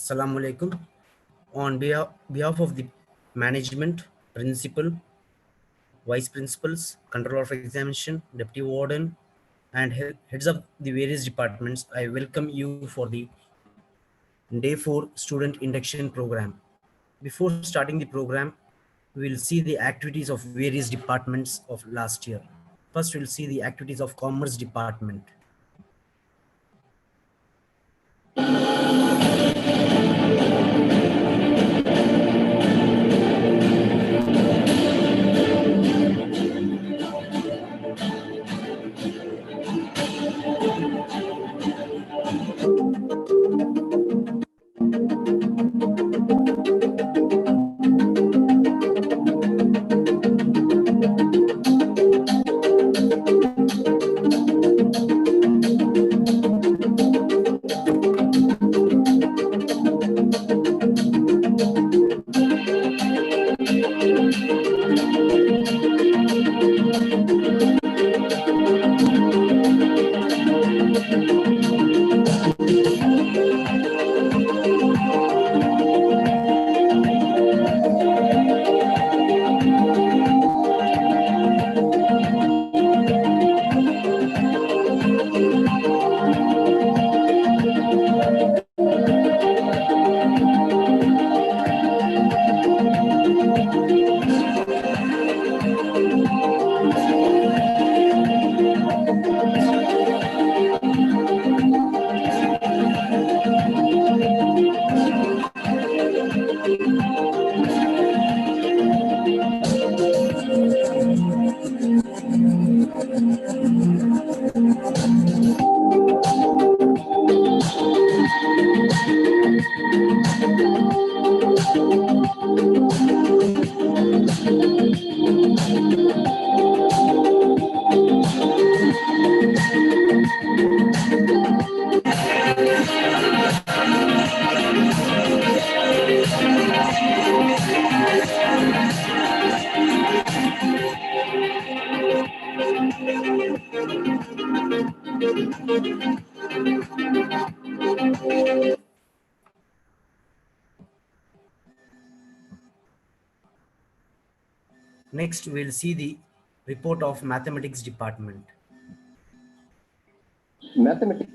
Assalamu alaikum. On behalf of the management, principal, vice principals, controller of examination, deputy warden, and heads of the various departments, I welcome you for the Day 4 Student Induction Program. Before starting the program, we will see the activities of various departments of last year. First, we'll see the activities of Commerce Department. Next, we'll see the report of Mathematics Department. Mathematics.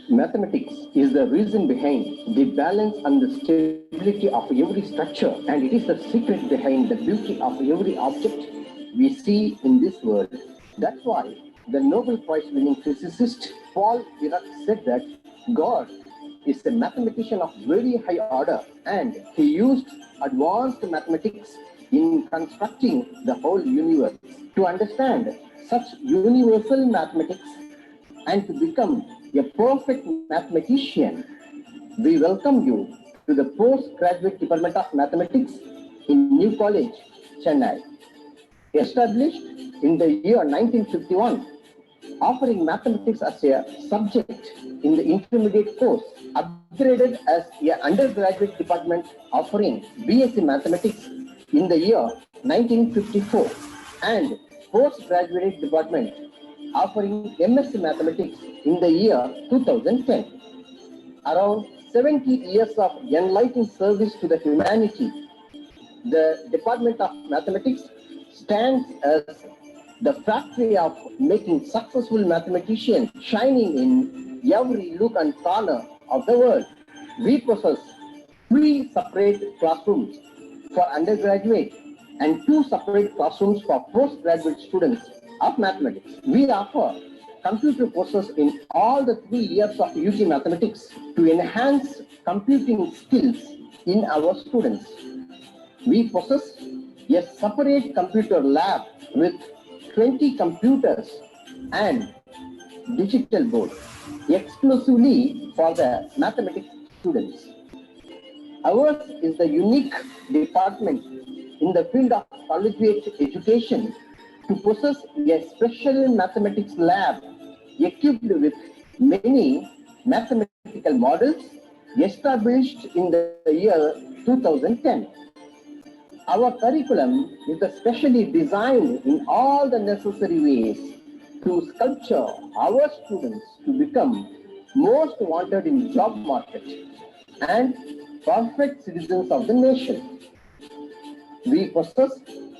Mathematics is the reason behind the balance and the stability of every structure, and it is the secret behind the beauty of every object we see in this world. That's why the Nobel Prize-winning physicist Paul Dirac said that God is a mathematician of very high order, and he used advanced mathematics in constructing the whole universe. To understand such universal mathematics and to become a perfect mathematician, we welcome you to the Postgraduate Department of Mathematics in New College, Chennai. Established in the year 1951, offering mathematics as a subject in the intermediate course, upgraded as an undergraduate department offering BSc Mathematics in the year 1954, and postgraduate department offering MSc Mathematics in the year 2010. Around 70 years of enlightened service to the humanity, the Department of Mathematics stands as the factory of making successful mathematicians shining in every nook and corner of the world. We possess 3 separate classrooms for undergraduate and 2 separate classrooms for postgraduate students of mathematics. We offer computer courses in all the 3 years of UG mathematics to enhance computing skills in our students. We possess a separate computer lab with 20 computers and digital board exclusively for the mathematics students. Ours is the unique department in the field of collegiate education to possess a special mathematics lab equipped with many mathematical models established in the year 2010. Our curriculum is specially designed in all the necessary ways to sculpture our students to become most wanted in job market and perfect citizens of the nation. We possess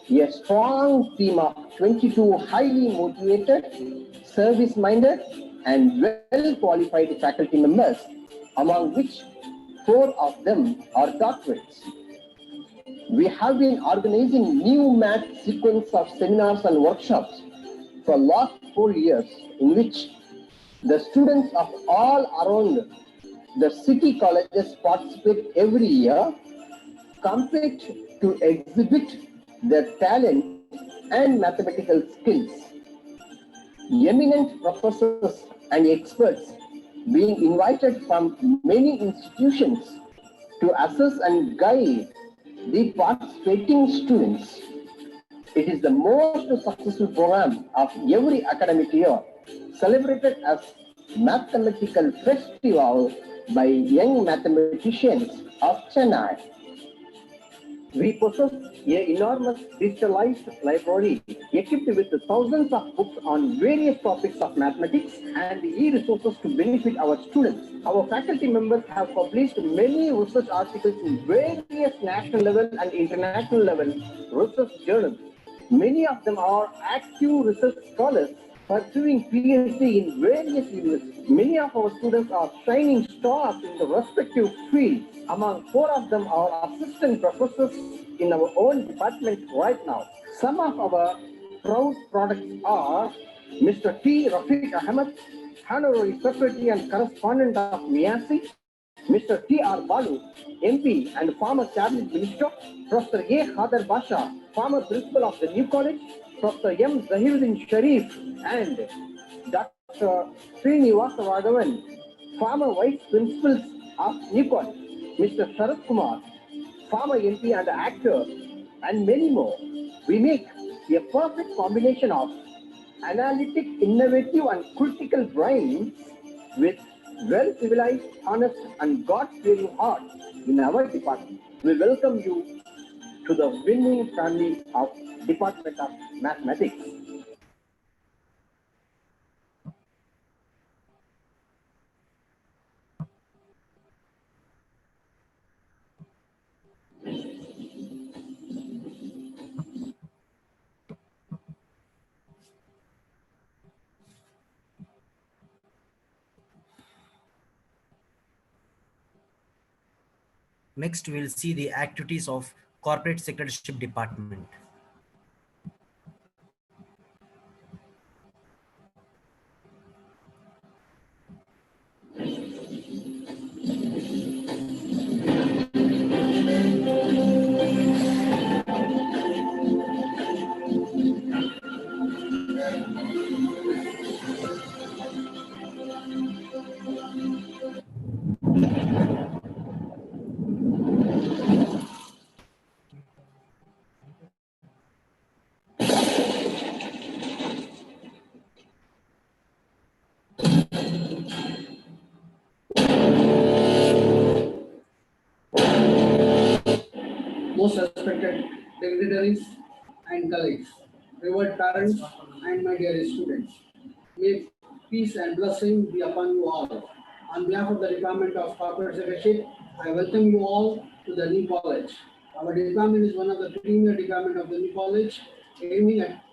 a strong team of 22 highly motivated, service-minded, and well-qualified faculty members, among which 4 of them are doctorates. We have been organizing new math sequence of seminars and workshops for last 4 years, in which the students of all around the city colleges participate every year, compete to exhibit their talent and mathematical skills. Eminent professors and experts being invited from many institutions to assess and guide the participating students. It is the most successful program of every academic year, celebrated as Mathematical Festival by young mathematicians of Chennai. We possess an enormous digitalized library equipped with thousands of books on various topics of mathematics and e-resources to benefit our students. Our faculty members have published many research articles in various national level and international level research journals. Many of them are active research scholars pursuing PhD in various universities. Many of our students are shining stars in the respective fields. Among 4 of them are assistant professors in our own department right now. Some of our proud products are Mr. T. Rafiq Ahmed, Honorary Secretary and Correspondent of MIASI, Mr. T. R. Balu, MP and former Cabinet Minister, Professor A. Hadar Basha, former Principal of the New College, Professor M. Zahiruddin Sharif, and Dr. Srinivasa Raghavan, former Vice Principals of New College, Mr. Sharad Kumar, former MP and actor, and many more. We make a perfect combination of analytic, innovative, and critical brains with well-civilized, honest, and God-fearing heart in our department. We welcome you to the winning family of Department of Mathematics. Next, we'll see the activities of Corporate Secretaryship Department. Most respected dignitaries and colleagues, revered parents, and my dear students. May peace and blessing be upon you all. On behalf of the Department of Corporate Secretary, I welcome you all to the new college. Our department is one of the premier departments of the new college, aiming at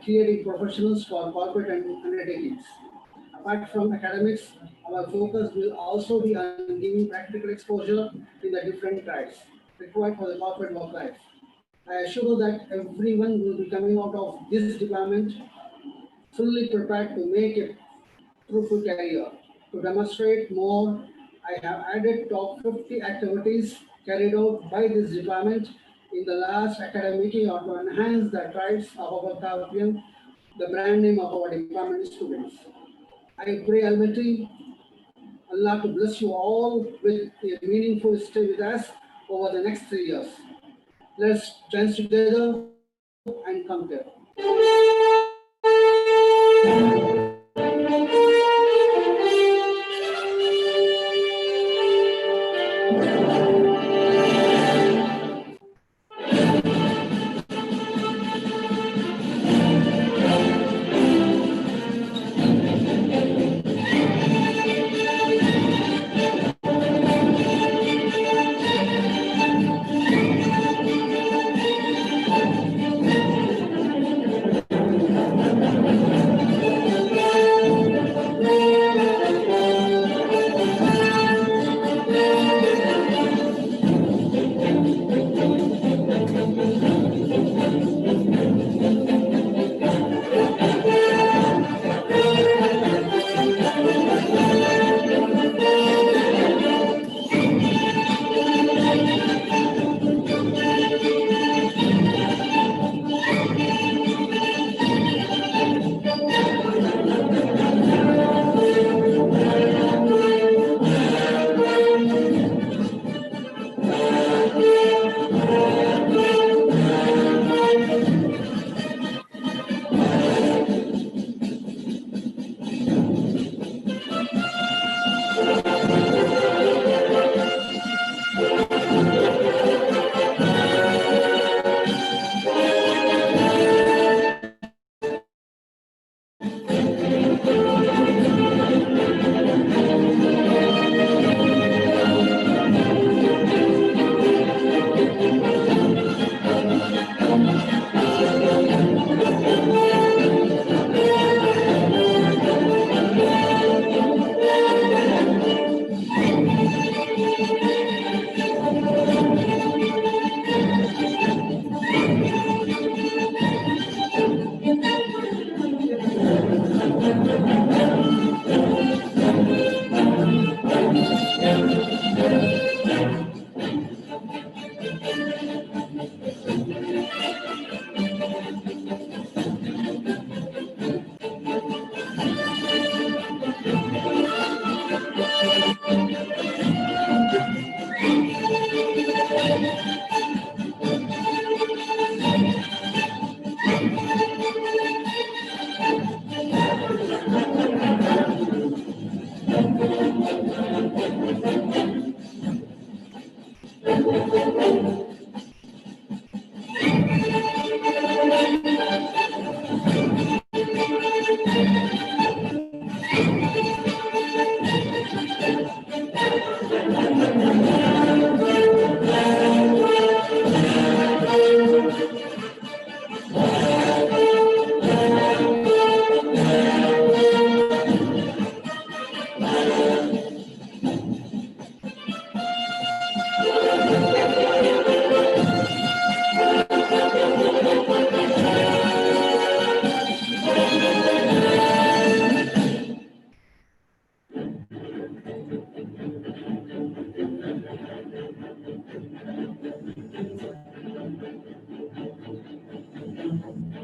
creating professionals for corporate undertakings. Apart from academics, our focus will also be on giving practical exposure in the different tracks required for the corporate work life. I assure that everyone will be coming out of this department fully prepared to make a fruitful career. To demonstrate more, I have added top 50 activities carried out by this department in the last academic year to enhance the tribes of our champion, the brand name of our department students. I pray Almighty Allah to bless you all with a meaningful stay with us over the next 3 years. Let's dance together and conquer.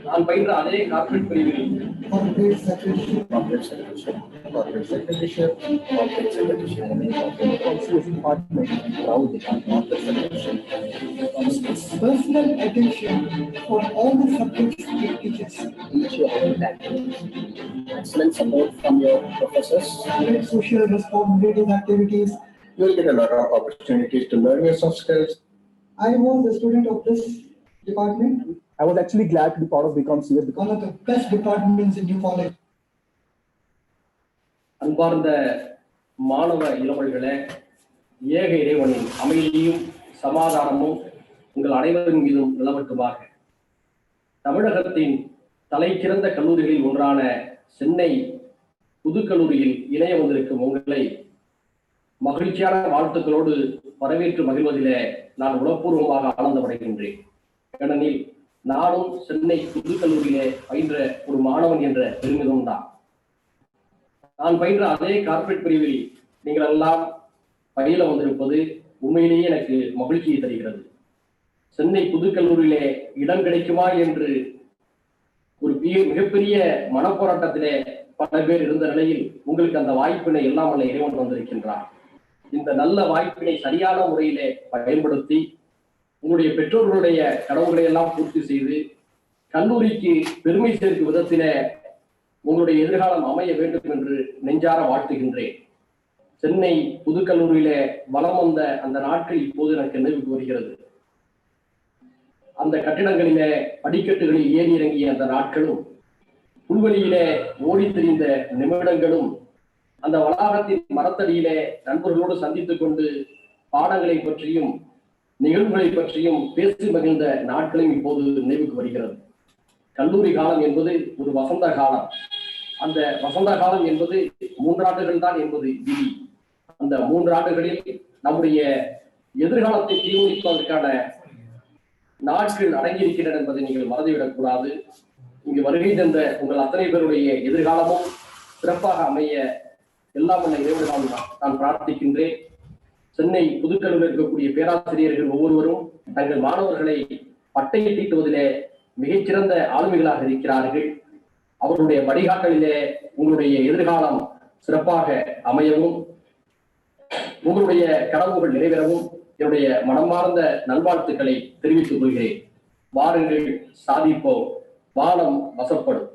நான் பயின்ற அதே corporate பிரிவில் corporate secretary, corporate secretary, corporate secretary, corporate secretary, corporate department, proud department, corporate secretary, personal attention for all the subjects it teaches, teach you how to tackle. Excellent support from your professors. great social responsibilities activities. You will get a lot of opportunities to learn your soft skills. I was a student of this department, I was actually glad to be part of BCom CS one of the best departments in New College. அன்பார்ந்த மாணவ இளவல்களே, ஏக இறைவனின் அமைதியும் சமாதானமும் உங்கள் அனைவரின் மீதும் நிலவட்டுமாக. தமிழகத்தின் தலைசிறந்த கல்லூரிகளில் ஒன்றான சென்னை புதுக்கல்லூரியில் இணைய வந்திருக்கும் உங்களை மகிழ்ச்சியான வாழ்த்துக்களோடு வரவேற்று மகிழ்வதிலே நான் உளப்பூர்வமாக ஆனந்தமடைகின்றேன். ஏனெனில் நானும் சென்னை புதுக்கல்லூரியிலே பயின்ற ஒரு மாணவன் என்ற பெருமிதம் தான். நான் பயின்ற அதே கார்ப்பரேட் பிரிவில் நீங்கள் எல்லாம் பயில வந்திருப்பது உண்மையிலேயே எனக்கு மகிழ்ச்சியை தருகிறது. சென்னை புதுக்கல்லூரியிலே இடம் கிடைக்குமா என்று ஒரு மிகப்பெரிய மனப்போராட்டத்திலே பல பேர் இருந்த நிலையில் உங்களுக்கு அந்த வாய்ப்பினை எல்லாம் அல்ல இறைவன் வந்திருக்கின்றார். இந்த நல்ல வாய்ப்பினை சரியான முறையிலே பயன்படுத்தி உங்களுடைய பெற்றோர்களுடைய கடவுள்களை எல்லாம் பூர்த்தி செய்து கல்லூரிக்கு பெருமை சேர்க்கும் விதத்திலே உங்களுடைய எதிர்காலம் அமைய வேண்டும் என்று நெஞ்சார வாழ்த்துகின்றேன். சென்னை புதுக்கல்லூரியிலே வலம் வந்த அந்த நாட்கள் இப்போது எனக்கு நினைவுக்கு வருகிறது. அந்த கட்டிடங்களிலே படிக்கட்டுகளில் ஏறி இறங்கிய அந்த நாட்களும், புல்வெளியிலே ஓடி திரிந்த நிமிடங்களும், அந்த வளாகத்தின் மரத்தடியிலே நண்பர்களோடு சந்தித்துக் கொண்டு பாடங்களை பற்றியும் நிகழ்வுகளை பற்றியும் பேசி மகிழ்ந்த நாட்களும் இப்போது நினைவுக்கு வருகிறது. கல்லூரி காலம் என்பது ஒரு வசந்த காலம். அந்த வசந்த காலம் என்பது 3 ஆண்டுகள் தான் என்பது விதி. அந்த 3 ஆண்டுகளில் நம்முடைய எதிர்காலத்தை தீர்மானிப்பதற்கான நாட்கள் அடங்கியிருக்கின்றன என்பதை நீங்கள் மறந்துவிடக்கூடாது. இங்கு வருகை தந்த உங்கள் அத்தனை பேருடைய எதிர்காலமும் சிறப்பாக அமைய எல்லாம் வல்ல இறைவனிடம் நான் பிரார்த்திக்கின்றேன். சென்னை புதுக்கல்லூரில் இருக்கக்கூடிய பேராசிரியர்கள் ஒவ்வொருவரும் தங்கள் மாணவர்களை பட்டையை தீட்டுவதிலே மிகச்சிறந்த ஆளுமைகளாக இருக்கிறார்கள். அவர்களுடைய வழிகாட்டலிலே உங்களுடைய எதிர்காலம் சிறப்பாக அமையவும் உங்களுடைய கனவுகள் நிறைவேறவும் என்னுடைய மனமார்ந்த நல்வாழ்த்துக்களை தெரிவித்துக் கொள்கிறேன். வாருங்கள், சாதிப்போம், வானம் வசப்படும்.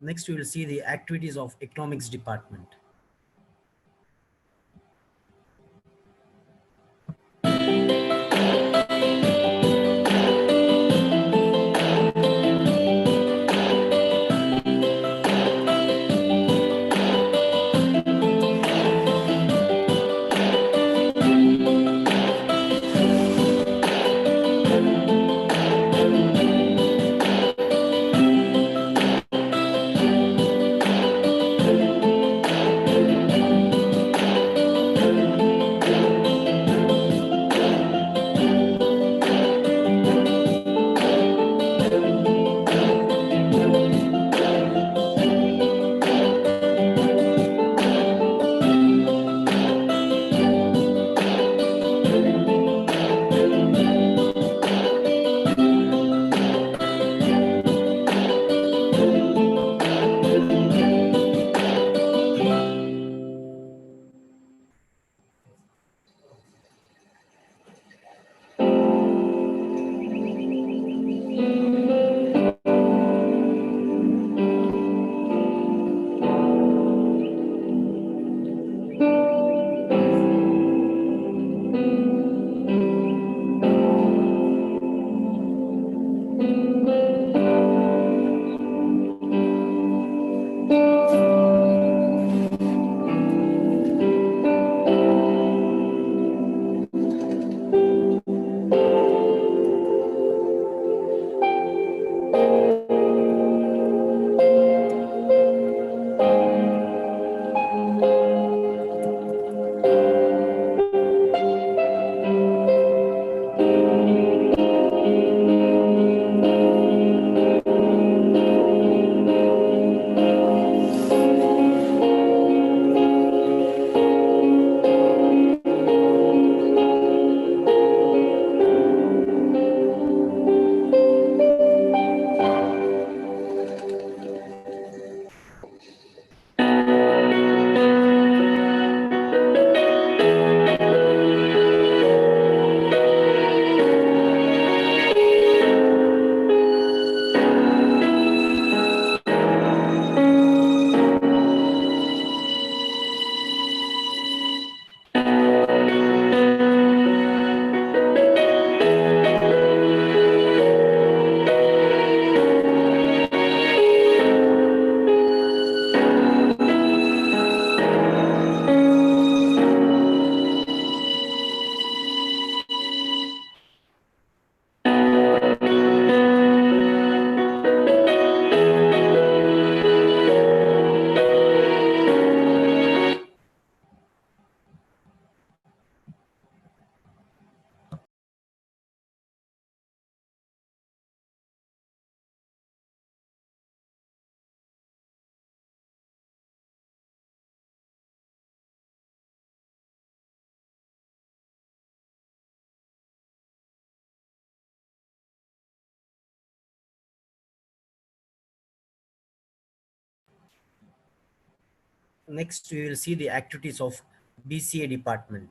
Next, we will see the activities of economics department. Next, we will see the activities of BCA department.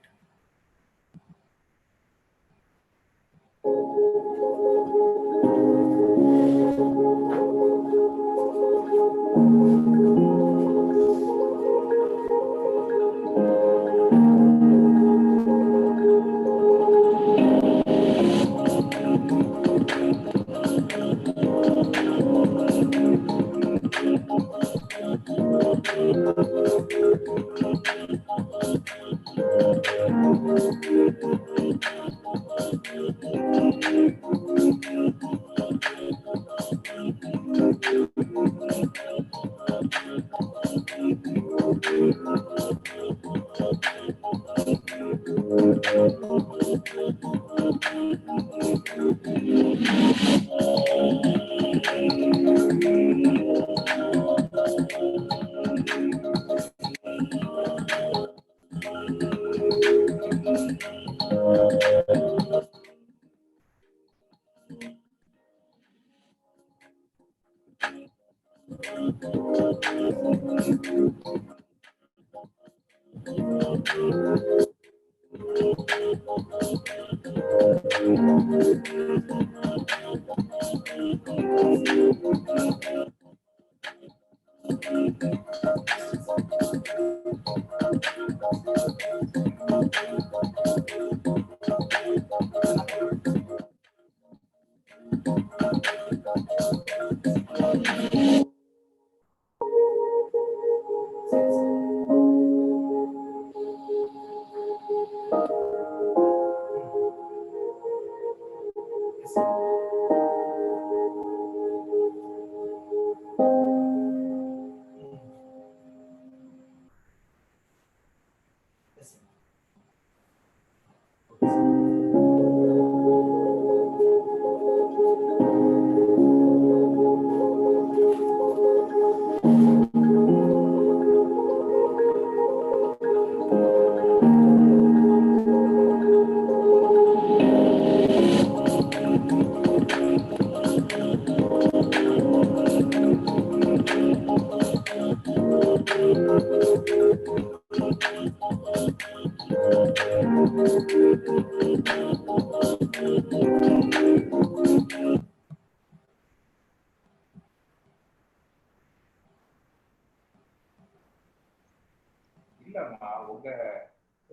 இல்லம்மா உங்க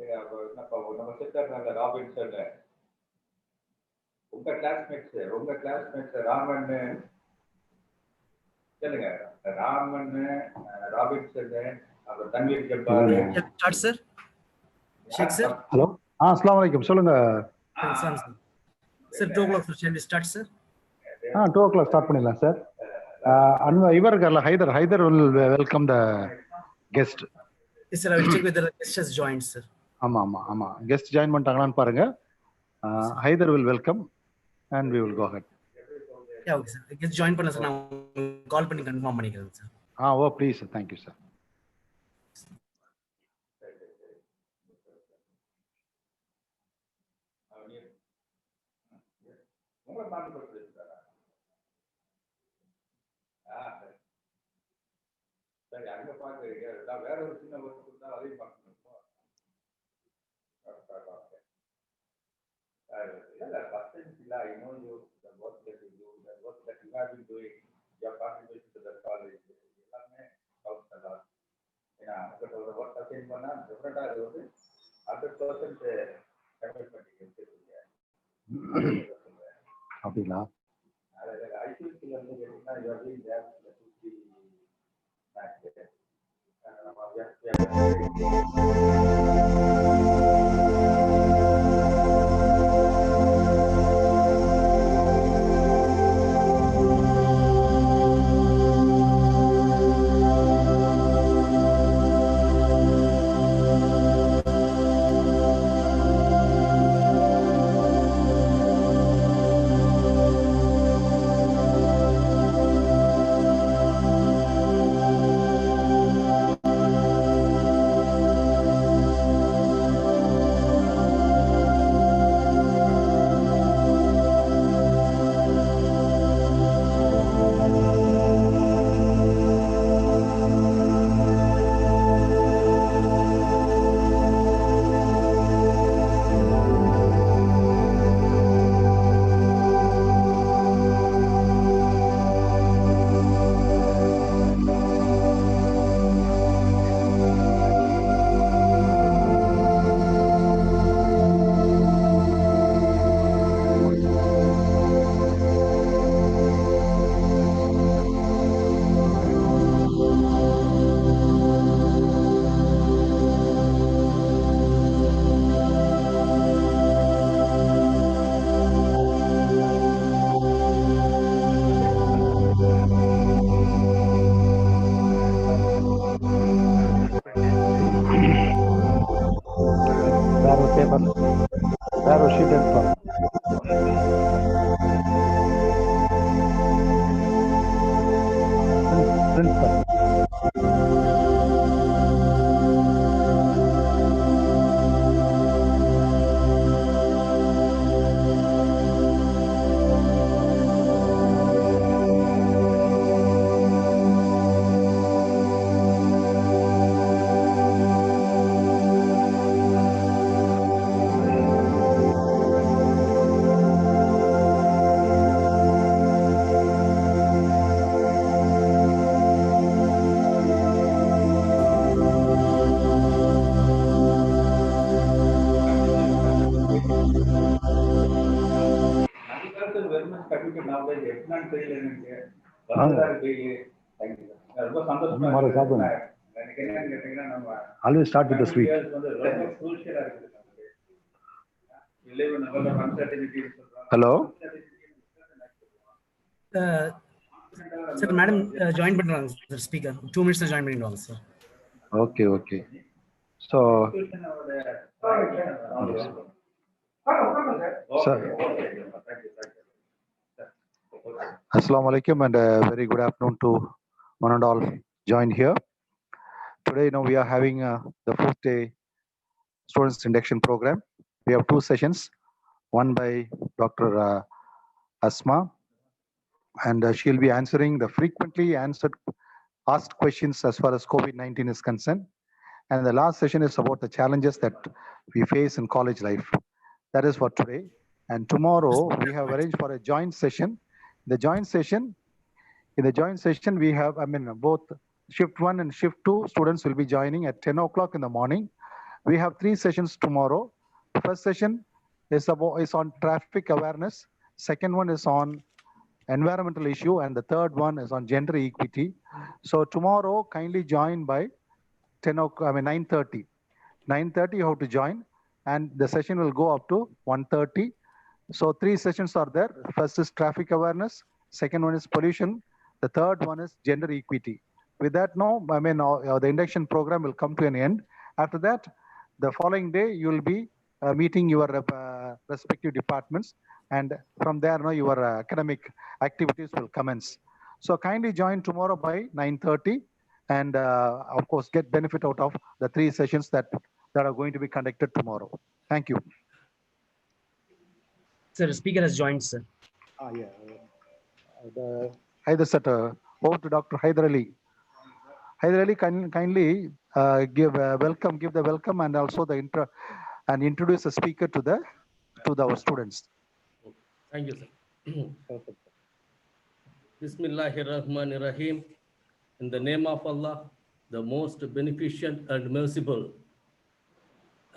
என்னப்பா நம்ம சித்தர் ராபின்சன் உங்க கிளாஸ்மேட்ஸ் ராமன் சொல்லுங்க ராமன் ராபின்சன் அப்புறம் Tanveer Jabbar. Start, sir. Sheikh, sir. Hello அஸ்ஸலாமு அலைக்கும். சொல்லுங்க Sir, 2 o'clock, sir. Shall we start, sir? 2 o'clock start பண்ணிடலாம் சார். இவர் இருக்கார்ல Hyder will welcome the guest. Yes, sir. I will check whether the guest has joined, sir. ஆமா guest join பண்ணிட்டாங்களான்னு பாருங்க. Hyder will welcome and we will go ahead. Yeah, okay, sir. Guest join பண்ணல sir. நான் கால் பண்ணி confirm பண்ணிக்கிறேன் sir. O please sir. Thank you sir. உங்களை மாற்றப்படுத்திருக்காரா? சரி, அங்க பாக்குறீங்க. நான் வேற ஒரு சின்ன ஒர்க் கொடுத்தா அதையும் பார்க்கணும். I know you, the work that you do, the work that you have been doing, your contribution to the college, எல்லாமே helps a lot. ஏன்னா உங்கள்கிட்ட ஒரு ஒர்க் அசைன் பண்ணா டெஃபினட்டா அது வந்து 100% கன்வெர்ட் பண்ணி எடுத்துருக்கீங்க அப்படிங்களா? ஐசியூசியில் வந்து கேட்டீங்கன்னா யூஆர் தேர் இந்த 2-3 match is very much committed nowadays. Excellent trail எனக்கு வந்ததாக டெய்லி. Thank you. ரொம்ப சந்தோஷமா இருக்கு. எனக்கு என்னன்னு கேட்டீங்கன்னா நம்ம always start with the sweet. வந்து ரொம்ப crucial-ஆ இருக்குது நமக்கு. 11 November uncertainty சொல்றாங்க. Hello. Sir, madam join பண்றாங்க சார் ஸ்பீக்கர் 2 minutes join பண்ணிடுவாங்க sir. Okay. So sir, Assalamu alaikum and a very good afternoon to one and all joined here. Today, we are having the 4th day students induction program. We have 2 sessions, one by Dr. Asma, and she'll be answering the frequently asked questions as far as COVID-19 is concerned. And the last session is about the challenges that we face in college life. That is for today. And tomorrow we have arranged for a joint session. In the joint session, we have, both shift 1 and shift 2 students will be joining at 10 o'clock in the morning. We have 3 sessions tomorrow. The first session is on traffic awareness. Second one is on environmental issue, and the third one is on gender equity. So tomorrow, kindly join by 9:30. 9:30 you have to join, and the session will go up to 1:30. So 3 sessions are there. First is traffic awareness. Second one is pollution. The third one is gender equity. With that, the induction program will come to an end. After that, the following day, you will be meeting your respective departments, and from there, your academic activities will commence. So kindly join tomorrow by 9:30, and of course, get benefit out of the 3 sessions that are going to be conducted tomorrow. Thank you. Sir, speaker has joined, sir. Hyder sir, over to Dr. Hyder Ali. Hyder Ali, kindly give the welcome and also the intro, and introduce the speaker to our students. Thank you, sir. Bismillahirrahmanirrahim. In the name of Allah, the most beneficent and merciful.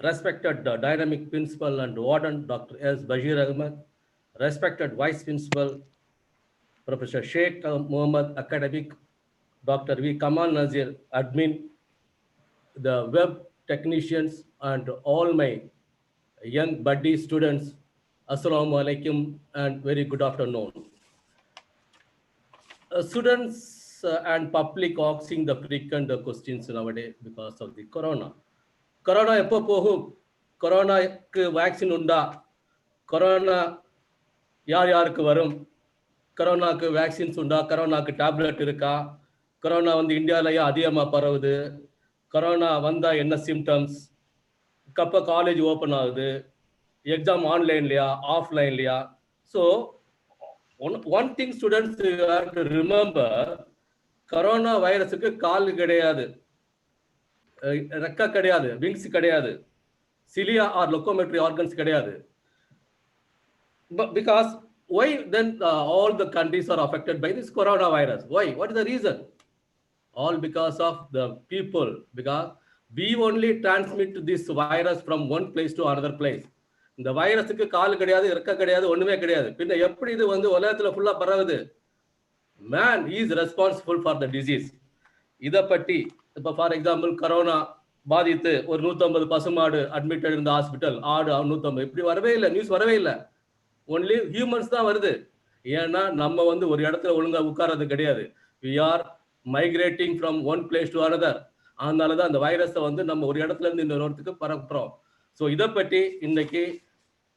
Respected dynamic principal and warden, Dr. S. Bashir Ahmed, respected vice principal, Professor Sheikh Mohammed Academic, Dr. V. Kamal Nazir, admin, the web technicians, and all my young buddy students, Assalamu alaikum and very good afternoon. Students and public asking the frequent questions nowadays because of the corona. Corona எப்போ போகும்? கொரோனாக்கு vaccine உண்டா? Corona யாருக்கு வரும்? கொரோனாக்கு vaccines உண்டா? கொரோனாக்கு tablet இருக்கா? கொரோனா இந்தியாவிலேயே அதிகமாக பரவுது. கொரோனா வந்தால் என்ன சிம்டம்ஸ்? எப்போ காலேஜ் ஓப்பன் ஆகுது? எக்ஸாம் ஆன்லைன்லையா ஆஃப்லைன்லையா? So one thing students have to remember, corona வைரஸுக்கு கால் கிடையாது, ரெக்க கிடையாது, விங்ஸ் கிடையாது, சிலியா ஆர் லொக்கோமெட்ரி ஆர்கன்ஸ் கிடையாது. Because why then all the countries are affected by this coronavirus? Why? What is the reason? All because of the people, because we only transmit this virus from one place to another place. இந்த வைரஸுக்கு கால் கிடையாது, இறக்க கிடையாது, ஒண்ணுமே கிடையாது. பின்ன எப்படி இது உலகத்துல ஃபுல்லா பரவுது? Man is responsible for the disease. இதை பற்றி இப்ப ஃபார் எக்ஸாம்பிள் கொரோனா பாதித்து ஒரு 150 பசுமாடு அட்மிட்டட் இருந்த ஹாஸ்பிட்டல், ஆடு 150 இப்படி வரவே இல்லை, நியூஸ் வரவே இல்லை. ஒன்லி ஹியூமன்ஸ் தான் வருது. ஏன்னா நம்ம ஒரு இடத்துல ஒழுங்கா உட்கார்றது கிடையாது. we are migrating from one place to another. அதனாலதான் அந்த வைரஸை நம்ம ஒரு இடத்துல இருந்து இன்னொரு இடத்துக்கு பரப்புறோம். ஸோ இதை பற்றி இன்னைக்கு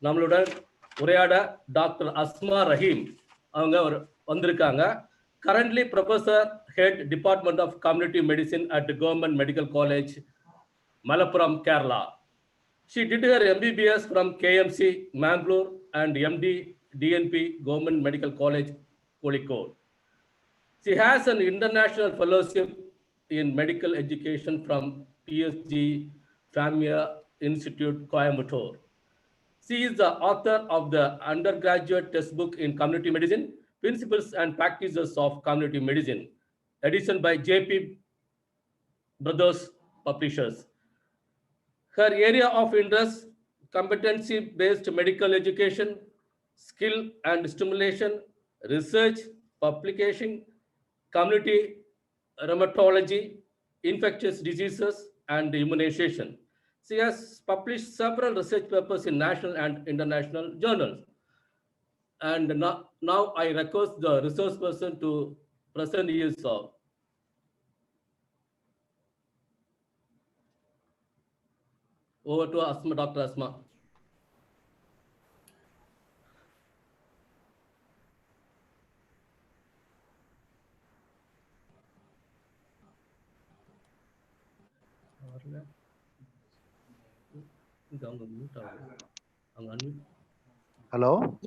நம்மளுடன் உரையாட டாக்டர் அஸ்மா ரஹீம் அவங்க வந்திருக்காங்க. Currently professor head department of community medicine at government medical college Malappuram, Kerala. She did her MBBS from KMC, Mangalore, and MD, DNP, Government Medical College, Kozhikode. She has an international fellowship in medical education from PSG Famia Institute, Coimbatore. She is the author of the undergraduate textbook in community medicine, Principles and Practices of Community Medicine, edition by JP Brothers Publishers. Her area of interest, competency-based medical education, skill and stimulation, research, publication, community rheumatology, infectious diseases, and immunization. She has published several research papers in national and international journals. And now I request the resource person to present his over to Asma, Dr. Asma. Hello?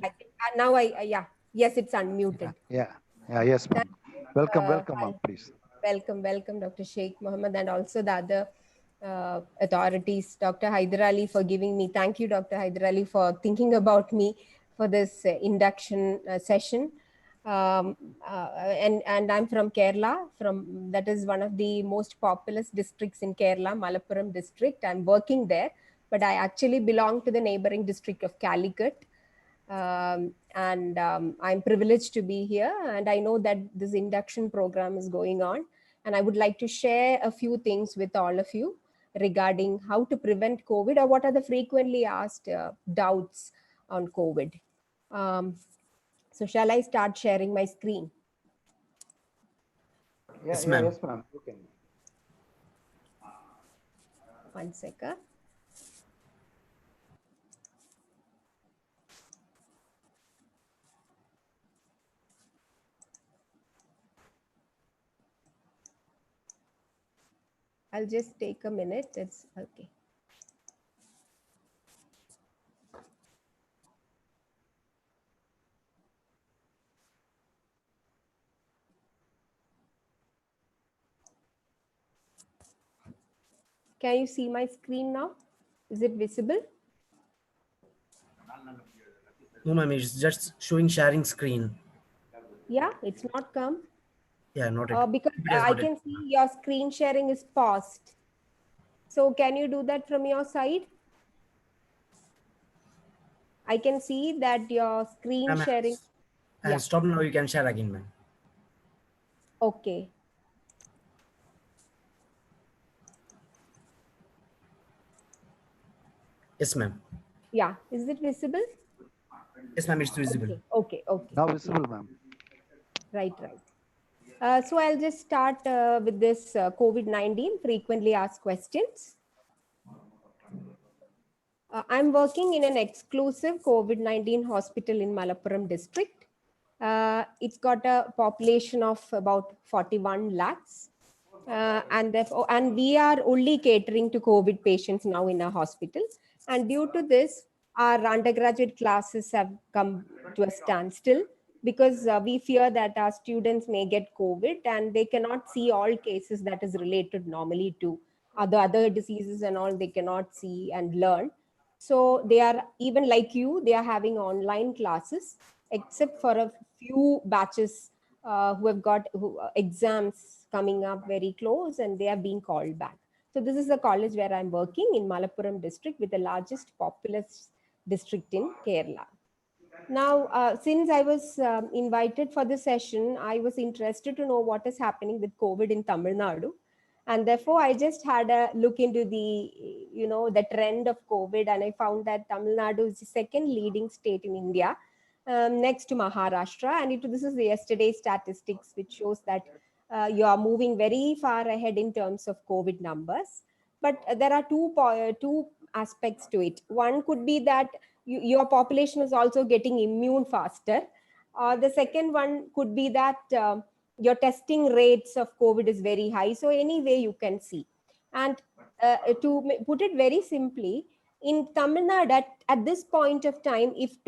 Now yeah, yes, it's unmuted. Yeah. Yeah, yes, ma'am. Welcome, welcome, ma'am, Hi. please. Welcome, Dr. Sheikh Mohammed, and also the other authorities, Dr. Haider Ali, for giving me. Thank you, Dr. Haider Ali, for thinking about me for this induction session. And I'm from Kerala. That is one of the most populous districts in Kerala, Malappuram district. I'm working there, but I actually belong to the neighboring district of Calicut. And I'm privileged to be here, and I know that this induction program is going on, and I would like to share a few things with all of you regarding how to prevent COVID, or what are the frequently asked doubts on COVID. So shall I start sharing my screen? Yes, ma'am. Yes, ma'am. You can. One second. I'll just take a minute. It's okay. Can you see my screen now? Is it visible? No, ma'am, it's just showing sharing screen. Yeah, it's not come. Yeah, not it. Because It has I not it. can see your screen sharing is paused. So can you do that from your side? I can see that your screen Ma'am, sharing. Yeah, stop now. You can share again, ma'am. okay. Yes, ma'am. Yeah, is it visible? Yes, ma'am, it's visible. Okay. Now visible, ma'am. Right. So I'll just start with this COVID-19 frequently asked questions. I'm working in an exclusive COVID-19 hospital in Malappuram district. It's got a population of about 41 lakhs. And we are only catering to COVID patients now in our hospital. And due to this, our undergraduate classes have come to a standstill because we fear that our students may get COVID and they cannot see all cases that is related normally to other diseases and all they cannot see and learn. So they are, even like you, they are having online classes, except for a few batches who have got exams coming up very close and they are being called back. So this is the college where I'm working in Malappuram district, with the largest populous district in Kerala. Now, since I was invited for this session, I was interested to know what is happening with COVID in Tamil Nadu. And therefore, I just had a look into the trend of COVID, and I found that Tamil Nadu is the second leading state in India, next to Maharashtra. And this is the yesterday's statistics, which shows that you are moving very far ahead in terms of COVID numbers. But there are two aspects to it. One could be that your population is also getting immune faster. The second one could be that your testing rates of COVID is very high. So anyway, you can see. And put it very simply, in Tamil Nadu, at this point of time, if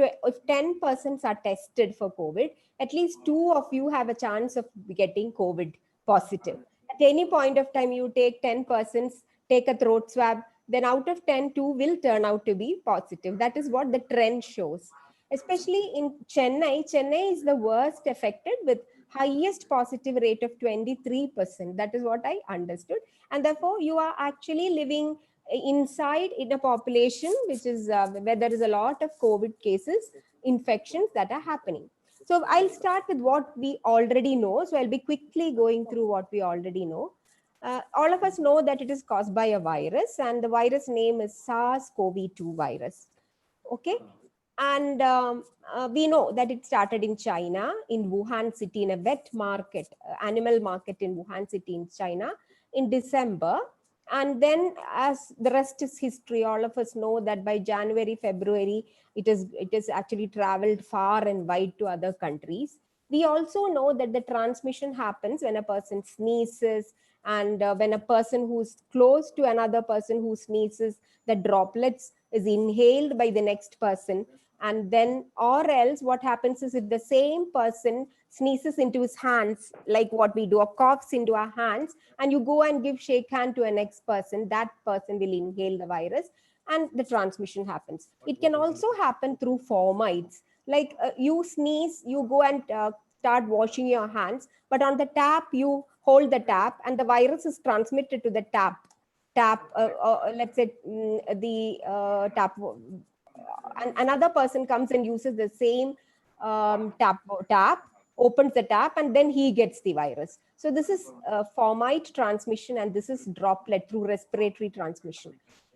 10 persons are tested for COVID, at least 2 of you have a chance of getting COVID positive. At any point of time, you take 10 persons, take a throat swab, then out of 10, 2 will turn out to be positive. That is what the trend shows. Especially in Chennai, Chennai is the worst affected with highest positive rate of 23%. That is what I understood. And therefore, you are actually living inside in a population which is where there is a lot of COVID cases. infections that are happening. So I'll start with what we already know. So I'll be quickly going through what we already know. All of us know that it is caused by a virus, and the virus name is SARS-CoV-2 virus. Okay. And we know that it started in China, in Wuhan city, in a wet market, animal market in Wuhan city in China in December. And then, as the rest is history, all of us know that by January, February, it is actually traveled far and wide to other countries. We also know that the transmission happens when a person sneezes, and when a person who's close to another person who sneezes, the droplets is inhaled by the next person. And then, or else what happens is, if the same person sneezes into his hands, like what we do, or coughs into our hands, and you go and give shake hand to a next person, that person will inhale the virus, and the transmission happens. It can also happen through fomites, like you sneeze, you go and start washing your hands, but on the tap you hold the tap, and the virus is transmitted to the let's say the tap, and another person comes and uses the same tap, opens the tap, and then he gets the virus. So this is fomite transmission, and this is droplet through respiratory transmission.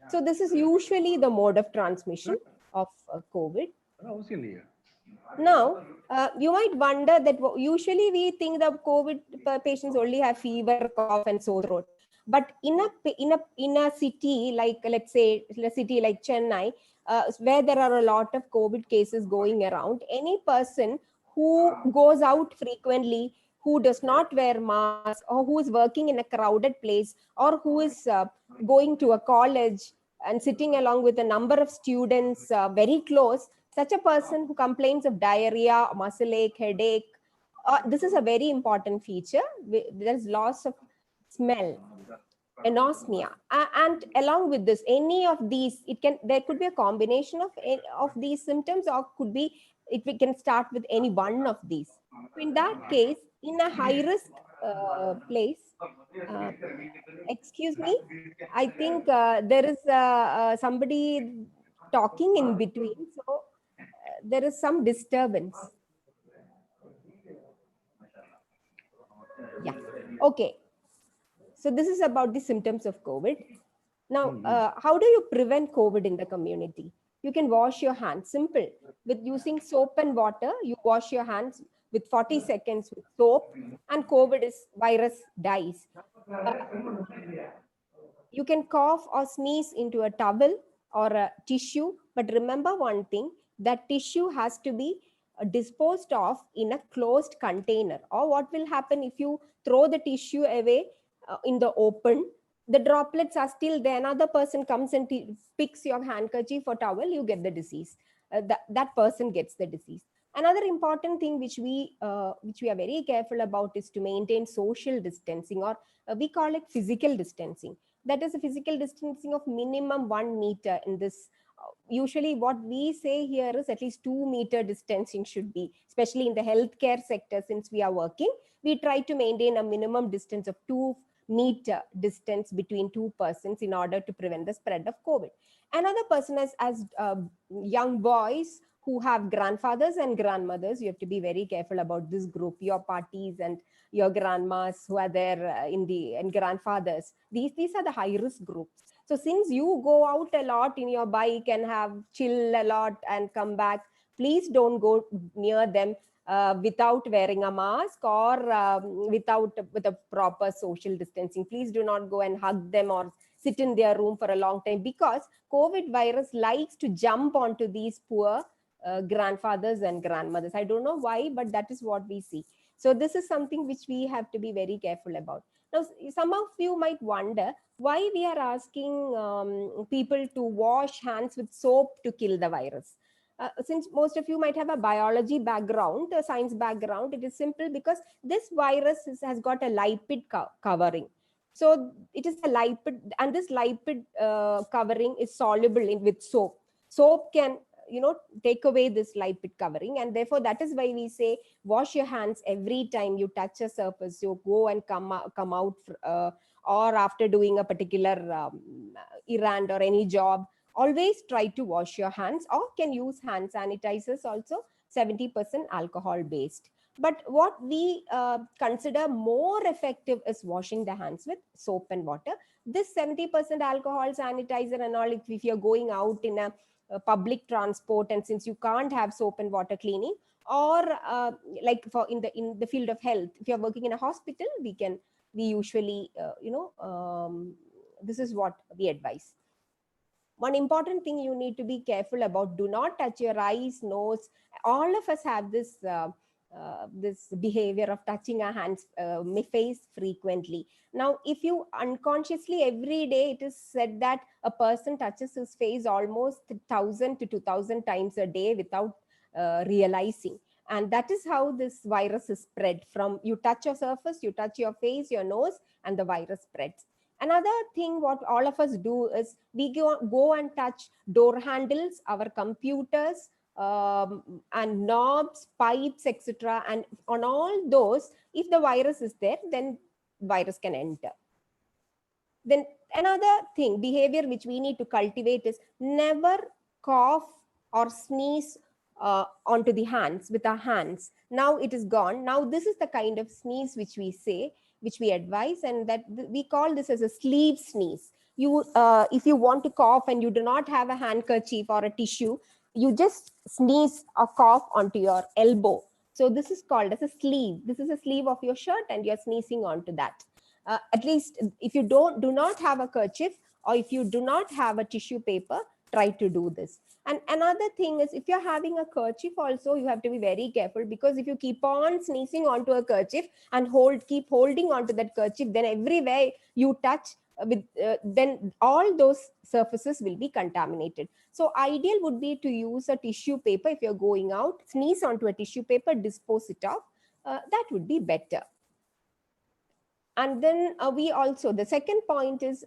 So this is usually the mode of transmission of COVID. Now, you might wonder that usually we think that COVID patients only have fever, cough, and sore throat. But in a city like, let's say, a city like Chennai, where there are a lot of COVID cases going around, any person who goes out frequently, who does not wear mask, or who is working in a crowded place, or who is going to a college and sitting along with a number of students very close, such a person who complains of diarrhea, muscle ache, headache, this is a very important feature. There's loss of smell, anosmia, and along with this, any of these, there could be a combination of these symptoms, or could be we can start with any one of these. So in that case, in a high risk place, uh, excuse me, I think there is somebody talking in between, so there is some disturbance. Yeah. Okay. So this is about the symptoms of COVID. Now, how do you prevent COVID in the community? You can wash your hands. Simple. With using soap and water, you wash your hands with 40 seconds with soap, and COVID virus dies. You can cough or sneeze into a towel or a tissue, but remember one thing, that tissue has to be disposed of in a closed container. Or what will happen if you throw the tissue away in the open? The droplets are still there. Another person comes and picks your handkerchief or towel, you get the disease. That person gets the disease. Another important thing which we are very careful about is to maintain social distancing, or we call it physical distancing. That is a physical distancing of minimum 1 meter in this. Usually what we say here is at least 2 meter distancing should be, especially in the healthcare sector. Since we are working, we try to maintain a minimum distance of 2 meter distance between two persons in order to prevent the spread of COVID. Another person as young boys who have grandfathers and grandmothers, you have to be very careful about this group, your parties and your grandmas who are there and grandfathers. These are the high risk groups. So since you go out a lot in your bike and have chill a lot and come back, please don't go near them without wearing a mask, or with a proper social distancing. Please do not go and hug them or sit in their room for a long time, because COVID virus likes to jump onto these poor grandfathers and grandmothers. I don't know why, but that is what we see. So this is something which we have to be very careful about. Now, some of you might wonder why we are asking people to wash hands with soap to kill the virus. Since most of you might have a biology background, a science background, it is simple, because this virus has got a lipid covering. So it is a lipid, and this lipid covering is soluble with soap. Soap can take away this lipid covering, and therefore that is why we say wash your hands every time you touch a surface. You go and come out or after doing a particular errand or any job, Always try to wash your hands, or can use hand sanitizers also, 70% alcohol based. But what we consider more effective is washing the hands with soap and water. This 70% alcohol sanitizer and all, if you're going out in a public transport, and since you can't have soap and water cleaning, or like for in the field of health, if you're working in a hospital, we usually this is what we advise. One important thing you need to be careful about: do not touch your eyes, nose. All of us have this behavior of touching our hands, face frequently. Now, if you unconsciously every day, it is said that a person touches his face almost 1,000 to 2,000 times a day without realizing. And that is how this virus is spread. From you touch your surface, you touch your face, your nose, and the virus spreads. Another thing what all of us do is we go and touch door handles, our computers, and knobs, pipes, etc. And on all those, if the virus is there, then virus can enter. Then another thing, behavior which we need to cultivate is never cough or sneeze onto the hands with our hands. Now it is gone. Now this is the kind of sneeze which we say, which we advise, and that we call this as a sleeve sneeze. You, if you want to cough and you do not have a handkerchief or a tissue, you just sneeze or cough onto your elbow. So this is called as a sleeve. This is a sleeve of your shirt, and you're sneezing onto that. At least if you do not have a kerchief, or if you do not have a tissue paper, try to do this. And another thing is, if you're having a kerchief also, you have to be very careful, because if you keep on sneezing onto a kerchief and keep holding onto that kerchief, then everywhere you touch then all those surfaces will be contaminated. So ideal would be to use a tissue paper. If you're going out, sneeze onto a tissue paper, dispose it off. That would be better. And then we also, the second point is,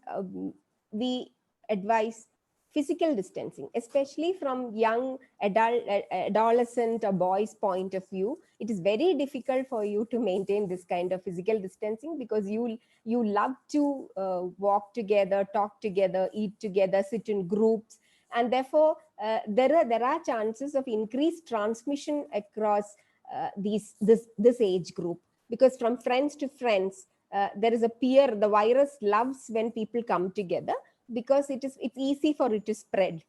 we advise physical distancing, especially from young adolescent or boys point of view. It is very difficult for you to maintain this kind of physical distancing, because you love to walk together, talk together, eat together, sit in groups, and therefore there are chances of increased transmission across this age group, because from friends to friends, there is a peer. The virus loves when people come together, because it's easy for it to spread.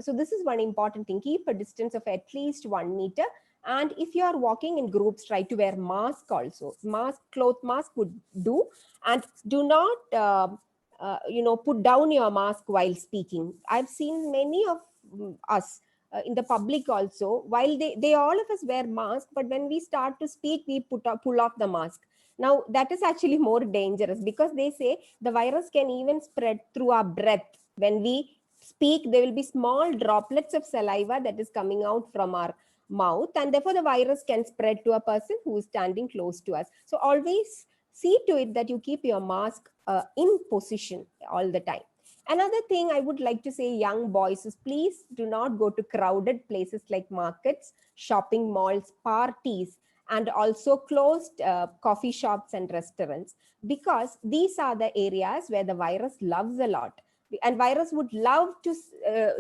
So this is one important thing. Keep a distance of at least 1 meter. And if you are walking in groups, try to wear mask also. Cloth mask would do. And do not put down your mask while speaking. I've seen many of us in the public also, while they all of us wear masks, but when we start to speak, we pull off the mask. Now that is actually more dangerous, because they say the virus can even spread through our breath. When we speak, there will be small droplets of saliva that is coming out from our mouth, and therefore the virus can spread to a person who is standing close to us. So always see to it that you keep your mask in position all the time. Another thing I would like to say, young boys, is please do not go to crowded places like markets, shopping malls, parties, and also closed coffee shops and restaurants, because these are the areas where the virus loves a lot. And virus would love to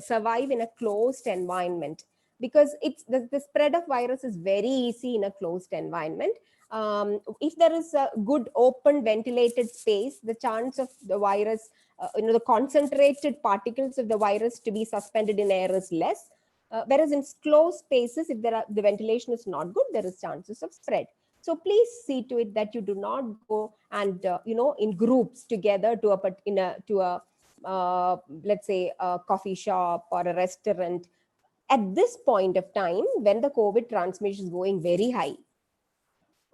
survive in a closed environment, because it's the spread of virus is very easy in a closed environment. If there is a good open ventilated space, the chance of the virus, the concentrated particles of the virus to be suspended in air is less. Whereas in closed spaces, if the ventilation is not good, there is chances of spread. So please see to it that you do not go and in groups together to let's say a coffee shop or a restaurant at this point of time when the COVID transmission is going very high.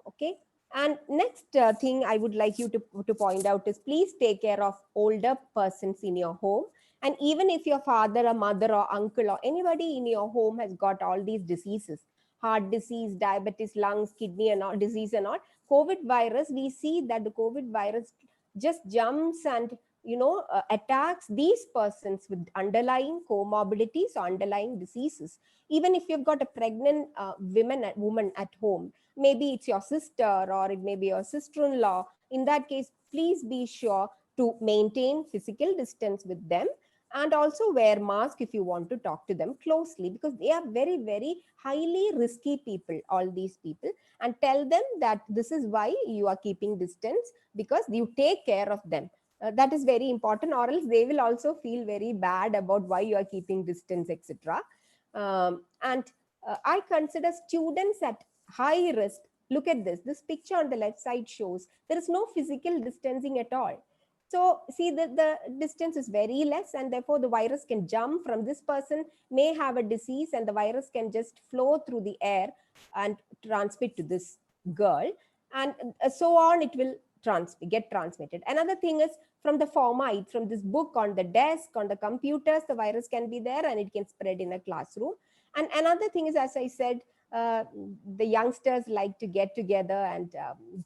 Okay. And next thing I would like you to point out is, please take care of older persons in your home. And even if your father or mother or uncle or anybody in your home has got all these diseases, heart disease, diabetes, lungs, kidney and all disease and all, COVID virus, we see that the COVID virus just jumps and attacks these persons with underlying comorbidities or underlying diseases. Even if you've got a pregnant woman at home, maybe it's your sister or it may be your sister-in-law, in that case, please be sure to maintain physical distance with them. And also wear mask if you want to talk to them closely, because they are very, very highly risky people, all these people. And tell them that this is why you are keeping distance, because you take care of them. That is very important, or else they will also feel very bad about why you are keeping distance, etc. And I consider students at high risk. Look at this. This picture on the left side shows there is no physical distancing at all. So see that the distance is very less, and therefore the virus can jump from this person, may have a disease, and the virus can just flow through the air and transmit to this girl, and so on. It will get transmitted. Another thing is, from the formite, from this book on the desk, on the computers, the virus can be there and it can spread in a classroom. And another thing is, as I said, uh, the youngsters like to get together and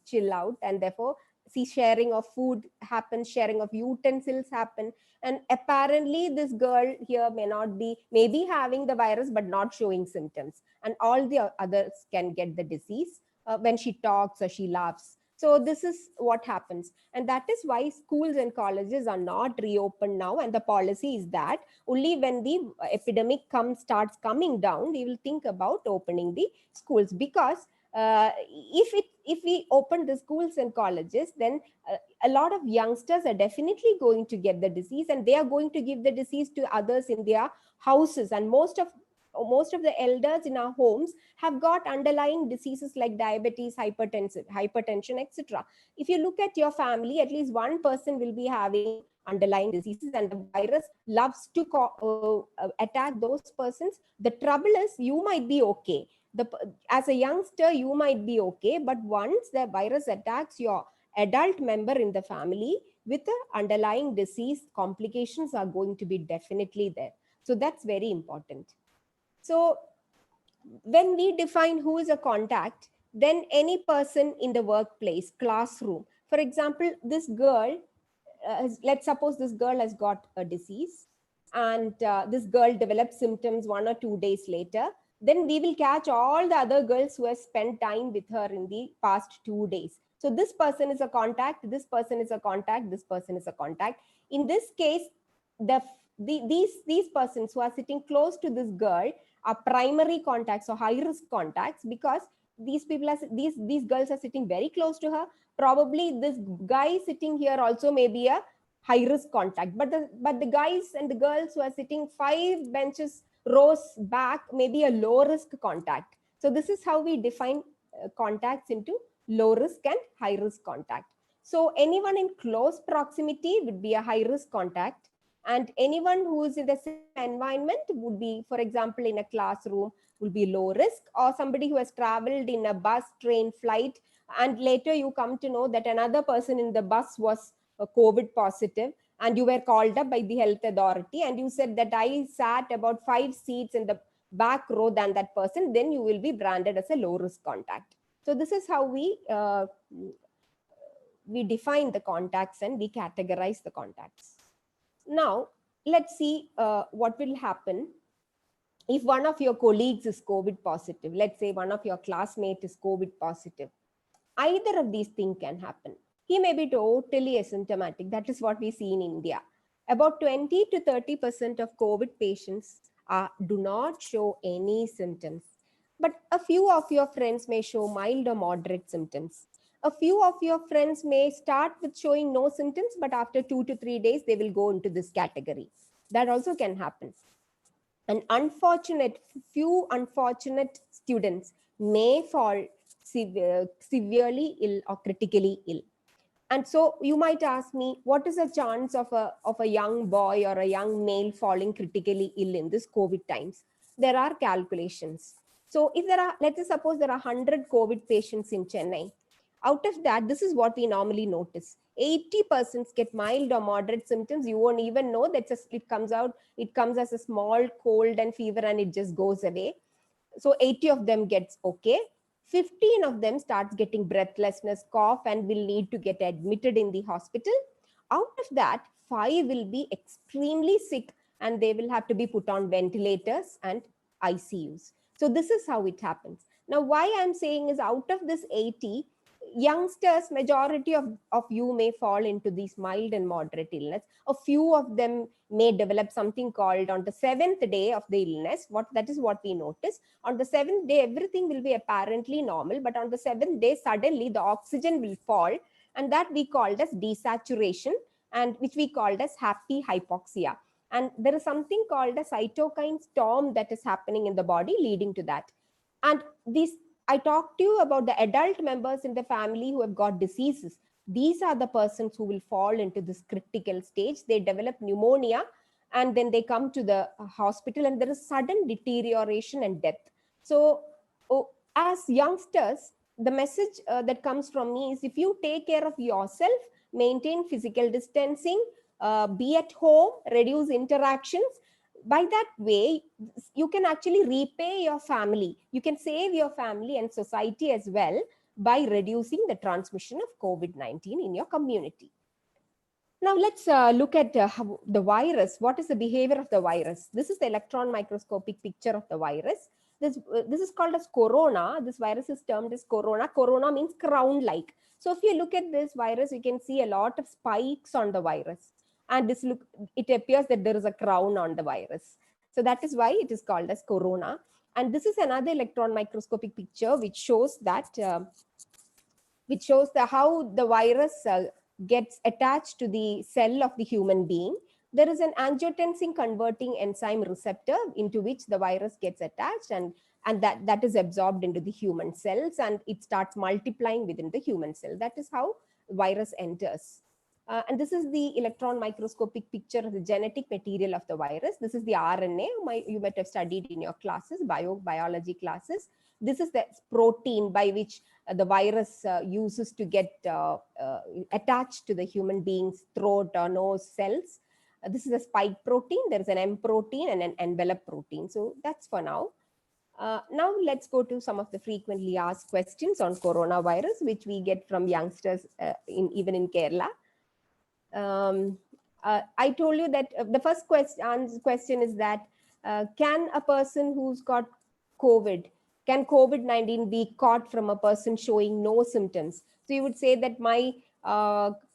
chill out, and therefore see, sharing of food happens, sharing of utensils happen. And apparently this girl here may be having the virus but not showing symptoms, and all the others can get the disease when she talks or she laughs. So this is what happens, and that is why schools and colleges are not reopened now. And the policy is that only when the epidemic starts coming down, we will think about opening the schools. Because if we open the schools and colleges, then a lot of youngsters are definitely going to get the disease, and they are going to give the disease to others in their houses. And most of the elders in our homes have got underlying diseases like diabetes, hypertension, etc. If you look at your family, at least one person will be having underlying diseases, and the virus loves to attack those persons. The trouble is, you might be okay. As a youngster, you might be okay, but once the virus attacks your adult member in the family with the underlying disease, complications are going to be definitely there. So that's very important. So when we define who is a contact, then any person in the workplace, classroom, for example, this girl, let's suppose this girl has got a disease, and this girl develops symptoms 1 or 2 days later, then we will catch all the other girls who have spent time with her in the past 2 days. So this person is a contact, this person is a contact, this person is a contact. In this case, these persons who are sitting close to this girl are primary contacts or high risk contacts, because these girls are sitting very close to her. Probably this guy sitting here also may be a high risk contact, but the guys and the girls who are sitting 5 rows back may be a low risk contact. So this is how we define contacts into low risk and high risk contact. So anyone in close proximity would be a high risk contact, and anyone who is in the same environment would be, for example, in a classroom, will be low risk. Or somebody who has traveled in a bus, train, flight, and later you come to know that another person in the bus was COVID positive, and you were called up by the health authority, and you said that I sat about 5 seats in the back row than that person, then you will be branded as a low risk contact. So this is how we define the contacts and we categorize the contacts. Now, let's see what will happen if one of your colleagues is COVID positive. Let's say one of your classmates is COVID positive. Either of these things can happen. He may be totally asymptomatic. That is what we see in India. About 20 to 30% of COVID patients do not show any symptoms. But a few of your friends may show mild or moderate symptoms. A few of your friends may start with showing no symptoms, but after 2 to 3 days, they will go into this category. That also can happen. An few unfortunate students may fall severely ill or critically ill. And so you might ask me, what is the chance of a young boy or a young male falling critically ill in this COVID times? There are calculations. So if let's suppose there are 100 COVID patients in Chennai. Out of that, this is what we normally notice. 80% get mild or moderate symptoms. You won't even know that it comes as a small cold and fever, and it just goes away. So 80 of them gets okay. 15 of them starts getting breathlessness, cough, and will need to get admitted in the hospital. Out of that, 5 will be extremely sick, and they will have to be put on ventilators and ICUs. So this is how it happens. Now, why I'm saying is, out of this 80, youngsters, majority of you may fall into these mild and moderate illness. A few of them may develop something called on the 7th day of the illness. That is what we notice. On the 7th day, everything will be apparently normal, but on the 7th day, suddenly the oxygen will fall, and that we called as desaturation, and which we called as happy hypoxia. And there is something called a cytokine storm that is happening in the body leading to that. And these, I talked to you about the adult members in the family who have got diseases. These are the persons who will fall into this critical stage. They develop pneumonia, and then they come to the hospital, and there is sudden deterioration and death. So, as youngsters, the message that comes from me is, if you take care of yourself, maintain physical distancing, be at home, reduce interactions, by that way, you can actually repay your family. You can save your family and society as well by reducing the transmission of COVID-19 in your community. Now let's look at how the virus. What is the behavior of the virus? This is the electron microscopic picture of the virus. This is called as corona. This virus is termed as corona. Corona means crown-like. So if you look at this virus, you can see a lot of spikes on the virus. And it appears that there is a crown on the virus. So that is why it is called as corona. And this is another electron microscopic picture which shows that how the virus gets attached to the cell of the human being. There is an angiotensin converting enzyme receptor into which the virus gets attached, and that is absorbed into the human cells, and it starts multiplying within the human cell. That is how virus enters. And this is the electron microscopic picture of the genetic material of the virus. This is the RNA. You might have studied in your classes, biology classes. This is the protein by which the virus uses to get attached to the human being's throat or nose cells. This is a spike protein. There is an M protein and an envelope protein. So that's for now. Now let's go to some of the frequently asked questions on coronavirus, which we get from youngsters even in Kerala. I told you that the first question is that can a person who's got can COVID-19 be caught from a person showing no symptoms? So you would say that my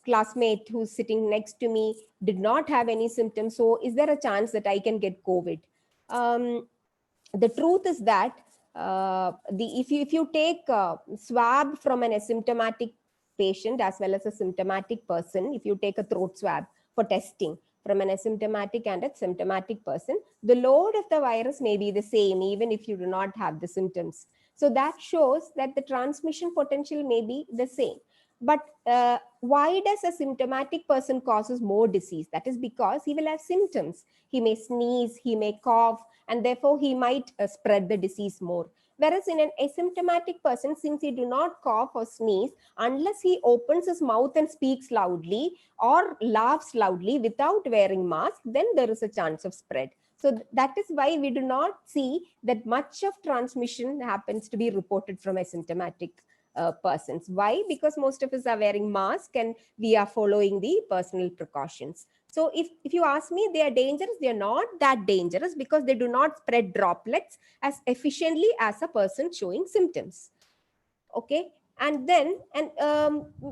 classmate who's sitting next to me did not have any symptoms. So is there a chance that I can get COVID? The truth is that if you take a swab from an asymptomatic patient as well as a symptomatic person, if you take a throat swab for testing from an asymptomatic and a symptomatic person, the load of the virus may be the same even if you do not have the symptoms. So that shows that the transmission potential may be the same. But why does a symptomatic person causes more disease? That is because he will have symptoms. He may sneeze, he may cough, and therefore he might spread the disease more. Whereas in an asymptomatic person, since he do not cough or sneeze, unless he opens his mouth and speaks loudly or laughs loudly without wearing mask, then there is a chance of spread. So that is why we do not see that much of transmission happens to be reported from asymptomatic persons. Why? Because most of us are wearing masks and we are following the personal precautions. So if you ask me, they are dangerous. They are not that dangerous because they do not spread droplets as efficiently as a person showing symptoms. Okay. And then,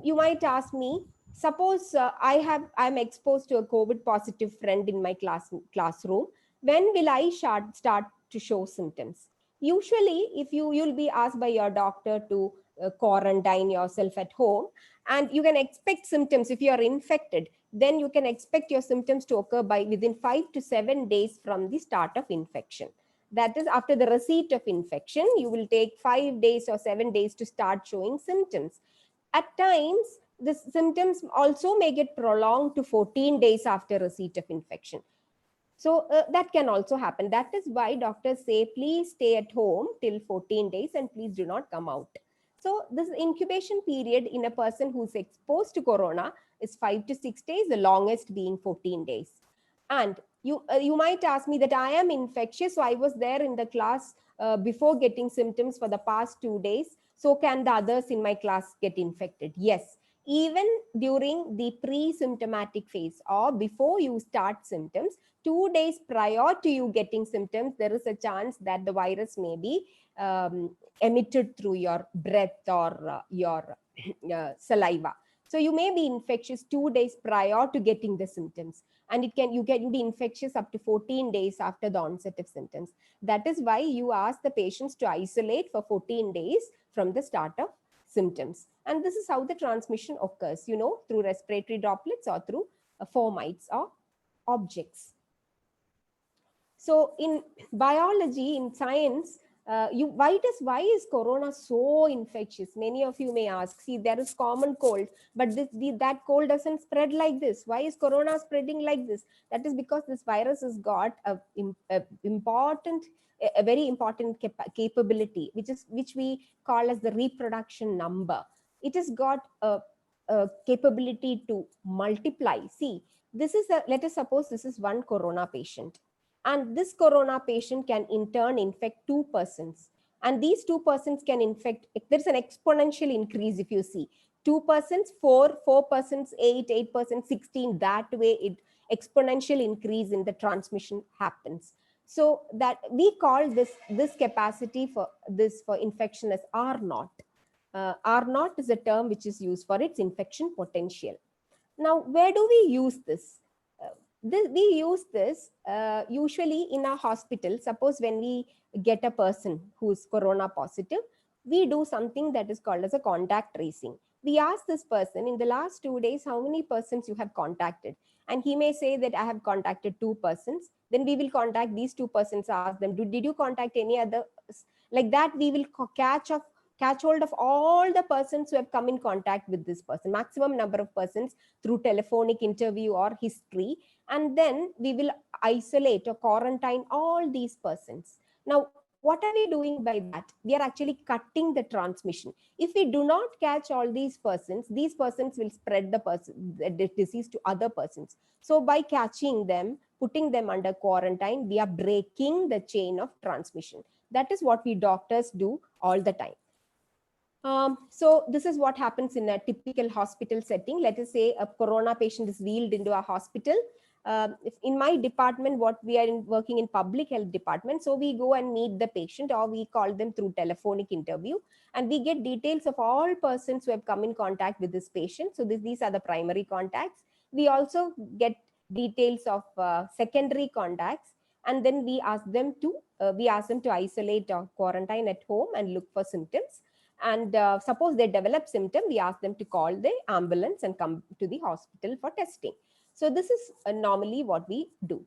you might ask me, suppose I'm exposed to a COVID positive friend in my classroom. When will I start to show symptoms? Usually, if you'll be asked by your doctor to quarantine yourself at home, and you can expect symptoms. If you are infected, then you can expect your symptoms to occur by within 5 to 7 days from the start of infection. That is, after the receipt of infection, you will take 5 days or 7 days to start showing symptoms. At times, the symptoms also may get prolonged to 14 days after receipt of infection. So that can also happen. That is why doctors say, please stay at home till 14 days and please do not come out. So this incubation period in a person who's exposed to corona is 5 to 6 days, the longest being 14 days. And you might ask me that I am infectious, so I was there in the class before getting symptoms for the past 2 days. So can the others in my class get infected? Yes. Even during the pre-symptomatic phase or before you start symptoms, 2 days prior to you getting symptoms, there is a chance that the virus may be emitted through your breath or your saliva. So you may be infectious 2 days prior to getting the symptoms, and you can be infectious up to 14 days after the onset of symptoms. That is why you ask the patients to isolate for 14 days from the start of symptoms. And this is how the transmission occurs, through respiratory droplets or through fomites or objects. So in biology, in science, why is corona so infectious? Many of you may ask. See, there is common cold, but that cold doesn't spread like this. Why is corona spreading like this? That is because this virus has got a very important capability, which we call as the reproduction number. It has got a capability to multiply. See, let us suppose this is one corona patient, and this corona patient can in turn infect two persons, and these two persons can infect. There's an exponential increase. If you see 2%, 4%, 8%, 16, that way it exponential increase in the transmission happens. So that we call this capacity for infection as R naught. R naught is a term which is used for its infection potential. Now, where do we use this? We use this usually in a hospital. Suppose when we get a person who's corona positive, we do something that is called as a contact tracing. We ask this person, in the last 2 days, how many persons you have contacted? And he may say that I have contacted 2 persons. Then we will contact these 2 persons, ask them, did you contact any other? Like that, we will catch hold of all the persons who have come in contact with this person, maximum number of persons, through telephonic interview or history. And then we will isolate or quarantine all these persons. Now, what are we doing by that? We are actually cutting the transmission. If we do not catch all these persons will spread the disease to other persons. So by catching them, putting them under quarantine, we are breaking the chain of transmission. That is what we doctors do all the time. So this is what happens in a typical hospital setting. Let us say a corona patient is wheeled into a hospital. If in my department, what we are working in public health department, so we go and meet the patient, or we call them through telephonic interview, and we get details of all persons who have come in contact with this patient. So these are the primary contacts. We also get details of secondary contacts, and then we ask them to isolate or quarantine at home and look for symptoms. And suppose they develop symptom, we ask them to call the ambulance and come to the hospital for testing. So this is normally what we do.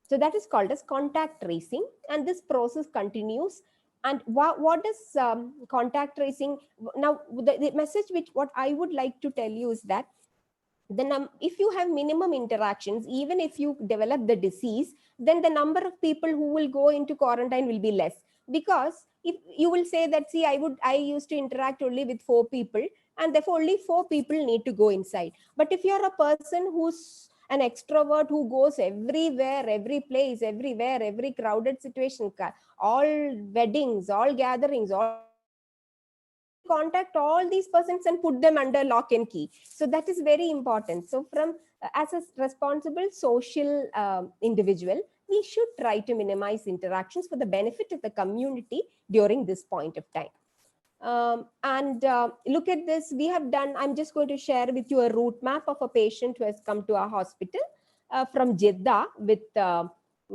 So that is called as contact tracing, and this process continues. And what is contact tracing? Now, the message what I would like to tell you is that if you have minimum interactions, even if you develop the disease, then the number of people who will go into quarantine will be less. Because if you will say that, see, I used to interact only with 4 people, and therefore only 4 people need to go inside. But if you're a person who's an extrovert who goes everywhere, every place, everywhere, every crowded situation, all weddings, all gatherings, all you will contact all these persons and put them under lock and key. So that is very important. So as a responsible social individual, we should try to minimize interactions for the benefit of the community during this point of time. Look at this. We have done, I'm just going to share with you a route map of a patient who has come to our hospital from Jeddah with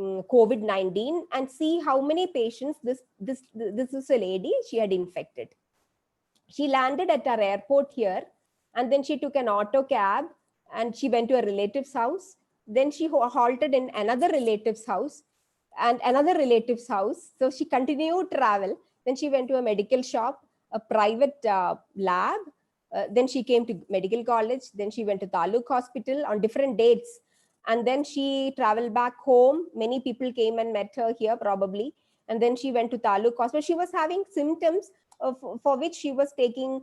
COVID-19, and see how many patients this is a lady, she had infected. She landed at our airport here, and then she took an auto cab and she went to a relative's house. Then she halted in another relative's house and another relative's house. So she continued travel. Then she went to a medical shop, a private lab. Then she came to medical college. Then she went to Taluk hospital on different dates. And then she traveled back home. Many people came and met her here probably. And then she went to Taluk hospital. She was having symptoms for which she was taking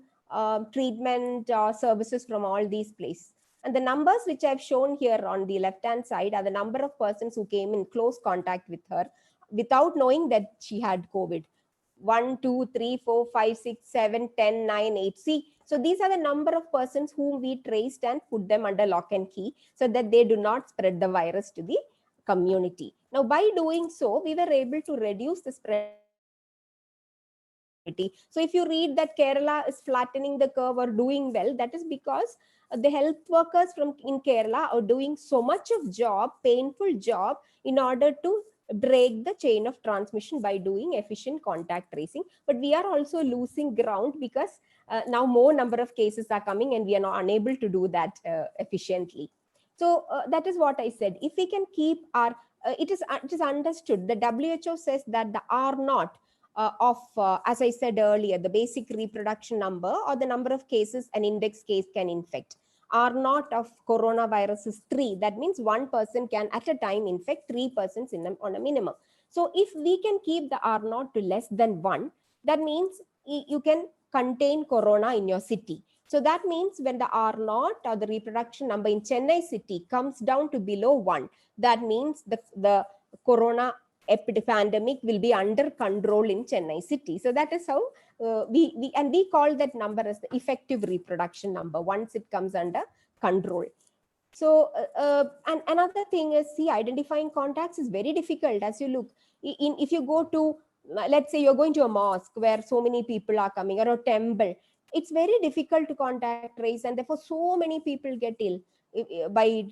treatment services from all these places. And the numbers which I've shown here on the left-hand side are the number of persons who came in close contact with her without knowing that she had COVID. 1, 2, 3, 4, 5, 6, 7, 10, 9, 8. See, so these are the number of persons whom we traced and put them under lock and key so that they do not spread the virus to the community. Now, by doing so, we were able to reduce the spread of the virus to the community. So if you read that Kerala is flattening the curve or doing well, that is because the health workers from in Kerala are doing so much of job, painful job, in order to break the chain of transmission by doing efficient contact tracing. But we are also losing ground because now more number of cases are coming and we are not unable to do that efficiently. So that is what I said. If we can keep our, it is understood. The WHO says that the R naught of, as I said earlier, the basic reproduction number or the number of cases an index case can infect. R naught of coronavirus is 3. That means one person can at a time infect 3 persons on a minimum. So if we can keep the R naught to less than 1, that means you can contain corona in your city. So that means when the R naught or the reproduction number in Chennai city comes down to below 1, that means the corona pandemic will be under control in Chennai city. So that is how we call that number as the effective reproduction number once it comes under control. So and another thing is, see, identifying contacts is very difficult. As you look if you go to, let's say you're going to a mosque where so many people are coming, or a temple, it's very difficult to contact trace, and therefore so many people get ill by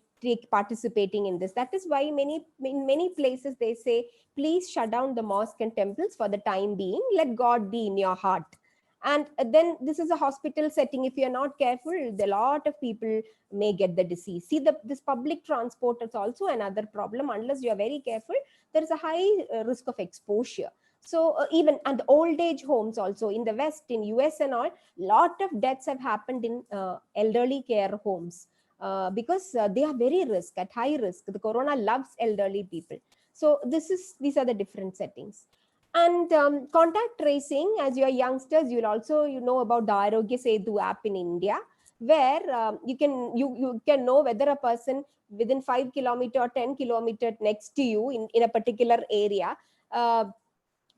participating in this. That is why in many places they say, please shut down the mosque and temples for the time being, let God be in your heart. And then this is a hospital setting. If you're not careful, a lot of people may get the disease. See, this public transport is also another problem. Unless you are very careful, there is a high risk of exposure. So even and the old age homes also in the West, in US and all, lot of deaths have happened in elderly care homes because they are very at high risk. The corona loves elderly people. So these are the different settings. And contact tracing, as you are youngsters, you'll also know about the Arogya Setu app in India, where you can know whether a person within 5 kilometer or 10 kilometer next to you in a particular area uh,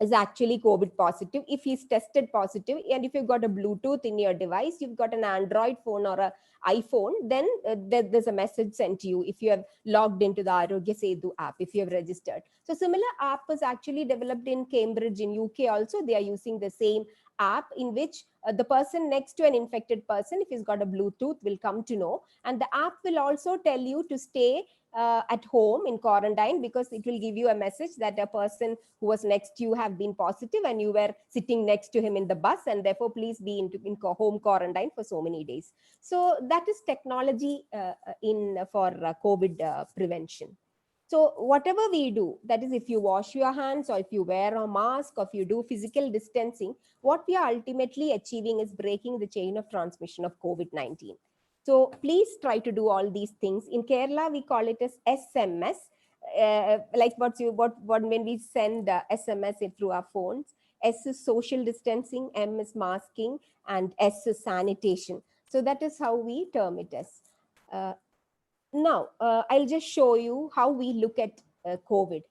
is actually COVID positive. If he's tested positive, and if you've got a Bluetooth in your device, you've got an Android phone or a iPhone, then there's a message sent to you if you have logged into the Arogya Setu app, if you have registered. So similar app is actually developed in Cambridge in UK also. They are using the same app in which the person next to an infected person, if he's got a Bluetooth, will come to know. And the app will also tell you to stay at home in quarantine, because it will give you a message that a person who was next to you have been positive and you were sitting next to him in the bus, and therefore please be in home quarantine for so many days. So that is technology for COVID prevention. So whatever we do, that is, if you wash your hands or if you wear a mask or if you do physical distancing, what we are ultimately achieving is breaking the chain of transmission of COVID-19. So please try to do all these things. In Kerala, we call it as SMS. Like when we send SMS through our phones. S is social distancing, M is masking, and S is sanitation. So that is how we term it as. Now, I'll just show you how we look at COVID.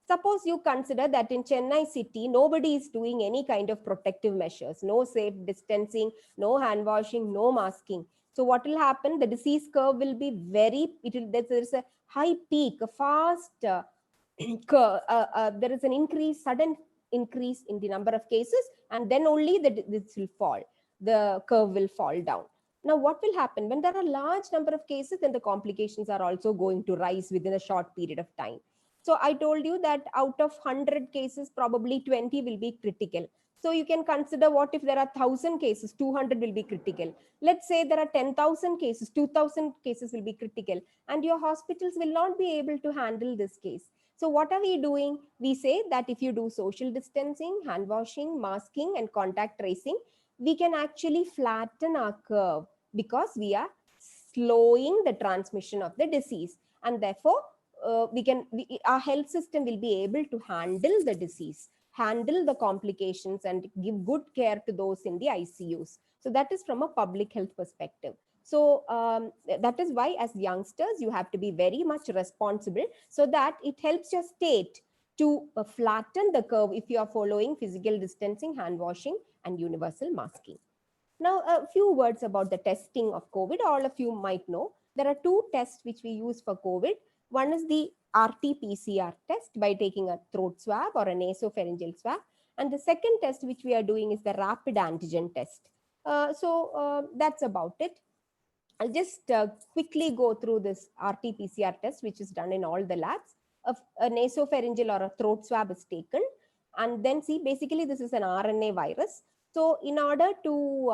Suppose you consider that in Chennai city, nobody is doing any kind of protective measures, no safe distancing, no hand washing, no masking. So what will happen? The disease curve will be there's a high peak, a fast there is an sudden increase in the number of cases, and then only this will fall. The curve will fall down. Now, what will happen when there are large number of cases? Then the complications are also going to rise within a short period of time. So I told you that out of 100 cases, probably 20 will be critical. So you can consider, what if there are 1,000 cases, 200 will be critical. Let's say there are 10,000 cases, 2,000 cases will be critical, and your hospitals will not be able to handle this case. So what are we doing? We say that if you do social distancing, hand washing, masking, and contact tracing, we can actually flatten our curve, because we are slowing the transmission of the disease, and therefore our health system will be able to handle the disease, handle the complications, and give good care to those in the ICUs. So that is from a public health perspective. So that is why, as youngsters, you have to be very much responsible, so that it helps your state to flatten the curve if you are following physical distancing, hand washing, and universal masking. Now, a few words about the testing of COVID. All of you might know there are two tests which we use for COVID. One is the RT-PCR test by taking a throat swab or a nasopharyngeal swab. And the second test which we are doing is the rapid antigen test. That's about it. I'll just quickly go through this RT-PCR test, which is done in all the labs. A nasopharyngeal or a throat swab is taken. And then see, basically this is an RNA virus. So in order to,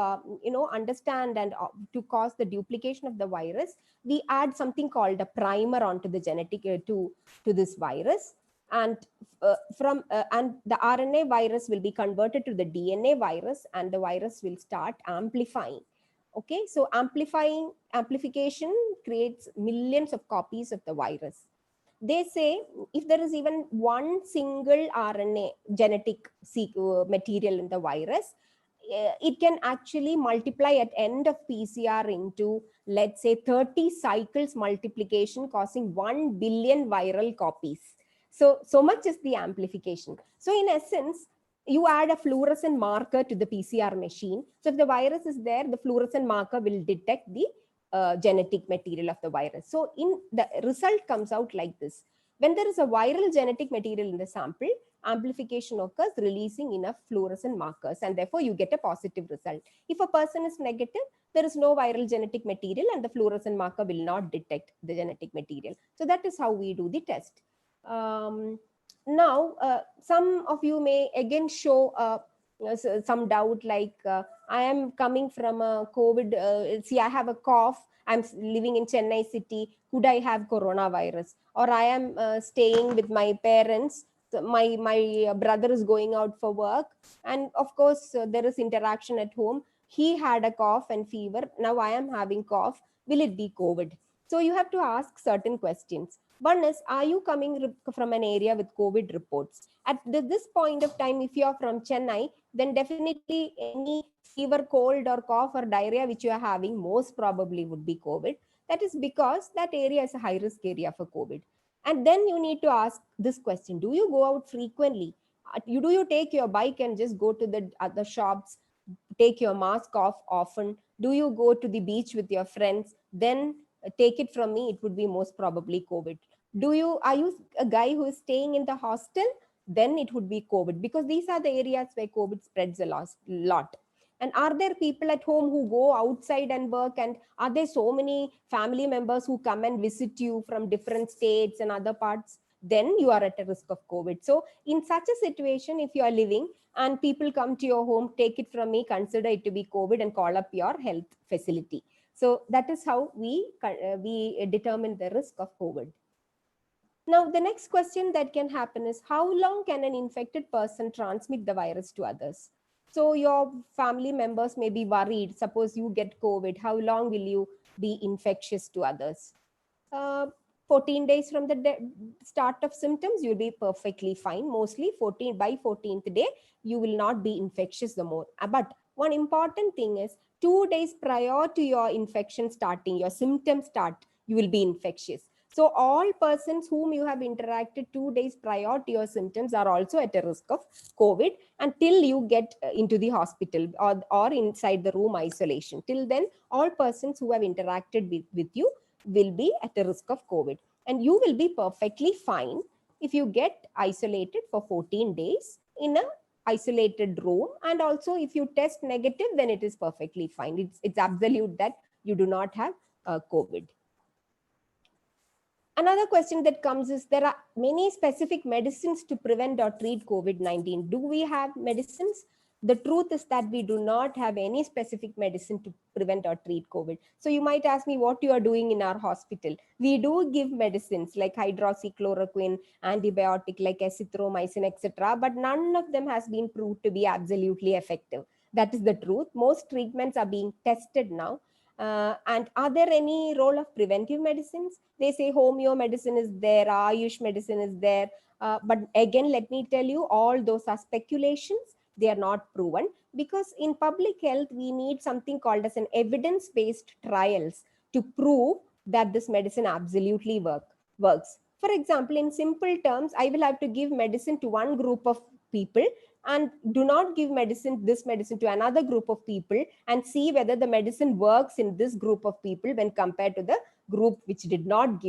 understand and to cause the duplication of the virus, we add something called a primer onto the genetic, to this virus. And and the RNA virus will be converted to the DNA virus, and the virus will start amplifying. Okay, so amplification creates millions of copies of the virus. They say if there is even one single RNA genetic material in the virus, it can actually multiply at end of PCR into, let's say, 30 cycles multiplication, causing 1 billion viral copies. So much is the amplification. So in essence, you add a fluorescent marker to the PCR machine. So if the virus is there, the fluorescent marker will detect the genetic material of the virus. So in the result comes out like this. When there is a viral genetic material in the sample, amplification occurs, releasing enough fluorescent markers, and therefore you get a positive result. If a person is negative, there is no viral genetic material and the fluorescent marker will not detect the genetic material. So that is how we do the test. Now, some of you may again show some doubt, like I am coming from a COVID, see, I have a cough, I'm living in Chennai city, could I have coronavirus? Or I am staying with my parents, so my brother is going out for work, and of course there is interaction at home. He had a cough and fever, now I am having cough, will it be COVID? So you have to ask certain questions. One is, are you coming from an area with COVID reports? At this point of time, if you are from Chennai, then definitely any fever, cold or cough or diarrhea which you are having most probably would be COVID. That is because that area is a high risk area for COVID. And then you need to ask this question: do you go out frequently? Do you take your bike and just go to the other shops, take your mask off often? Do you go to the beach with your friends? Then take it from me, it would be most probably COVID. Are you a guy who is staying in the hostel? Then it would be COVID, because these are the areas where COVID spreads a lot. And are there people at home who go outside and work? And are there so many family members who come and visit you from different states and other parts? Then you are at a risk of COVID. So in such a situation, if you are living and people come to your home, take it from me, consider it to be COVID and call up your health facility. So that is how we determine the risk of COVID. Now, the next question that can happen is, how long can an infected person transmit the virus to others? So your family members may be worried. Suppose you get COVID, how long will you be infectious to others? 14 days from the start of symptoms, you'll be perfectly fine. Mostly by 14th day, you will not be infectious the more. But one important thing is, 2 days prior to your infection starting, your symptoms start, you will be infectious. So all persons whom you have interacted 2 days prior to your symptoms are also at a risk of COVID until you get into the hospital or inside the room isolation. Till then, all persons who have interacted with you will be at a risk of COVID. And you will be perfectly fine if you get isolated for 14 days in a isolated room. And also if you test negative, then it is perfectly fine. It's absolute that you do not have COVID. Another question that comes is, there are many specific medicines to prevent or treat COVID-19. Do we have medicines? The truth is that we do not have any specific medicine to prevent or treat COVID. So you might ask me what you are doing in our hospital. We do give medicines like hydroxychloroquine, antibiotic like azithromycin, etc. But none of them has been proved to be absolutely effective. That is the truth. Most treatments are being tested now. And are there any role of preventive medicines? They say homeo medicine is there, Ayush medicine is there. But again, let me tell you, all those are speculations. They are not proven, because in public health, we need something called as an evidence-based trials to prove that this medicine absolutely works. For example, in simple terms, I will have to give medicine to one group of people and do not give this medicine to another group of people and see whether the medicine works in this group of people when compared to the group which did not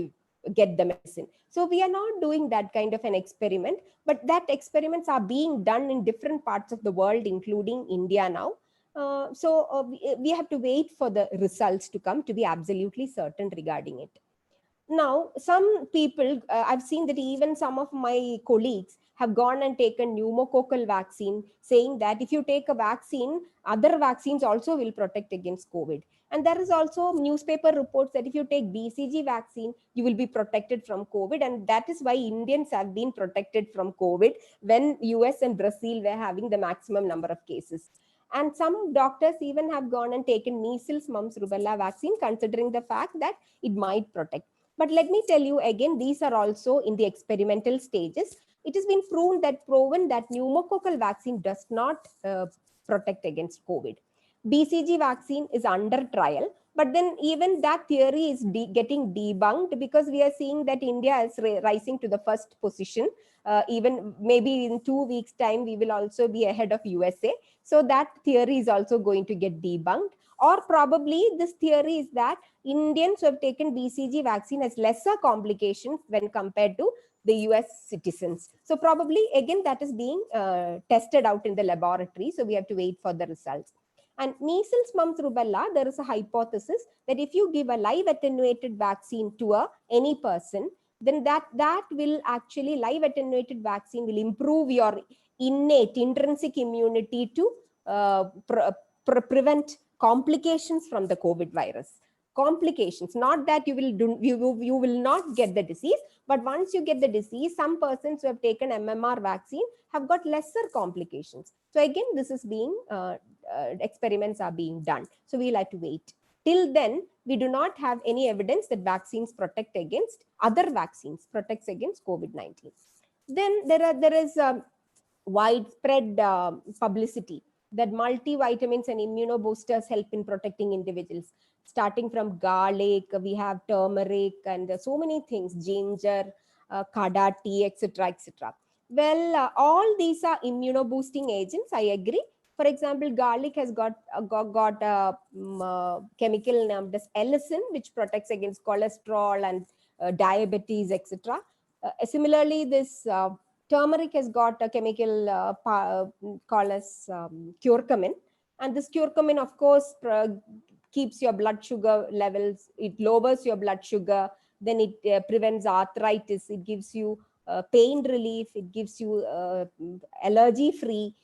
get the medicine. So we are not doing that kind of an experiment, but that experiments are being done in different parts of the world, including India now. We have to wait for the results to come to be absolutely certain regarding it. Now, some people, I've seen that even some of my colleagues have gone and taken pneumococcal vaccine, saying that if you take a vaccine, other vaccines also will protect against COVID. And there is also newspaper reports that if you take BCG vaccine, you will be protected from COVID. And that is why Indians have been protected from COVID when US and Brazil were having the maximum number of cases. And some doctors even have gone and taken measles, mumps, rubella vaccine, considering the fact that it might protect. But let me tell you again, these are also in the experimental stages. It has been proven that pneumococcal vaccine does not protect against COVID. BCG vaccine is under trial, but then even that theory is getting debunked because we are seeing that India is rising to the first position. Even maybe in 2 weeks' time, we will also be ahead of USA. So that theory is also going to get debunked. Or probably this theory is that Indians who have taken BCG vaccine has lesser complications when compared to the US citizens. So probably again that is being tested out in the laboratory. So we have to wait for the results. And measles, mumps, rubella, there is a hypothesis that if you give a live attenuated vaccine to any person, then that will actually, live attenuated vaccine will improve your innate intrinsic immunity to prevent complications from the COVID virus. Complications, not that you will not get the disease, but once you get the disease, some persons who have taken MMR vaccine have got lesser complications. So again, this is being experiments are being done. So we'll have to wait. Till then, we do not have any evidence that vaccines protect against other vaccines, protects against COVID-19. Then there is widespread publicity that multivitamins and immunoboosters help in protecting individuals. Starting from garlic, we have turmeric, and so many things, ginger, kada tea, etc., etc. Well, all these are immunoboosting agents, I agree. For example, garlic has got a chemical named as allicin, which protects against cholesterol and diabetes, etc. Similarly, this turmeric has got a chemical called as curcumin. And this curcumin, of course, keeps your blood sugar levels. It lowers your blood sugar. Then it prevents arthritis. It gives you pain relief. It gives you allergy free.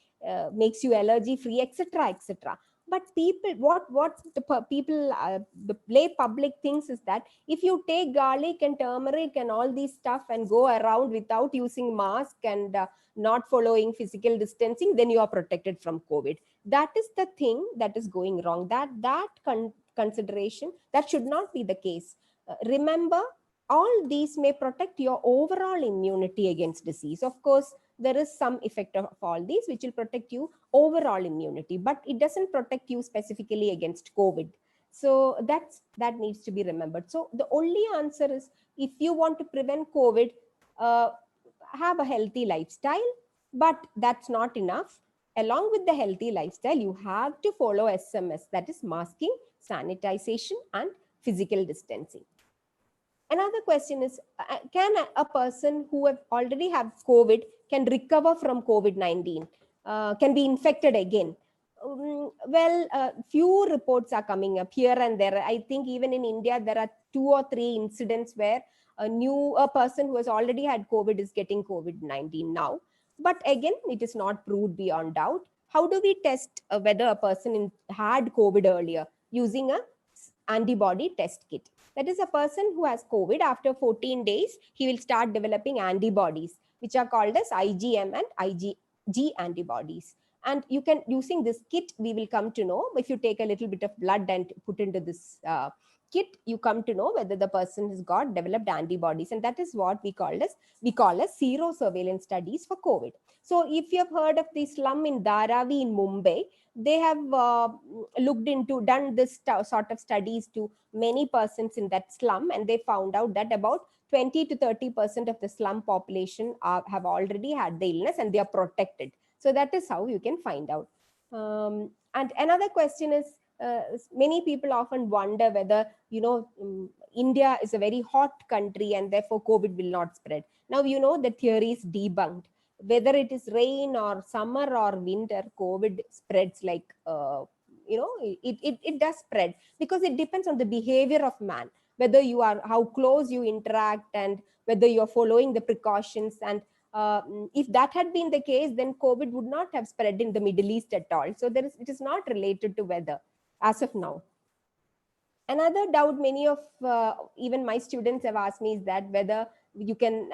Makes you allergy free, etc., etc. But people, what the lay public thinks is that if you take garlic and turmeric and all these stuff and go around without using mask and not following physical distancing, then you are protected from COVID. That is the thing that is going wrong. That consideration, that should not be the case. Remember, all these may protect your overall immunity against disease. Of course, there is some effect of all these which will protect you overall immunity, but it doesn't protect you specifically against COVID. So that needs to be remembered. So the only answer is, if you want to prevent COVID, have a healthy lifestyle, but that's not enough. Along with the healthy lifestyle, you have to follow SMS, that is masking, sanitization, and physical distancing. Another question is, can a person who have already have COVID can recover from COVID-19, can be infected again? Few reports are coming up here and there. I think even in India, there are 2 or 3 incidents where a person who has already had COVID is getting COVID-19 now. But again, it is not proved beyond doubt. How do we test whether a person had COVID earlier? Using a antibody test kit. That is, a person who has COVID, after 14 days, he will start developing antibodies, which are called as IgM and IgG antibodies. And you can, using this kit, we will come to know, if you take a little bit of blood and put into this kit, you come to know whether the person has got developed antibodies. And that is what we call as sero surveillance studies for COVID. So if you have heard of the slum in Dharavi in Mumbai, they have looked into, done this sort of studies to many persons in that slum, and they found out that about 20 to 30% of the slum population have already had the illness and they are protected. So that is how you can find out. And another question is, many people often wonder whether, India is a very hot country and therefore COVID will not spread. Now, the theory is debunked. Whether it is rain or summer or winter, COVID spreads like, it does spread, because it depends on the behavior of man, whether you are, how close you interact, and whether you are following the precautions. And if that had been the case, then COVID would not have spread in the Middle East at all. So it is not related to weather as of now. Another doubt many of even my students have asked me is that whether you can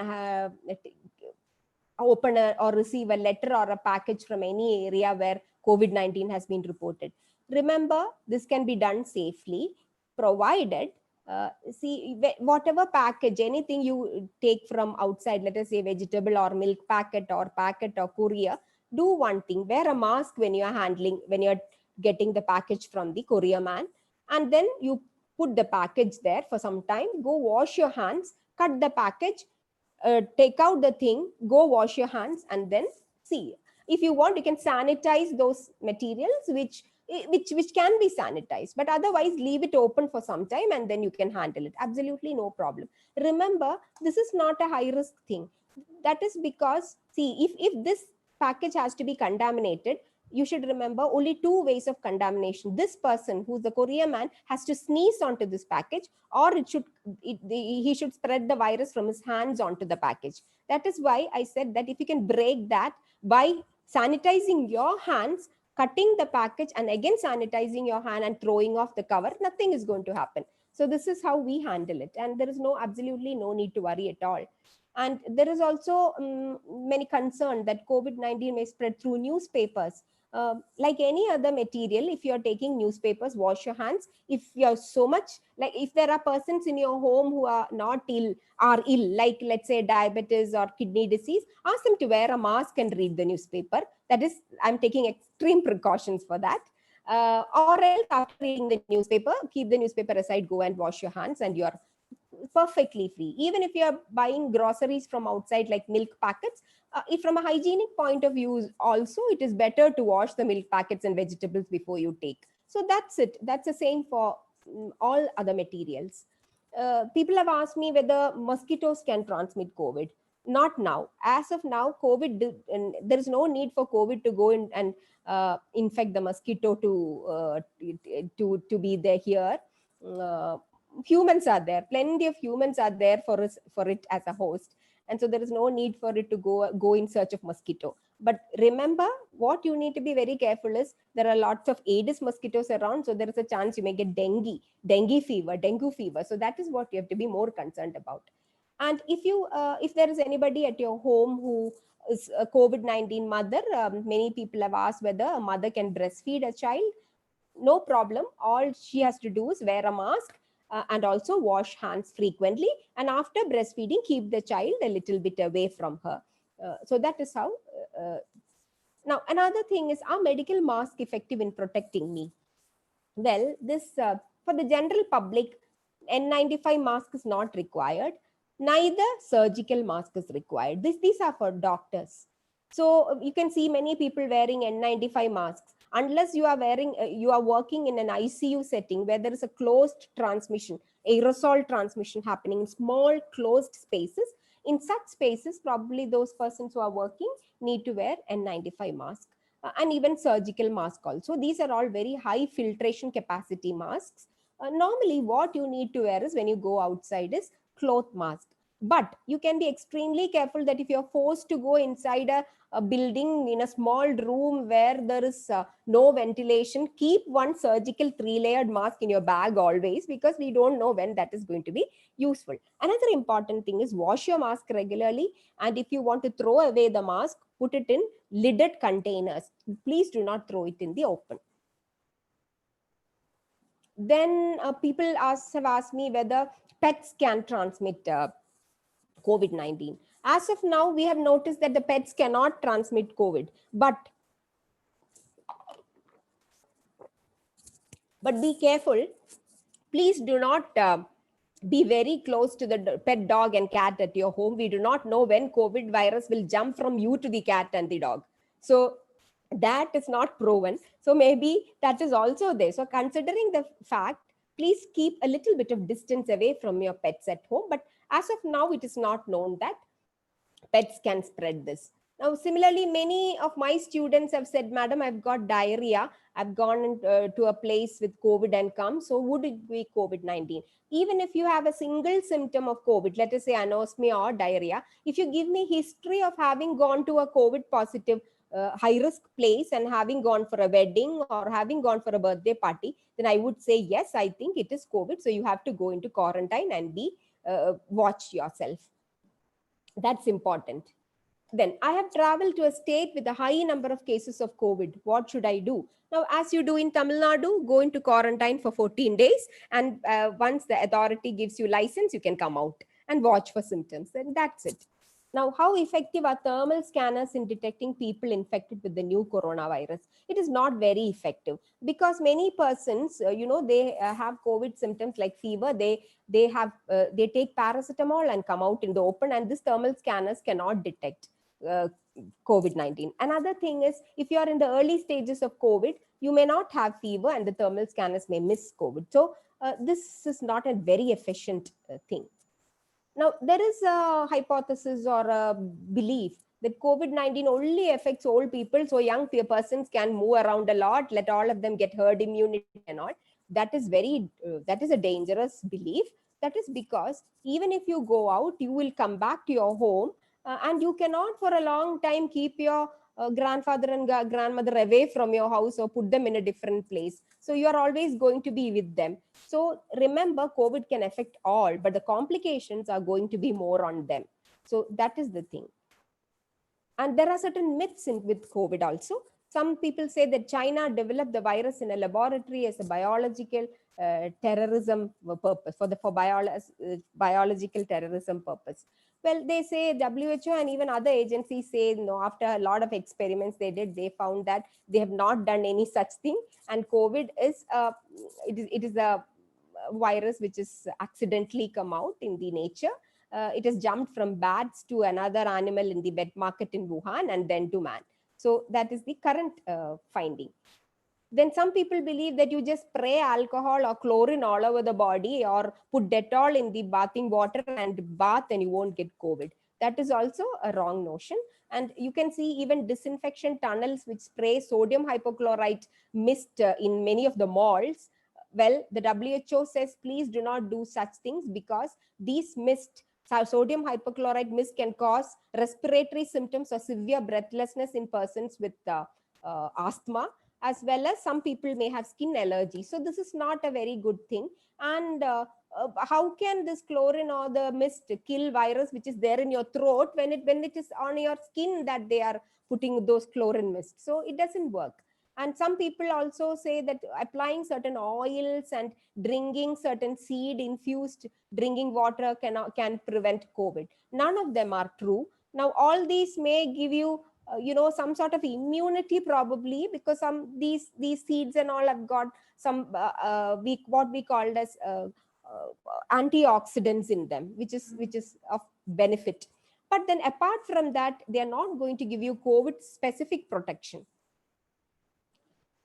open or receive a letter or a package from any area where COVID-19 has been reported. Remember, this can be done safely, provided, whatever package, anything you take from outside, let us say vegetable or milk packet or courier, do one thing: wear a mask when you're getting the package from the courier man, and then you put the package there for some time, go wash your hands, cut the package, take out the thing, go wash your hands, and then see. If you want, you can sanitize those materials which can be sanitized, but otherwise leave it open for some time and then you can handle it. Absolutely no problem. Remember, this is not a high risk thing. That is because, see, if this package has to be contaminated, you should remember only two ways of contamination. This person, who's the courier man, has to sneeze onto this package, or he should spread the virus from his hands onto the package. That is why I said that if you can break that by sanitizing your hands, cutting the package, and again sanitizing your hand and throwing off the cover, nothing is going to happen. So this is how we handle it, and there is absolutely no need to worry at all. And there is also many concern that COVID-19 may spread through newspapers. Like any other material, if you're taking newspapers, wash your hands. If you're so much, like if there are persons in your home who are not ill, are ill, like let's say diabetes or kidney disease, ask them to wear a mask and read the newspaper. That is, I'm taking extreme precautions for that. Or else, after reading the newspaper, keep the newspaper aside, go and wash your hands, and you're perfectly free. Even if you're buying groceries from outside, like milk packets, if from a hygienic point of view also, it is better to wash the milk packets and vegetables before you take. So that's it. That's the same for all other materials. People have asked me whether mosquitoes can transmit COVID. Not now. As of now, there is no need for COVID to go in and infect the mosquito to be there here. Humans are there. Plenty of humans are there for it as a host, and so there is no need for it to go in search of mosquito. But remember, what you need to be very careful is there are lots of Aedes mosquitoes around, so there is a chance you may get dengue fever. So that is what you have to be more concerned about. And if there is anybody at your home who is a COVID-19 mother, many people have asked whether a mother can breastfeed a child. No problem. All she has to do is wear a mask, and also wash hands frequently. And after breastfeeding, keep the child a little bit away from her. So that is how. Now, another thing is, are medical masks effective in protecting me? Well, this for the general public, N95 mask is not required. Neither surgical mask is required. These are for doctors. So you can see many people wearing N95 masks. Unless you are working in an ICU setting where there is a closed transmission, aerosol transmission happening in small closed spaces. In such spaces, probably those persons who are working need to wear N95 mask. And even surgical mask also. These are all very high filtration capacity masks. Normally, what you need to wear is, when you go outside, is cloth mask. But you can be extremely careful that if you're forced to go inside a building in a small room where there is no ventilation, keep one surgical 3-layered mask in your bag always, because we don't know when that is going to be useful. Another important thing is, wash your mask regularly. And if you want to throw away the mask, put it in lidded containers. Please do not throw it in the open. Then people have asked me whether pets can transmit COVID-19. As of now, we have noticed that the pets cannot transmit COVID, but But be careful. Please do not be very close to the pet dog and cat at your home. We do not know when COVID virus will jump from you to the cat and the dog. So that is not proven. So maybe that is also there. So considering the fact, please keep a little bit of distance away from your pets at home. But as of now, it is not known that pets can spread this. Now, similarly, many of my students have said, Madam, I've got diarrhea. I've gone to a place with COVID and come. So would it be COVID-19? Even if you have a single symptom of COVID, let us say anosmia or diarrhea, if you give me history of having gone to a COVID positive high risk place and having gone for a wedding or having gone for a birthday party, then I would say, yes, I think it is COVID. So you have to go into quarantine and be watch yourself. That's important. Then I have traveled to a state with a high number of cases of COVID. What should I do? Now, as you do in Tamil Nadu, go into quarantine for 14 days. And once the authority gives you license, you can come out and watch for symptoms. And that's it. Now, how effective are thermal scanners in detecting people infected with the new coronavirus? It is not very effective because many persons, they have COVID symptoms like fever. They take paracetamol and come out in the open, and these thermal scanners cannot detect uh, COVID-19. Another thing is, if you are in the early stages of COVID, you may not have fever and the thermal scanners may miss COVID. So this is not a very efficient thing. Now, there is a hypothesis or a belief that COVID-19 only affects old people, so young persons can move around a lot, let all of them get herd immunity and all. That is that is a dangerous belief. That is because even if you go out, you will come back to your home, and you cannot for a long time keep your grandfather and grandmother away from your house or put them in a different place. So you are always going to be with them. So remember, COVID can affect all, but the complications are going to be more on them. So that is the thing. And there are certain myths with COVID also. Some people say that China developed the virus in a laboratory as a biological terrorism purpose, for biological terrorism purpose. Well, they say WHO and even other agencies say, no, after a lot of experiments they found that they have not done any such thing. And COVID is it is a virus which is accidentally come out in the nature. It has jumped from bats to another animal in the wet market in Wuhan and then to man. So that is the current finding. Then some people believe that you just spray alcohol or chlorine all over the body or put Dettol in the bathing water and bath and you won't get COVID. That is also a wrong notion. And you can see even disinfection tunnels which spray sodium hypochlorite mist in many of the malls. Well, the WHO says please do not do such things because these mist, sodium hypochlorite mist, can cause respiratory symptoms or severe breathlessness in persons with asthma, as well as some people may have skin allergy. So this is not a very good thing. And how can this chlorine or the mist kill virus which is there in your throat when it is on your skin that they are putting those chlorine mist? So it doesn't work. And some people also say that applying certain oils and drinking certain seed infused drinking water can prevent COVID. None of them are true. Now all these may give you some sort of immunity probably, because these seeds and all have got some what we called as antioxidants in them, which is of benefit. But then apart from that, they are not going to give you COVID specific protection.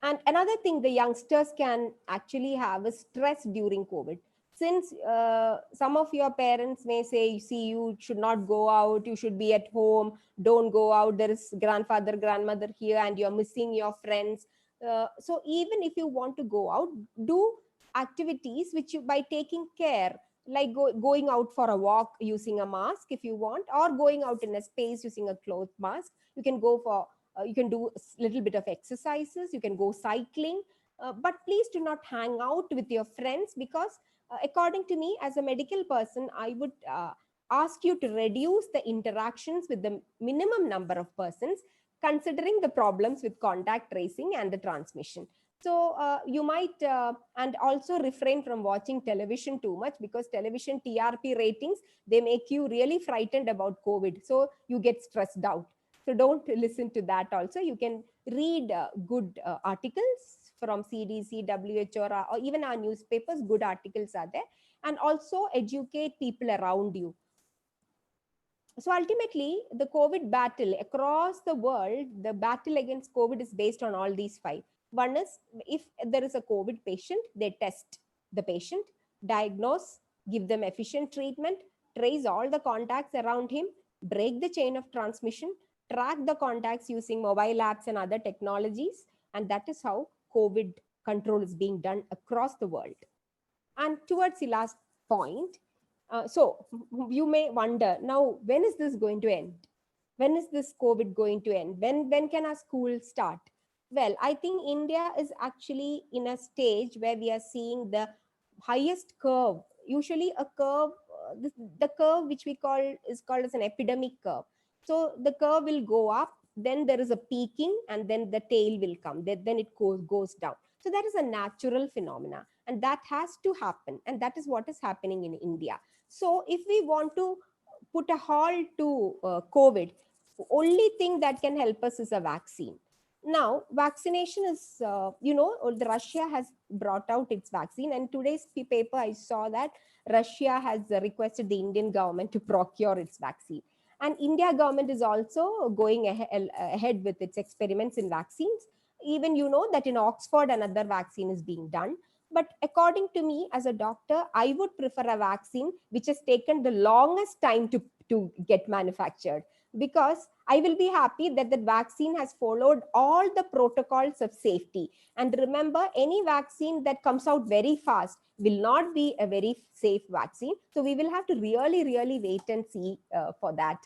And another thing the youngsters can actually have is stress during COVID. Since some of your parents may say, see, you should not go out, you should be at home, don't go out, there is grandfather, grandmother here, and you're missing your friends. So even if you want to go out, do activities which you, by taking care, like going out for a walk using a mask if you want, or going out in a space using a cloth mask. You can go for you can do a little bit of exercises, you can go cycling, but please do not hang out with your friends, because according to me, as a medical person, I would ask you to reduce the interactions with the minimum number of persons, considering the problems with contact tracing and the transmission. So you might and also refrain from watching television too much, because television TRP ratings, they make you really frightened about COVID, so you get stressed out. So don't listen to that also. You can read good articles from CDC, WHO, or even our newspapers. Good articles are there. And also educate people around you. So ultimately, the COVID battle across the world, the battle against COVID is based on all these five. One is, if there is a COVID patient, they test the patient, diagnose, give them efficient treatment, trace all the contacts around him, break the chain of transmission, track the contacts using mobile apps and other technologies. And that is how COVID control is being done across the world. And towards the last point, so you may wonder, now, when is this going to end? When is this COVID going to end? When can our school start? Well, I think India is actually in a stage where we are seeing the highest curve. Usually a curve, the curve which we call is called as an epidemic curve. So the curve will go up, then there is a peaking, and then the tail will come. Then it goes down. So that is a natural phenomena, and that has to happen. And that is what is happening in India. So if we want to put a halt to COVID, only thing that can help us is a vaccine. Now, vaccination is, the Russia has brought out its vaccine, and today's paper I saw that Russia has requested the Indian government to procure its vaccine. And India government is also going ahead with its experiments in vaccines. Even that in Oxford another vaccine is being done. But according to me, as a doctor, I would prefer a vaccine which has taken the longest time to get manufactured, because I will be happy that the vaccine has followed all the protocols of safety. And remember, any vaccine that comes out very fast will not be a very safe vaccine. So we will have to really, really wait and see for that.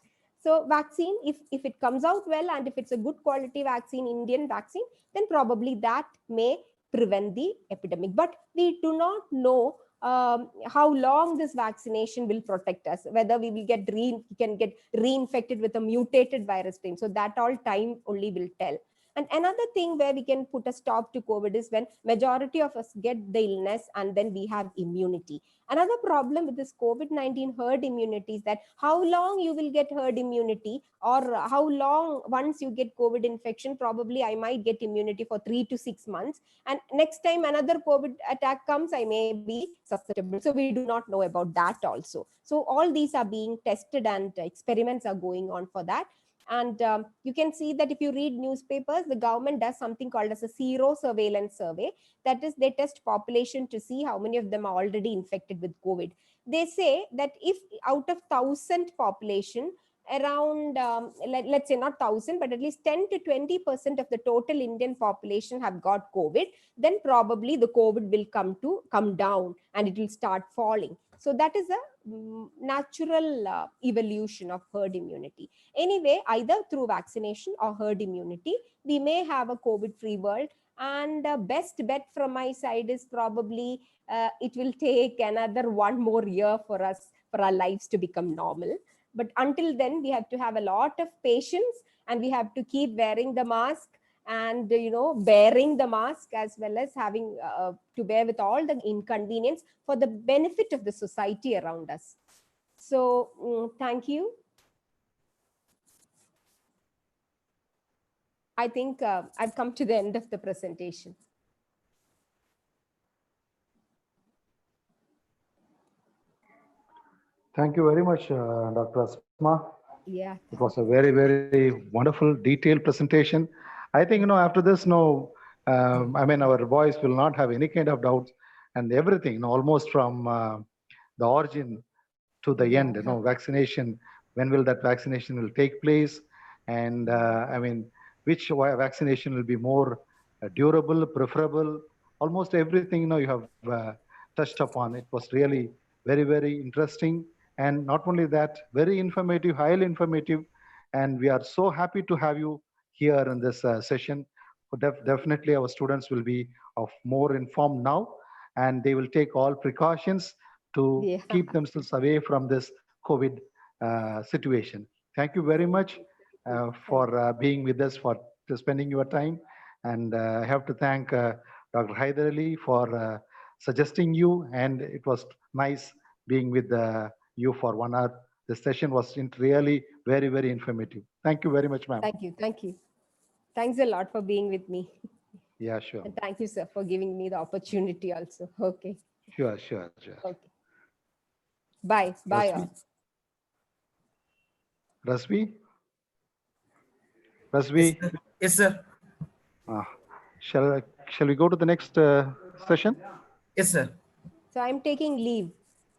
So vaccine, if it comes out well, and if it's a good quality vaccine, Indian vaccine, then probably that may prevent the epidemic. But we do not know how long this vaccination will protect us, whether we will can get reinfected with a mutated virus strain. So that all time only will tell. And another thing where we can put a stop to COVID is when majority of us get the illness and then we have immunity. Another problem with this COVID-19 herd immunity is that how long you will get herd immunity, or how long once you get COVID infection, probably I might get immunity for 3 to 6 months. And next time another COVID attack comes, I may be susceptible. So we do not know about that also. So all these are being tested, and experiments are going on for that. And you can see that if you read newspapers, the government does something called as a zero surveillance survey. That is, they test population to see how many of them are already infected with COVID. They say that if out of 1,000 population, around, let's say not 1,000, but at least 10 to 20% of the total Indian population have got COVID, then probably the COVID will come down and it will start falling. So that is a natural evolution of herd immunity. Anyway, either through vaccination or herd immunity, we may have a COVID-free world. And best bet from my side is probably it will take another 1 more year for our lives to become normal. But until then, we have to have a lot of patience, and we have to keep wearing the mask, and bearing the mask, as well as having to bear with all the inconvenience for the benefit of the society around us. So thank you. I think I've come to the end of the presentation. Thank you very much, Dr. Asma. Yeah. It was a very, very wonderful, detailed presentation. I think, after this, our voice will not have any kind of doubts, and everything, almost from the origin to the end, vaccination, when will that vaccination will take place? And which vaccination will be more durable, preferable? Almost everything, you have touched upon. It was really very, very interesting. And not only that, very informative, highly informative. And we are so happy to have you here in this session. Definitely our students will be of more informed now, and they will take all precautions to keep themselves away from this COVID situation. Thank you very much for being with us, for spending your time. And I have to thank Dr. Haider Ali for suggesting you, and it was nice being with you for 1 hour. The session was really very, very informative. Thank you very much, ma'am. Thank you. Thank you. Thanks a lot for being with me. Yeah, sure. And thank you, sir, for giving me the opportunity also. Okay. Sure, sure, sure. Okay. Bye. Bye all. Rasvi? Yes, Rasvi? sir. Yes, sir. Shall we go to the next session? Yes, sir. So I'm taking leave.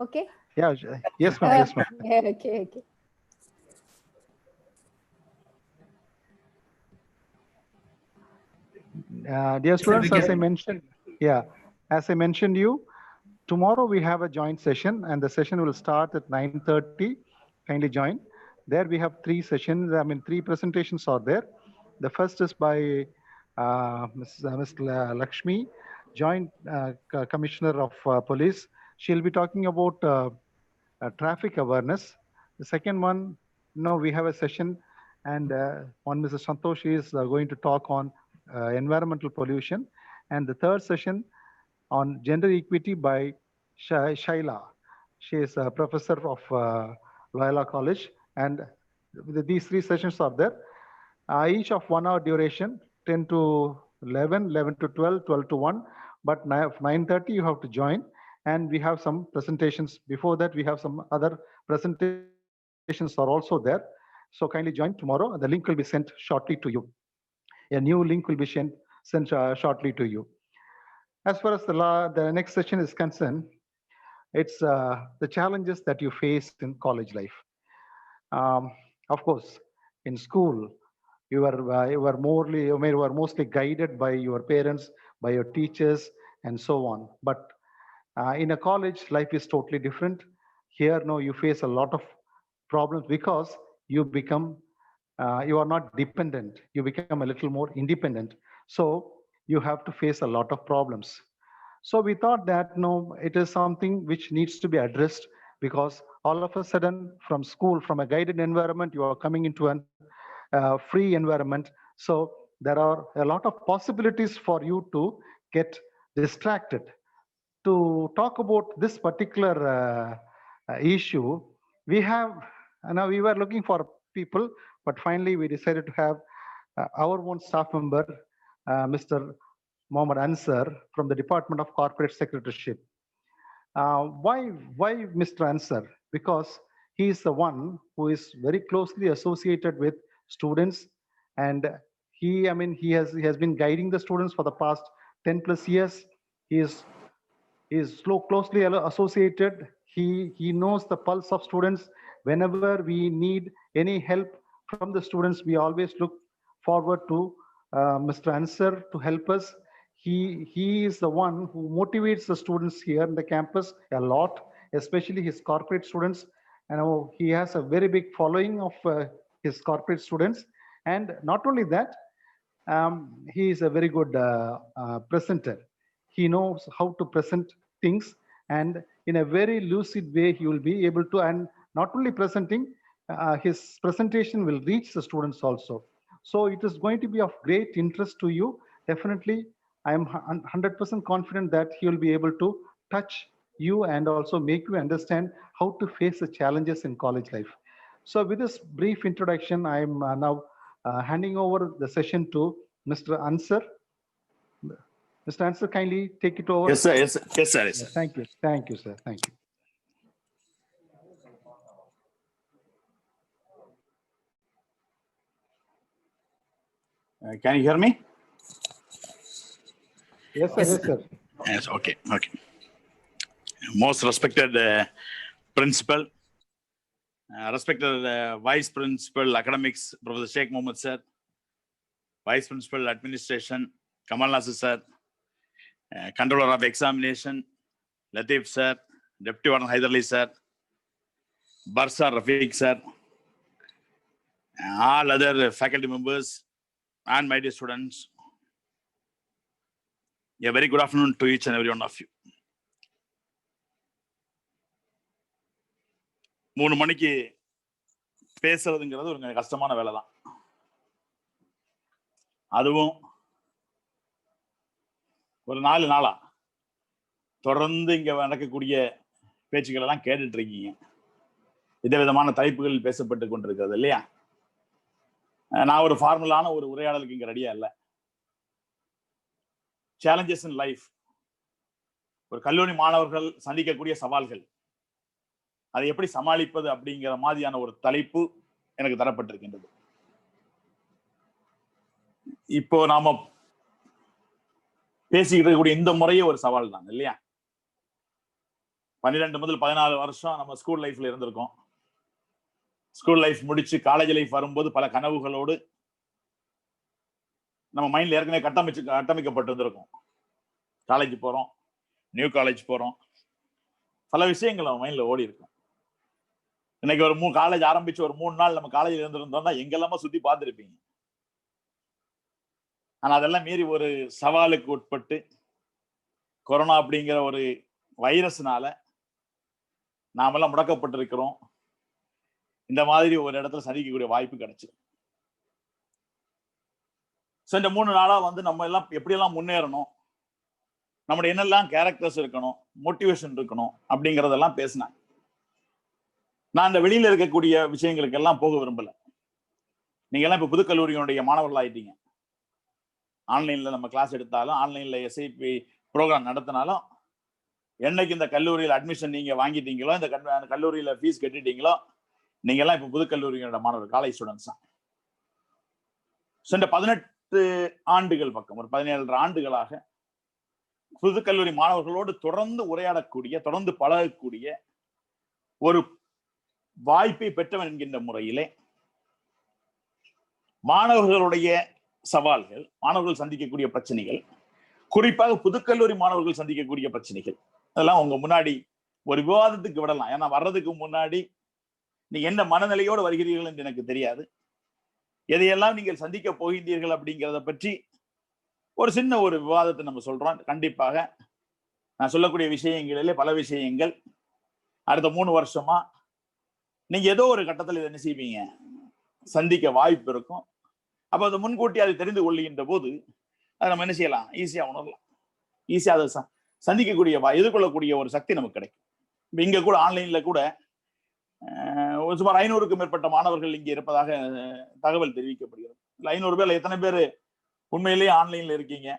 Okay. Yeah, yes, ma'am. Yes, ma'am. Yeah, okay. Dear Yes, sir. We students, as I can. mentioned, yeah, as I mentioned you, tomorrow we have a joint session and the session will start at 9:30. Kindly join. There we have 3 sessions. I mean, 3 presentations are there. The first is by Ms. Lakshmi, Joint Commissioner of Police. She'll be talking about traffic awareness. The second one, we have a session and on Mrs. Santosh is going to talk on environmental pollution. And the third session on gender equity by Shaila. She is a professor of Loyola College. And these 3 sessions are there. Each of 1 hour duration, 10 to 11, 11 to 12, 12 to 1. But 9:30 you have to join. And we have some presentations. Before that, we have some other presentations are also there. So kindly join tomorrow. The link will be sent shortly to you. A new link will be sent shortly to you. As far as the next session is concerned, it's the challenges that you face in college life. Of course, in school, you were mostly guided by your parents, by your teachers, and so on. But in a college, life is totally different. Here, no, you face a lot of problems because you are not dependent. You become a little more independent. So you have to face a lot of problems. So we thought that no, it is something which needs to be addressed because all of a sudden from school, from a guided environment, you are coming into a free environment. So there are a lot of possibilities for you to get distracted. To talk about this particular issue, we were looking for people, but finally we decided to have our own staff member, Mr. Mohammed Ansar from the Department of Corporate Secretaryship. Why Mr. Ansar? Because he is the one who is very closely associated with students, and he has been guiding the students for the past 10 plus years. He is closely associated. He knows the pulse of students. Whenever we need any help from the students, we always look forward to Mr. Ansar to help us. He is the one who motivates the students here in the campus a lot, especially his corporate students. And he has a very big following of his corporate students. And not only that, he is a very good presenter. He knows how to present things, and in a very lucid way, he will be able to, and not only presenting, his presentation will reach the students also. So it is going to be of great interest to you. Definitely, I am 100% confident that he will be able to touch you and also make you understand how to face the challenges in college life. So with this brief introduction, I am now handing over the session to Mr. Ansar. Mr. Ansar, kindly take it over. Yes, sir. Yes, sir. Yes, sir. Yes, sir. Thank you. Thank you, sir. Thank you. Can you hear me? Yes, sir. Yes, sir. Yes. Okay. Okay. Most respected principal, respected vice principal academics, Professor Sheikh Mohammed sir, vice principal administration, Kamal Nasir sir, controller of examination, Latif sir, deputy warden Haidarli sir, Barsa Rafiq sir, all other faculty members, and my dear students. A very good afternoon to each and every one of you. 3 மணிக்கு பேசுறதுங்கிறது ஒரு கஷ்டமான வேலை தான். அதுவும் ஒரு 4 நாளா தொடர்ந்து இங்க நடக்கக்கூடிய பேச்சுக்கள் எல்லாம் கேட்டுட்டு இருக்கீங்க. விதவிதமான தலைப்புகள் பேசப்பட்டு கொண்டிருக்கிறது இல்லையா? நான் ஒரு ஃபார்முலான ஒரு உரையாடலுக்கு இங்க ரெடியா இல்லை. சேலஞ்சஸ் இன் லைஃப், ஒரு கல்லூரி மாணவர்கள் சந்திக்கக்கூடிய சவால்கள், அதை எப்படி சமாளிப்பது அப்படிங்கிற மாதிரியான ஒரு தலைப்பு எனக்கு தரப்பட்டிருக்கின்றது. இப்போ நாம பேசிக்கிட்டு இருக்கக்கூடிய இந்த முறையே ஒரு சவால் தான் இல்லையா? 12 முதல் 14 வருஷம் நம்ம ஸ்கூல் லைஃப்ல இருந்திருக்கோம். ஸ்கூல் லைஃப் முடிச்சு காலேஜ் லைஃப் வரும்போது பல கனவுகளோடு நம்ம மைண்ட்ல ஏற்கனவே கட்டமைக்கப்பட்டு இருந்திருக்கும். காலேஜ் போறோம், நியூ காலேஜ் போறோம், பல விஷயங்கள் நம்ம மைண்ட்ல ஓடி இருக்கும். இன்னைக்கு ஒரு காலேஜ் ஆரம்பிச்சு ஒரு 3 நாள் நம்ம காலேஜ்ல இருந்திருந்தோம்னா எங்கெல்லாம சுத்தி பார்த்துருப்பீங்க. ஆனா அதெல்லாம் மீறி ஒரு சவாலுக்கு உட்பட்டு கொரோனா அப்படிங்கிற ஒரு வைரஸ்னால நாமெல்லாம் முடக்கப்பட்டிருக்கிறோம். இந்த மாதிரி ஒரு இடத்துல சந்திக்கக்கூடிய வாய்ப்பு கிடைச்சு. இந்த 3 நாளா வந்து நம்ம எல்லாம் எப்படியெல்லாம் முன்னேறணும், நம்முடைய என்னெல்லாம் கேரக்டர்ஸ் இருக்கணும், மோட்டிவேஷன் இருக்கணும் அப்படிங்கறதெல்லாம் பேசினேன். நான் இந்த வெளியில இருக்கக்கூடிய விஷயங்களுக்கு எல்லாம் போக விரும்பல. நீங்க எல்லாம் இப்ப புதுக்கல்லூரியினுடைய மாணவர்கள் ஆயிட்டீங்க. ஆன்லைன்ல நம்ம கிளாஸ் எடுத்தாலும், ஆன்லைன்ல எஸ்ஐபி ப்ரோக்ராம் நடத்தினாலும், என்னைக்கு இந்த கல்லூரியில் அட்மிஷன் நீங்க வாங்கிட்டீங்களோ, இந்த கல்லூரியில ஃபீஸ் கட்டிட்டீங்களோ, நீங்க எல்லாம் இப்ப புதுக்கல்லூரியோட மாணவர்கள், காலேஜ் ஸ்டூடெண்ட்ஸ் தான். இந்த 18 ஆண்டுகள் பக்கம் ஒரு 17 ஆண்டுகளாக புதுக்கல்லூரி மாணவர்களோடு தொடர்ந்து உரையாடக்கூடிய, தொடர்ந்து பழகக்கூடிய ஒரு வாய்ப்பை பெற்றவன் என்கின்ற முறையிலே மாணவர்களுடைய சவால்கள், மாணவர்கள் சந்திக்கக்கூடிய பிரச்சனைகள், குறிப்பாக புதுக்கல்லூரி மாணவர்கள் சந்திக்கக்கூடிய பிரச்சனைகள், அதெல்லாம் உங்க முன்னாடி ஒரு விவாதத்துக்கு விடலாம். ஏன்னா வர்றதுக்கு முன்னாடி நீங்க என்ன மனநிலையோடு வருகிறீர்கள் என்று எனக்கு தெரியாது. எதையெல்லாம் நீங்கள் சந்திக்க போகின்றீர்கள் அப்படிங்கிறத பற்றி ஒரு சின்ன ஒரு விவாதத்தை நம்ம சொல்றோம். கண்டிப்பாக நான் சொல்லக்கூடிய விஷயங்களிலே பல விஷயங்கள் அடுத்த 3 வருஷமா நீங்க ஏதோ ஒரு கட்டத்தில் இதை என்ன செய்வீங்க, சந்திக்க வாய்ப்பு இருக்கும். அப்ப அதை முன்கூட்டி அதை தெரிந்து கொள்ளுகின்ற போது அதை நம்ம என்ன செய்யலாம், ஈஸியா உணரலாம், ஈஸியா அதை சந்திக்கக்கூடிய எதிர்கொள்ளக்கூடிய ஒரு சக்தி நமக்கு கிடைக்கும். இங்க கூட ஆன்லைன்ல கூட சுமார் 500க்கும் மேற்பட்ட மாணவர்கள் இங்கே இருப்பதாக தகவல் தெரிவிக்கப்படுகிறது. 500 பேர்ல எத்தனை பேர் உண்மையிலேயே ஆன்லைன்ல இருக்கீங்க,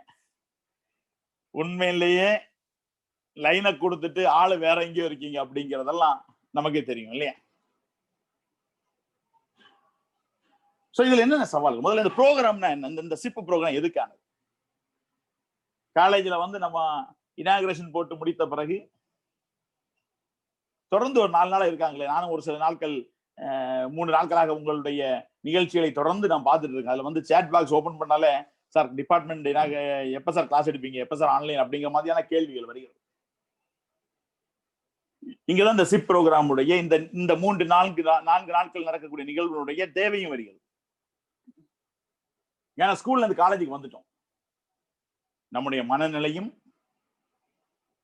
உண்மையிலேயே லைனை கொடுத்துட்டு ஆளு வேற எங்கேயோ இருக்கீங்க அப்படிங்கிறதெல்லாம் நமக்கே தெரியும் இல்லையா? சோ இதுல என்னென்ன சவால்கள்? முதல்ல இந்த ப்ரோக்ராம்னா என்ன, இந்த சிப் ப்ரோக்ராம் எதுக்கானது? காலேஜ்ல வந்து நம்ம இனாகிரேஷன் போட்டு முடித்த பிறகு தொடர்ந்து ஒரு 4 நாளா இருக்காங்களே, நானும் ஒரு சில நாட்கள் 3 நாட்களாக உங்களுடைய நிகழ்ச்சிகளை தொடர்ந்து நான் பார்த்துட்டு இருக்கேன். அதுல வந்து சேட் பாக்ஸ் ஓபன் பண்ணாலே, சார் டிபார்ட்மெண்ட் எப்ப சார் கிளாஸ் எடுப்பீங்க, எப்ப சார் ஆன்லைன் அப்படிங்கிற மாதிரியான கேள்விகள் வருகிறது. இங்கதான் இந்த சிப் ப்ரோக்ராமுடைய இந்த 4 நாட்கள் நடக்கக்கூடிய நிகழ்வுடைய தேவையும் வருகிறது. ஏன்னா ஸ்கூல்ல இருந்து காலேஜுக்கு வந்துட்டோம். நம்முடைய மனநிலையும்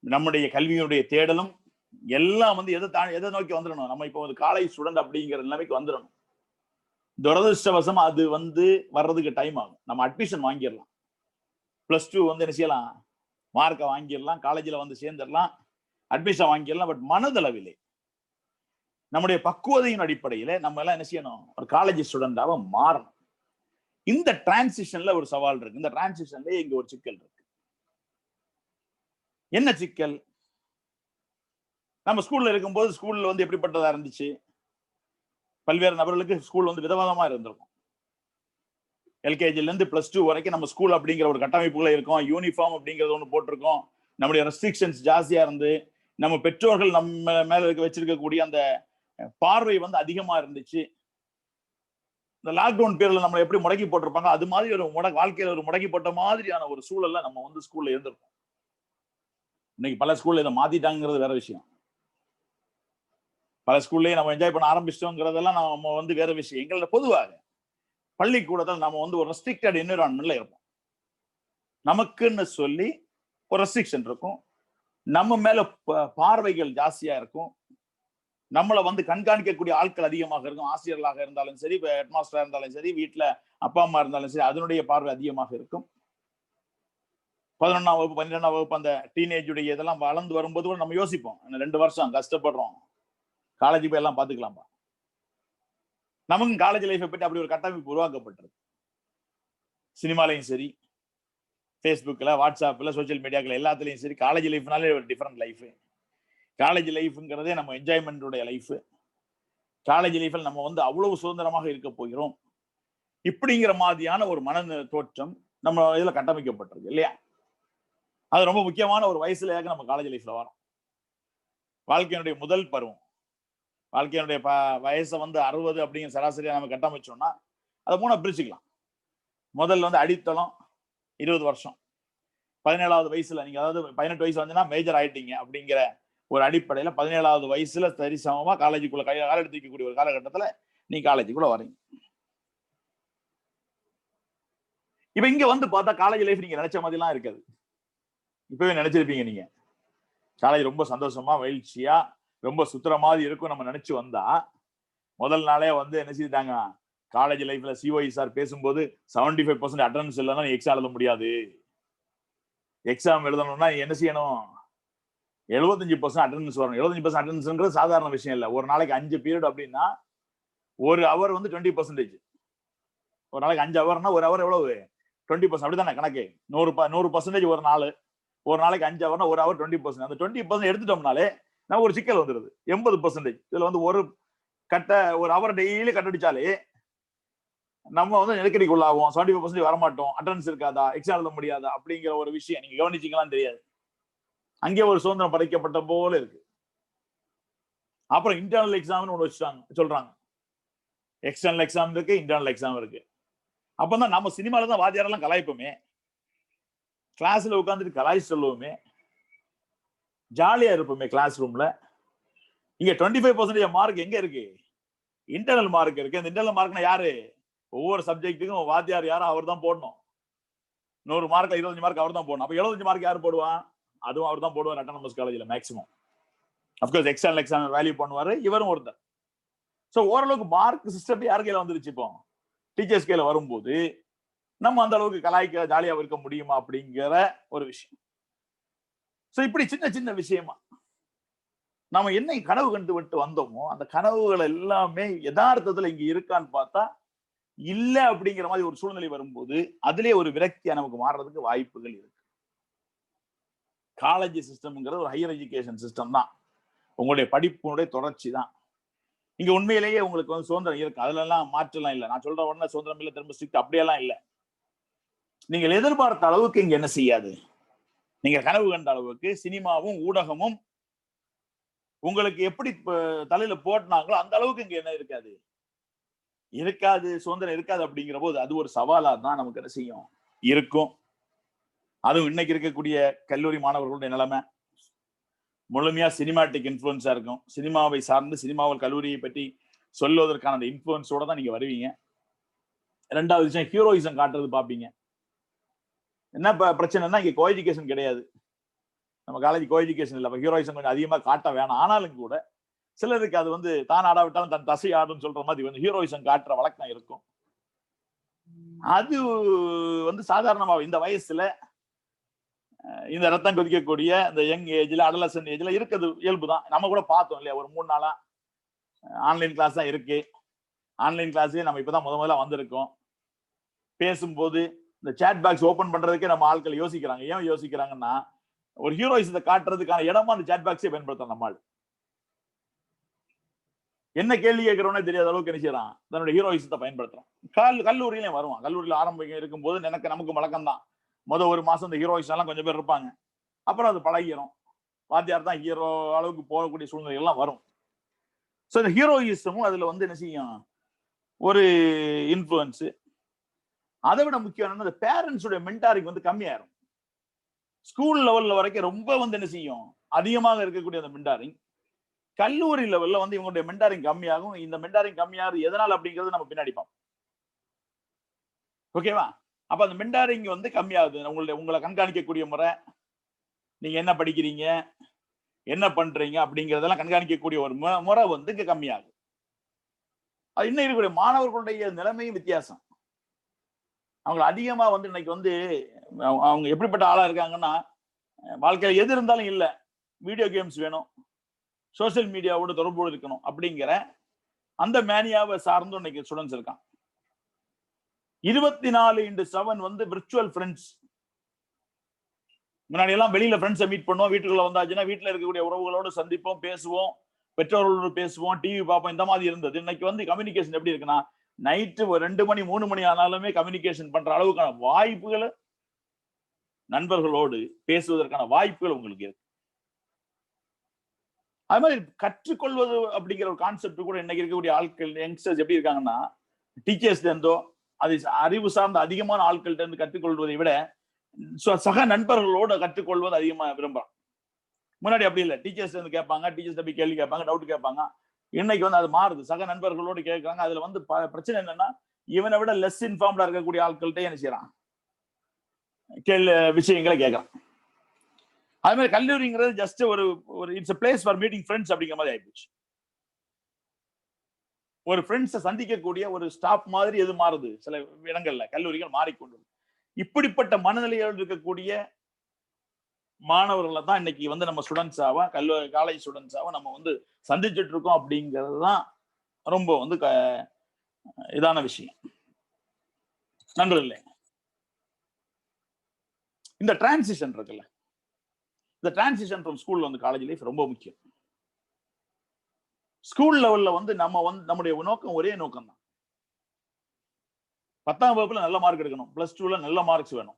நம்முடைய கல்வியுடைய தேடலும் எல்லாம் வந்து எதை நோக்கி வந்துடணும், நம்ம இப்போ ஒரு காலேஜ் ஸ்டூடெண்ட் அப்படிங்கிற நிலைமைக்கு வந்துடணும். துரதிருஷ்டவசம் அது வந்து வர்றதுக்கு டைம் ஆகும். நம்ம அட்மிஷன் வாங்கிடலாம், +2 வந்து என்ன செய்யலாம், மார்க்கை வாங்கிடலாம், காலேஜில் வந்து சேர்ந்துடலாம், அட்மிஷன் வாங்கிடலாம். பட் மனதளவிலே நம்முடைய பக்குவதையின் அடிப்படையில நம்ம எல்லாம் என்ன செய்யணும், ஒரு காலேஜ் ஸ்டூடெண்டாக மாறணும். இந்த டிரான்சிஷன்ல ஒரு சவால் இருக்கு. இந்த டிரான்சிஷன்ல இங்க ஒரு சிக்கல் இருக்கு. என்ன சிக்கல்? நம்ம ஸ்கூல்ல இருக்கும்போது ஸ்கூல்ல வந்து எப்படிப்பட்டதா இருந்துச்சு, பல்வேறு நபர்களுக்கு ஸ்கூல் வந்து விதவிதமா இருந்திருக்கும். எல்கேஜில இருந்து +2 வரைக்கும் நம்ம ஸ்கூல் அப்படிங்கிற ஒரு கட்டமைப்புகளை இருக்கும். யூனிஃபார்ம் அப்படிங்கிறது ஒன்று போட்டிருக்கோம். நம்முடைய ரெஸ்ட்ரிக்ஷன்ஸ் ஜாஸ்தியா இருந்து நம்ம பெற்றோர்கள் நம்ம மேல வச்சிருக்கக்கூடிய அந்த பார்வை வந்து அதிகமா இருந்துச்சு. இந்த லாக்டவுன் பீரியட்ல நம்ம எப்படி முடக்கி போட்டிருப்பாங்க, அது மாதிரி ஒரு வாழ்க்கையில ஒரு முடக்கி போட்ட மாதிரியான ஒரு சூழல்ல நம்ம வந்து ஸ்கூல்ல இருந்திருக்கோம். இன்னைக்கு பல ஸ்கூல்ல இதை மாத்திட்டாங்கிறது வேற விஷயம். பல ஸ்கூல்லயே நம்ம என்ஜாய் பண்ண ஆரம்பிச்சிட்டோங்கிறதெல்லாம் நம்ம வந்து வேற விஷயம். எங்களோட பொதுவாக பள்ளிக்கூடத்தில் நம்ம வந்து ஒரு ரெஸ்ட்ரிக்டட் என்விரான்மெண்ட்ல இருப்போம். நமக்குன்னு சொல்லி ஒரு ரெஸ்ட்ரிக்ஷன் இருக்கும், நம்ம மேல பார்வைகள் ஜாஸ்தியா இருக்கும், நம்மளை வந்து கண்காணிக்கக்கூடிய ஆட்கள் அதிகமாக இருக்கும். ஆசிரியர்களாக இருந்தாலும் சரி, ஹெட் மாஸ்டரா இருந்தாலும் சரி, வீட்டுல அப்பா அம்மா இருந்தாலும் சரி, அதனுடைய பார்வை அதிகமாக இருக்கும். 11ஆம் வகுப்பு 12ஆம் வகுப்பு அந்த டீனேஜுடைய இதெல்லாம் வளர்ந்து வரும்போது கூட நம்ம யோசிப்போம், 2 வருஷம் கஷ்டப்படுறோம், காலேஜ் போய் எல்லாம் பாத்துக்கலாம்பா. நமக்கு காலேஜ் லைஃபை பற்றி அப்படி ஒரு கட்டமைப்பு உருவாக்கப்பட்டிருக்கு. சினிமாலையும் சரி, ஃபேஸ்புக்கில், வாட்ஸ்அப்பில், சோஷியல் மீடியாக்கள் எல்லாத்துலேயும் சரி, காலேஜ் லைஃப்னாலே ஒரு டிஃப்ரெண்ட் லைஃபு. காலேஜ் லைஃப்ங்கிறதே நம்ம என்ஜாய்மெண்ட்டுடைய லைஃபு. காலேஜ் லைஃபில் நம்ம வந்து அவ்வளவு சுதந்திரமாக இருக்க போகிறோம் இப்படிங்கிற மாதிரியான ஒரு மன தோற்றம் நம்ம இதில் கட்டமைக்கப்பட்டிருக்கு இல்லையா? அது ரொம்ப முக்கியமான ஒரு வயசுல நம்ம காலேஜ் லைஃப்ல வரோம். வாழ்க்கையினுடைய முதல் பருவம், வாழ்க்கையினுடைய வயசை வந்து 60 அப்படிங்கிற சராசரியா நம்ம கட்டமைச்சோம்னா அதை 3 பிரிச்சுக்கலாம். முதல்ல வந்து அடித்தளம் 20 வருஷம், 17வது வயசுல நீங்க, அதாவது 18 வயசு வந்துன்னா மேஜர் ஆயிட்டீங்க அப்படிங்கிற ஒரு அடிப்படையில 17வது வயசுல சரி சமமா காலேஜுக்குள்ள கால் எடுத்துக்கக்கூடிய ஒரு காலகட்டத்துல நீ காலேஜுக்குள்ள வரீங்க. இப்ப இங்க வந்து பார்த்தா காலேஜ் லைஃப் நீங்க நினைச்ச மாதிரிலாம் இருக்காது. இப்பவே நினைச்சிருப்பீங்க நீங்க காலேஜ் ரொம்ப சந்தோஷமா மகிழ்ச்சியா ரொம்ப சுத்துற மாதிரி இருக்கும் நம்ம நினைச்சு வந்தா, முதல் நாளே வந்து என்ன செய்தாங்க, காலேஜ் லைஃப்ல சிஓஇ சார் பேசும்போது 75% அட்டெண்டன்ஸ் இல்லைன்னா எக்ஸாம் எழுத முடியாது. எக்ஸாம் எழுதணும்னா என்ன செய்யணும், 75% அட்டெண்டன்ஸ் வரணும். 75% அட்டெண்டன்ஸ்ங்கிறது சாதாரண விஷயம் இல்லை. ஒரு நாளைக்கு 5 பீரியட் அப்படின்னா ஒரு ஹவர் வந்து 20%. ஒரு நாளைக்கு 5 ஹவர்னா ஒரு ஹவர் எவ்வளவு, 20%. அப்படித்தானே கணக்கு. 100% ஒரு நாளைக்கு 5 ஹவர்னா ஒரு ஹவர் 20%. அந்த 20% எடுத்துட்டோம்னாலே நம்ம ஒரு சிக்கல் வந்துருது. 80%. இதுல வந்து ஒரு ஹவர் டெய்லி கட்டடிச்சாலே நம்ம வந்து நெருக்கடிக்குள்ளாகும். 75% வரமாட்டோம், அட்டெண்டன்ஸ் இருக்காதா, எக்ஸாம் எழுத முடியாதா அப்படிங்கிற ஒரு விஷயம் நீங்க கவனிச்சீங்களான்னு தெரியாது. அங்கே ஒரு சுதந்திரம் படைக்கப்பட்ட போல இருக்கு. அப்புறம் இன்டர்னல் எக்ஸாம்னு ஒன்று சொல்றாங்க. எக்ஸ்டர்னல் எக்ஸாம் இருக்கு, இன்டர்னல் எக்ஸாம் இருக்கு. அப்பதான் நம்ம சினிமால தான் வாத்தியாரெல்லாம் கலாய்ப்போமே, கிளாஸ்ல உட்காந்துட்டு கலாய்ச்சி சொல்லுவோமே, ஜாலியா இருப்போமே கிளாஸ் ரூம்ல. இங்க 25% மார்க் எங்க இருக்கு, இன்டர்னல் மார்க் இருக்கு. இந்த இன்டர்னல் மார்க்னா யாரு, ஒவ்வொரு சப்ஜெக்ட்டுக்கும் வாத்தியார் யாரும் அவர் தான் போடணும். 100 மார்க்ல 25 மார்க் அவர் தான் போடணும். அப்ப 75 மார்க் யார் போடுவான், அதுவும் அவர் தான் போடுவார் அட்டானமஸ் காலேஜ்ல maximum. Of course external exam value பண்ணுவாரு, இவரும் ஒருத்தர். ஸோ ஓரளவுக்கு மார்க் சிஸ்டம் யார் கையில வந்துருச்சு, இப்போ டீச்சர்ஸ் கையில வரும்போது நம்ம அந்த அளவுக்கு கலாய்க்க ஜாலியா இருக்க முடியுமா அப்படிங்கிற ஒரு விஷயம். ஸோ இப்படி சின்ன சின்ன விஷயமா நம்ம என்ன கனவு கண்டு விட்டு வந்தோமோ அந்த கனவுகள் எல்லாமே யதார்த்தத்துல இங்க இருக்கான்னு பார்த்தா இல்ல அப்படிங்கிற மாதிரி ஒரு சூழ்நிலை வரும்போது அதுலயே ஒரு விரக்தியா நமக்கு மாறுறதுக்கு வாய்ப்புகள் இருக்கு. காலேஜ் சிஸ்டம்ங்கிறது ஒரு ஹையர் எஜுகேஷன் சிஸ்டம் தான், உங்களுடைய படிப்புடைய தொடர்ச்சி தான். இங்க உண்மையிலேயே உங்களுக்கு வந்து சுதந்திரம் இருக்கு, அதுல எல்லாம் மாற்றலாம் இல்லை. நான் சொல்ற உடனே சுதந்திரம் இல்லை, திரும்ப ஸ்ட்ரிக்ட் அப்படியெல்லாம் இல்லை. நீங்கள் எதிர்பார்த்த அளவுக்கு இங்க என்ன செய்யாது, நீங்க கனவு கண்ட அளவுக்கு சினிமாவும் ஊடகமும் உங்களுக்கு எப்படி தலையில போட்டினாங்களோ அந்த அளவுக்கு இங்க என்ன இருக்காது, சுதந்திரம் இருக்காது. அப்படிங்கிற போது அது ஒரு சவாலா தான் நமக்கு என்ன செய்யும் இருக்கும். அதுவும் இன்னைக்கு இருக்கக்கூடிய கல்லூரி மாணவர்களுடைய நிலைமை முழுமையா சினிமாட்டிக் இன்ஃபுளுன்ஸா இருக்கும். சினிமாவை சார்ந்து சினிமாவில் கல்லூரியை பற்றி சொல்வதற்கான அந்த இன்ஃபுளுன்ஸோட தான் நீங்க வருவீங்க. 2வது விஷயம், ஹீரோயிசம் காட்டுறது பாப்பீங்க. என்ன பிரச்சனைனா இங்க கோ எஜுகேஷன் கிடையாது, நம்ம காலேஜ் கோ எஜுகேஷன் இல்லை. ஹீரோயிசம் கொஞ்சம் அதிகமா காட்ட வேணாம். ஆனாலும் கூட சிலருக்கு அது வந்து தான் ஆடாவிட்டாலும் தன் தசை ஆடுன்னு சொல்ற மாதிரி வந்து ஹீரோயிசம் காட்டுற வழக்கம் இருக்கும். அது வந்து சாதாரணமா இந்த வயசுல இந்த ரத்தம் கொதிக்கக்கூடிய இந்த யங் ஏஜ்ல அடலசன் ஏஜ்ல இருக்கிறது இயல்புதான். நம்ம கூட பார்த்தோம் இல்லையா, ஒரு 3 நாளா ஆன்லைன் கிளாஸ் தான் இருக்கு. ஆன்லைன் கிளாஸே நம்ம இப்பதான் முதல்ல வந்திருக்கோம். பேசும்போது இந்த சேட் பாக்ஸ் ஓபன் பண்றதுக்கே நம்ம ஆட்கள் யோசிக்கிறாங்க. ஏன் யோசிக்கிறாங்கன்னா, ஒரு ஹீரோயிசத்தை காட்டுறதுக்கான இடமா அந்த சேட் பாக்ஸே பயன்படுத்தும். நம்ம என்ன கேள்வி கேட்கிறோன்னே தெரியாத அளவுக்கு என்ன செய்யறான், தன்னுடைய ஹீரோயிசத்தை பயன்படுத்துறான். கல்லூரியிலையும் வருவான். கல்லூரியில் ஆரம்பிக்க இருக்கும்போது நமக்கு வழக்கம் தான். ஒரு மாசம் இந்த ஹீரோயிஸ் எல்லாம் கொஞ்சம் பேர் இருப்பாங்க, அப்புறம் அது பழகிடும். வாத்தியார் தான் ஹீரோ அளவுக்கு போகக்கூடிய சூழ்நிலை எல்லாம் வரும். ஸோ இந்த ஹீரோயிசமும் அதுல வந்து என்ன செய்யும், ஒரு இன்ஃபுளுன்ஸ். அதை விட முக்கியம் என்னன்னா, பேரண்ட்ஸுடைய மென்டாரிங் வந்து கம்மியாயிரும். ஸ்கூல் லெவல்ல வரைக்கும் ரொம்ப வந்து என்ன செய்யும், அதிகமாக இருக்கக்கூடிய அந்த மென்டாரிங். கல்லூரி லெவல்ல வந்து இவங்களுடைய மென்டாரிங் கம்மியாகும். இந்த மென்டாரிங் கம்மியாகுது எதனால அப்படிங்கிறது நம்ம பின்னாடி பார்ப்போம். ஓகேவா? அப்ப அந்த மென்டாரிங் வந்து கம்மியாகுது. உங்களை கண்காணிக்கக்கூடிய முறை, நீங்க என்ன படிக்கிறீங்க, என்ன பண்றீங்க அப்படிங்கிறதெல்லாம் கண்காணிக்கக்கூடிய ஒரு முறை வந்து இங்க கம்மியாகுது. அது இன்னும் இருக்கக்கூடிய மாணவர்களுடைய நிலைமையும் வித்தியாசம். அவங்க அதிகமா வந்து இன்னைக்கு வந்து அவங்க எப்படிப்பட்ட ஆளா இருக்காங்கன்னா, வாழ்க்கையில எது இருந்தாலும் இல்லை, வீடியோ கேம்ஸ் வேணும், சோசியல் மீடியாவோட தொடர்போடு இருக்கணும் அப்படிங்கிற அந்த மேனியாவை சார்ந்து இன்னைக்கு ஸ்டூடெண்ட்ஸ் இருக்கான். 24x7 வந்து விர்ச்சுவல் ஃப்ரெண்ட்ஸ். முன்னாடி எல்லாம் வெளியில ஃப்ரெண்ட்ஸை மீட் பண்ணுவோம், வீட்டுக்குள்ள வந்தாச்சுன்னா வீட்டுல இருக்கக்கூடிய உறவுகளோடு சந்திப்போம், பேசுவோம், பெற்றோர்களோடு பேசுவோம், டிவி பார்ப்போம், இந்த மாதிரி இருந்தது. இன்னைக்கு வந்து கம்யூனிகேஷன் எப்படி இருக்குன்னா, நைட்டு 2 மணி 3 மணி ஆனாலுமே கம்யூனிகேஷன் பண்ற அளவுக்கான வாய்ப்புகளை, நண்பர்களோடு பேசுவதற்கான வாய்ப்புகள் உங்களுக்கு இருக்கு. அது மாதிரி கற்றுக்கொள்வது அப்படிங்கிற ஒரு கான்செப்ட் கூட இன்னைக்கு இருக்கக்கூடிய ஆட்கள், யங்ஸ்டர்ஸ் எப்படி இருக்காங்கன்னா, டீச்சர்ஸ்ல இருந்தோ அது அறிவு சார்ந்த அதிகமான ஆட்கள்கிட்ட இருந்து கற்றுக்கொள்வதை விட சக நண்பர்களோட கற்றுக்கொள்வது அதிகமா விரும்புறான். முன்னாடி அப்படி இல்லை, டீச்சர்ஸ் இருந்து கேட்பாங்க, டீச்சர்ஸ் போய் கேள்வி கேட்பாங்க, டவுட் கேட்பாங்க. இன்னைக்கு வந்து அது மாறுது, சக நண்பர்களோடு கேட்கறாங்க. அதுல வந்து பிரச்சனை என்னன்னா, இவனை விட லெஸ் இன்ஃபார்ம்டா இருக்கக்கூடிய ஆட்கள்கிட்ட என்ன செய்யறான், விஷயங்களை கேட்கறான். அது மாதிரி கல்லூரிங்கிறது ஜஸ்ட் ஒரு it's a place for meeting friends அப்படிங்கிற மாதிரி ஆயிடுச்சு. ஒரு ஃப்ரெண்ட்ஸை சந்திக்கக்கூடிய ஒரு ஸ்டாப் மாதிரி எது மாறுது, சில இடங்கள்ல கல்லூரிகள் மாறிக்கொண்டு. இப்படிப்பட்ட மனநிலையோடு இருக்கக்கூடிய மாணவர்களை தான் இன்னைக்கு வந்து நம்ம ஸ்டூடெண்ட்ஸாவா, காலேஜ் ஸ்டூடெண்ட்ஸாவா நம்ம வந்து சந்திச்சுட்டு இருக்கோம். அப்படிங்கிறது தான் ரொம்ப வந்து இதான விஷயம். நண்பர்களே, இந்த டிரான்சிஷன் இருக்குல்ல, இந்த டிரான்சிஷன் ஃப்ரம் ஸ்கூல்ல வந்து காலேஜ் லைஃப் ரொம்ப முக்கியம். ஸ்கூல் லெவல்ல வந்து நம்முடைய நோக்கம் ஒரே நோக்கம் தான். 10ஆம் வகுப்புல நல்ல மார்க் எடுக்கணும், +2ல நல்ல மார்க்ஸ் வேணும்.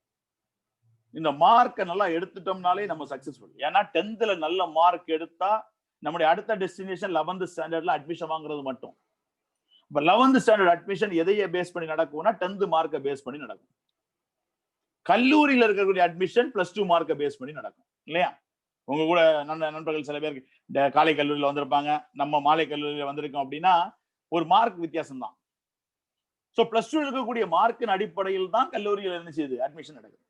இந்த மார்க்கை நல்லா எடுத்துட்டோம்னாலே நம்ம சக்சஸ்ஃபுல். ஏன்னா 10th நல்ல மார்க் எடுத்தா நம்முடைய அடுத்த டெஸ்டினேஷன் 11th ஸ்டாண்டர்ட்ல அட்மிஷன் வாங்குறது மட்டும். இப்ப 11th ஸ்டாண்டர்ட் அட்மிஷன் எதையே பேஸ் பண்ணி நடக்கும்னா 10th மார்க்கை பேஸ் பண்ணி நடக்கும். கல்லூரியில இருக்கக்கூடிய அட்மிஷன் +2 மார்க்கை பேஸ் பண்ணி நடக்கும் இல்லையா? உங்க கூட நண்பர்கள் சில பேர் காலை கல்லூரியில வந்திருப்பாங்க, நம்ம மாலை கல்லூரியில வந்திருக்கோம் அப்படின்னா ஒரு மார்க் வித்தியாசம் தான். ஸோ +2 இருக்கக்கூடிய மார்க்கின் அடிப்படையில் தான் கல்லூரியில் என்ன செய்யுது, அட்மிஷன் நடக்குது.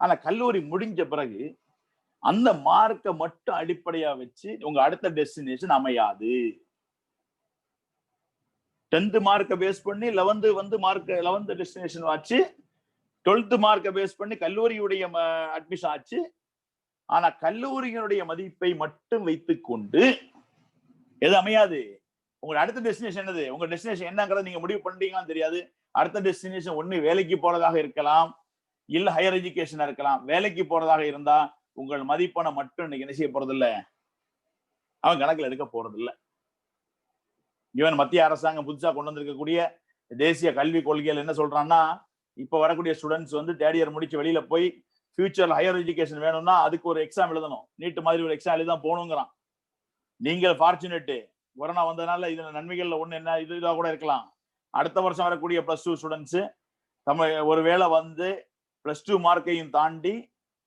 ஆனா கல்லூரி முடிஞ்ச பிறகு அந்த மார்க்கை மட்டும் அடிப்படையா வச்சு உங்க அடுத்த டெஸ்டினேஷன் அமையாது. 10th மார்க்கை பேஸ் பண்ணி 11th வந்து மார்க் 11th டெஸ்டினேஷன் ஆச்சு, 12th மார்க்கை பேஸ் பண்ணி கல்லூரியுடைய அட்மிஷன் ஆச்சு. ஆனா கல்லூரியினுடைய மதிப்பை மட்டும் வைத்துக் கொண்டு எது அமையாது. உங்க அடுத்த டெஸ்டினேஷன் என்னது, உங்க டெஸ்டினேஷன் என்னங்கிறத நீங்க முடிவு பண்ணிட்டீங்களான்னு தெரியாது. அடுத்த டெஸ்டினேஷன் ஒண்ணு வேலைக்கு போறதாக இருக்கலாம், இல்ல ஹையர் எஜுகேஷனா இருக்கலாம். வேலைக்கு போறதாக இருந்தா உங்கள் மதிப்பெண்ணை மட்டும் இன்னைக்கு என்ன செய்ய போறது இல்ல, அவன் கணக்குல எடுக்க போறது இல்ல. இவன் மத்திய அரசாங்கம் புதுசா கொண்டு வந்திருக்கக்கூடிய தேசிய கல்விக் கொள்கையில் என்ன சொல்றான்னா, இப்ப வரக்கூடிய ஸ்டூடெண்ட்ஸ் வந்து 3rd இயர் முடிச்சு வெளியில போய் ஃபியூச்சர்ல ஹையர் எஜுகேஷன் வேணும்னா அதுக்கு ஒரு எக்ஸாம் எழுதணும், நீட் மாதிரி ஒரு எக்ஸாம் எழுதி தான் போகணுங்கிறான். நீங்கள் ஃபார்ச்சுனேட், கொரோனா வந்ததுனால இதுல நன்மைகள்ல ஒண்ணு என்ன, இதா கூட இருக்கலாம். அடுத்த வருஷம் வரக்கூடிய +2 ஸ்டூடெண்ட்ஸ் நம்ம ஒருவேளை வந்து +2 மார்க்கையும் தாண்டி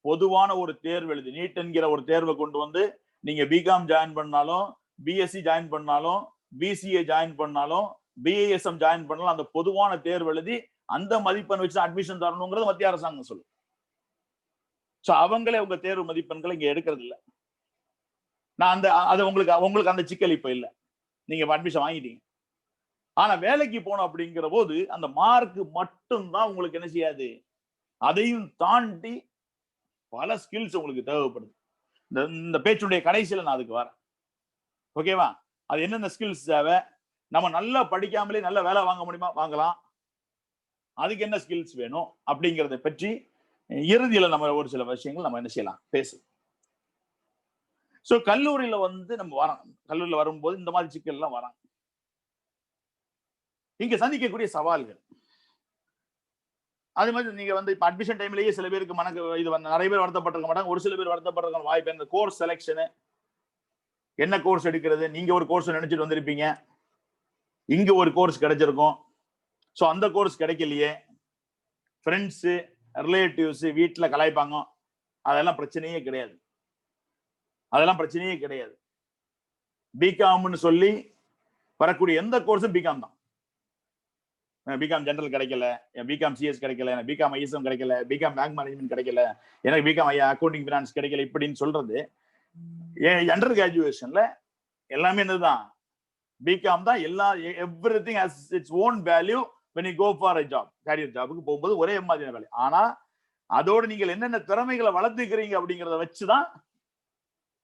பொதுவான ஒரு தேர்வு எழுதி, நீட் என்கிற ஒரு தேர்வை கொண்டு வந்து நீங்க பிகாம் ஜாயின் பண்ணாலும், பிஎஸ்சி ஜாயின் பண்ணாலும், பிசிஏ ஜாயின் பண்ணாலும், பிஏஎஸ்எம் ஜாயின் பண்ணாலும் அந்த பொதுவான தேர்வு எழுதி அந்த மதிப்பெண் வச்சு அட்மிஷன் தரணுங்கிறது மத்திய அரசாங்கம் சொல்லு. சோ அவங்களே உங்க தேர்வு மதிப்பெண்களை இங்க எடுக்கிறது இல்லை. நான் அது உங்களுக்கு அந்த சிக்கல் இப்ப இல்லை, நீங்க அட்மிஷன் வாங்கிட்டீங்க. ஆனா வேலைக்கு போனோம் அப்படிங்கிற போது அந்த மார்க் மட்டும்தான் உங்களுக்கு என்ன செய்யாது, அதையும் தாண்டி பல ஸ்கில்ஸ் உங்களுக்கு தேவைப்படுது. இந்த பேச்சுடைய கடைசியில நான் அதுக்கு வரேன், ஓகேவா? அது என்னென்ன ஸ்கில்ஸ் தேவை, நம்ம நல்லா படிக்காமலே நல்ல வேலை வாங்க முடியுமா, வாங்கலாம், அதுக்கு என்ன ஸ்கில்ஸ் வேணும் அப்படிங்கிறத பற்றி இறுதியில நம்ம ஒரு சில விஷயங்கள் நம்ம என்ன செய்யலாம், பேசு. சோ கல்லூரியில வந்து நம்ம வரோம், கல்லூரியில வரும்போது இந்த மாதிரி சிக்கல் எல்லாம் வராங்க. இங்க சந்திக்கக்கூடிய சவால்கள் அது மாதிரி நீங்க வந்து இப்ப அட்மிஷன் டைம்லயே சில பேருக்கு இது நிறைய பேர் வருத்தப்பட்டிருக்க மாட்டாங்க, ஒரு சில பேர் வருத்தப்பட்டிருக்க வாய்ப்பு. இந்த கோர்ஸ் செலெக்ஷனு, என்ன கோர்ஸ் எடுக்கிறது, நீங்க ஒரு கோர்ஸ் நினைச்சிட்டு வந்திருப்பீங்க, இங்க ஒரு கோர்ஸ் கிடைச்சிருக்கும், ஸோ அந்த கோர்ஸ் கிடைக்கலையே, ஃப்ரெண்ட்ஸு ரிலேட்டிவ்ஸ் வீட்டில் கலாய்ப்பாங்க, அதெல்லாம் பிரச்சனையே கிடையாது, அதெல்லாம் பிரச்சனையே கிடையாது. பிகாம்னு சொல்லி வரக்கூடிய எந்த கோர்ஸும் பிகாம் தான். பிகாம் ஜெனரல் கிடைக்கல, பிகாம் சிஎஸ் கிடைக்கல, பிகாம் ஐஎஸ்எம் கிடைக்கல, பிகாம் பேங்க் மேனேஜ்மெண்ட் கிடைக்கல, எனக்கு பிகாம் அக்கௌண்டிங் ஃபினான்ஸ் கிடைக்கல, இப்படின்னு சொல்றது அண்டர் கிராஜுவேஷன்ல எல்லாமே என்னதுதான், பிகாம் தான். Everything has its own value when you go for a job, career ஜாபுக்கு போகும்போது ஒரே மாதிரியான வேலை. ஆனா அதோடு நீங்கள் என்னென்ன திறமைகளை வளர்த்துக்கிறீங்க அப்படிங்கிறத வச்சுதான்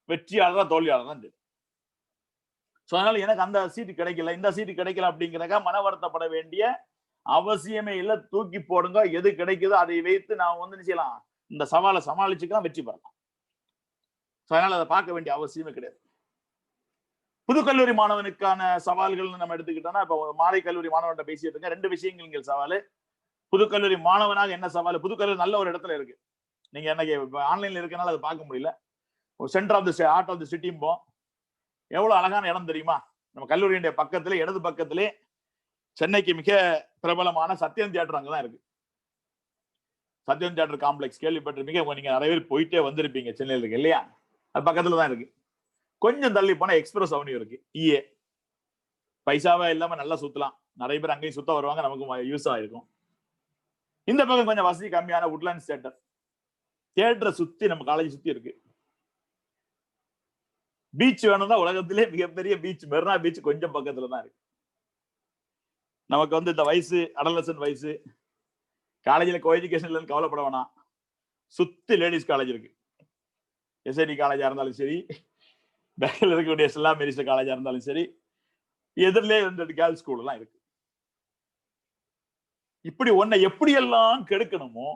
வெற்றியாளரா தோல்வியாளர் தான். ஸோ அதனால எனக்கு அந்த சீட்டு கிடைக்கல, இந்த சீட்டு கிடைக்கல அப்படிங்கிறக்கா மன வருத்தப்பட வேண்டிய அவசியமே இல்லை. தூக்கி போடுங்க, எது கிடைக்குதோ அதை வைத்து நான் வந்து செய்யலாம், இந்த சவாலை சமாளிச்சுக்கலாம் வெற்றி பெறலாம். அதனால அதை பார்க்க வேண்டிய அவசியமே கிடையாது. புது கல்லூரி மாணவனுக்கான சவால்கள் நம்ம எடுத்துக்கிட்டோம்னா, இப்போ மாலை கல்லூரி மாணவன்கிட்ட பேசிட்டு இருக்க 2 விஷயங்கள் இங்க சவால். புது கல்லூரி மாணவனாக என்ன சவால்? புது கல்லூரி நல்ல ஒரு இடத்துல இருக்கு. நீங்க எனக்கு ஆன்லைன்ல இருக்கனால அதை பார்க்க முடியல. Centre of the heart of the சிட்டிம்போம். எவ்வளவு அழகான இடம் தெரியுமா? நம்ம கல்லூரியுடைய பக்கத்திலே, இடது பக்கத்திலே சென்னைக்கு மிக பிரபலமான சத்யம் தியேட்டர் அங்கதான் இருக்கு. சத்யம் தியேட்டர் காம்ப்ளெக்ஸ் கேள்விப்பட்டிருப்பீங்க. நீங்க நிறைய பேர் போயிட்டே வந்திருப்பீங்க சென்னையில் இருக்கு இல்லையா? அது பக்கத்துல தான் இருக்கு. கொஞ்சம் தள்ளி போனா எக்ஸ்பிரஸ் அவென்யூ இருக்கு. இஏ பைசாவே இல்லாம நல்லா சுத்தலாம். நிறைய பேர் அங்கேயும் சுத்த வருவாங்க, நமக்கு யூஸ் ஆயிருக்கும். இந்த பக்கம் கொஞ்சம் வசதி கம்மியான உட்லாண்ட்ஸ் தியேட்டர். தியேட்டரை சுத்தி நம்ம காலேஜ் சுத்தி இருக்கு. பீச் வேணும்னா உலகத்திலே மிகப்பெரிய பீச் மெரினா பீச் கொஞ்சம் பக்கத்துல தான் இருக்கு. நமக்கு வந்து இந்த வயசு அடலசன் வயசு, காலேஜில் கோ எஜுகேஷன்ல கவலைப்பட வேணாம். சுத்தி லேடிஸ் காலேஜ் இருக்கு. எஸ்ஐடி காலேஜா இருந்தாலும் சரி, பேங்க்ல இருக்கக்கூடிய ஸ்டெல்லா மேரிஸ் காலேஜா இருந்தாலும் சரி, எதிரிலே 2 கேர்ள்ஸ் ஸ்கூல் எல்லாம் இருக்கு. இப்படி உன்னை எப்படியெல்லாம் கெடுக்கணுமோ,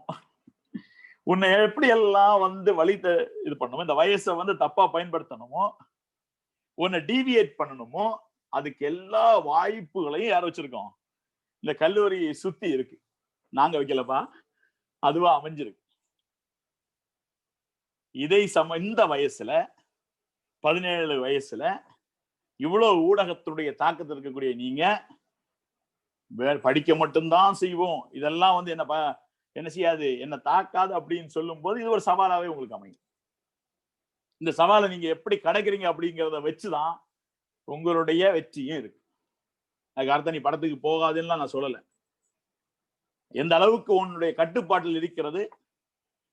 உன்னை எப்படியெல்லாம் வந்து இது பண்ணணுமோ, இந்த வயசை வந்து தப்பா பயன்படுத்தணுமோ, உன்னை டீவியேட் பண்ணணுமோ, அதுக்கு எல்லா வாய்ப்புகளையும் யார் வச்சிருக்கோம்? இந்த கல்லூரியை சுத்தி இருக்கு. நாங்க வைக்கலப்பா, அதுவா அமைஞ்சிருக்கு. இந்த வயசுல 17 வயசுல இவ்வளவு ஊடகத்துடைய தாக்கத்தில் இருக்கக்கூடிய நீங்க படிக்க மட்டும்தான் செய்வோம், இதெல்லாம் வந்து என்ன செய்யாது, என்ன தாக்காது அப்படின்னு சொல்லும் போது இது ஒரு சவாலாவே உங்களுக்கு அமையும். இந்த சவாலை நீங்க எப்படி கடக்கிறீங்க அப்படிங்கிறத வச்சுதான் உங்களுடைய வெற்றியும் இருக்கு. அதுக்கு அர்த்தம் நீ படத்துக்கு போகாதுன்னு நான் சொல்லல. எந்த அளவுக்கு உன்னுடைய கட்டுப்பாட்டில் இருக்கிறது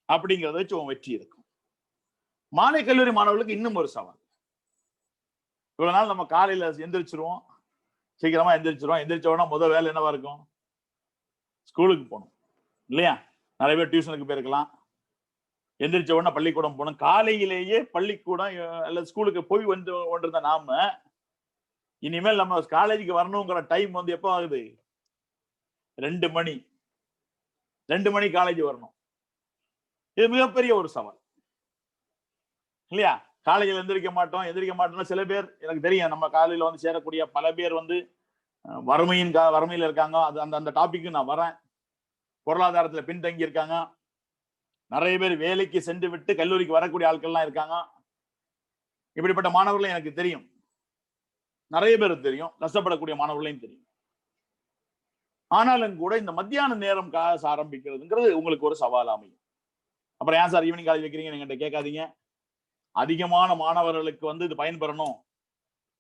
அப்படிங்கிறத வச்சு உன் வெற்றி இருக்கும். மாலை கல்லூரி மாணவர்களுக்கு இன்னும் ஒரு சவால். இவ்வளவு நாள் நம்ம காலையில எந்திரிச்சிருவோம், சீக்கிரமா எந்திரிச்சிருவோம். எந்திரிச்ச உடனே முதல் வேலை என்னவா இருக்கும்? ஸ்கூலுக்கு போகணும் இல்லையா? நிறைய பேர் டியூஷனுக்கு போயிருக்கலாம். எந்திரிச்ச உடனே பள்ளிக்கூடம் போகணும். காலையிலேயே பள்ளிக்கூடம் அல்லது ஸ்கூலுக்கு போய் கொண்டிருந்த நாம இனிமேல் நம்ம காலேஜுக்கு வரணுங்கிற டைம் வந்து எப்போ ஆகுது? 2 மணி. 2 மணி காலேஜ் வரணும். இது மிகப்பெரிய ஒரு சவால் இல்லையா? காலேஜில் எந்திரிக்க மாட்டோம்னா சில பேர், எனக்கு தெரியும், நம்ம காலையில வந்து சேரக்கூடிய பல பேர் வந்து வறுமையில இருக்காங்க. அது அந்த டாபிக்கு நான் வரேன். பொருளாதாரத்துல பின்தங்கி இருக்காங்க. நிறைய பேர் வேலைக்கு சென்று விட்டு கல்லூரிக்கு வரக்கூடிய ஆட்கள்லாம் இருக்காங்க. இப்படிப்பட்ட மாணவர்களும் எனக்கு தெரியும், நிறைய பேர் தெரியும், கஷ்டப்படக்கூடிய மாணவர்களையும் தெரியும். ஆனாலும் கூட இந்த மத்தியான நேரம் கிளாஸ் ஆரம்பிக்கிறதுங்கிறது உங்களுக்கு ஒரு சவால் அமையும். அப்புறம் ஏன் சார் ஈவினிங் காலேஜ் வைக்கிறீங்க என்கிட்ட கேட்காதீங்க. அதிகமான மாணவர்களுக்கு வந்து இது பயன்பெறணும்.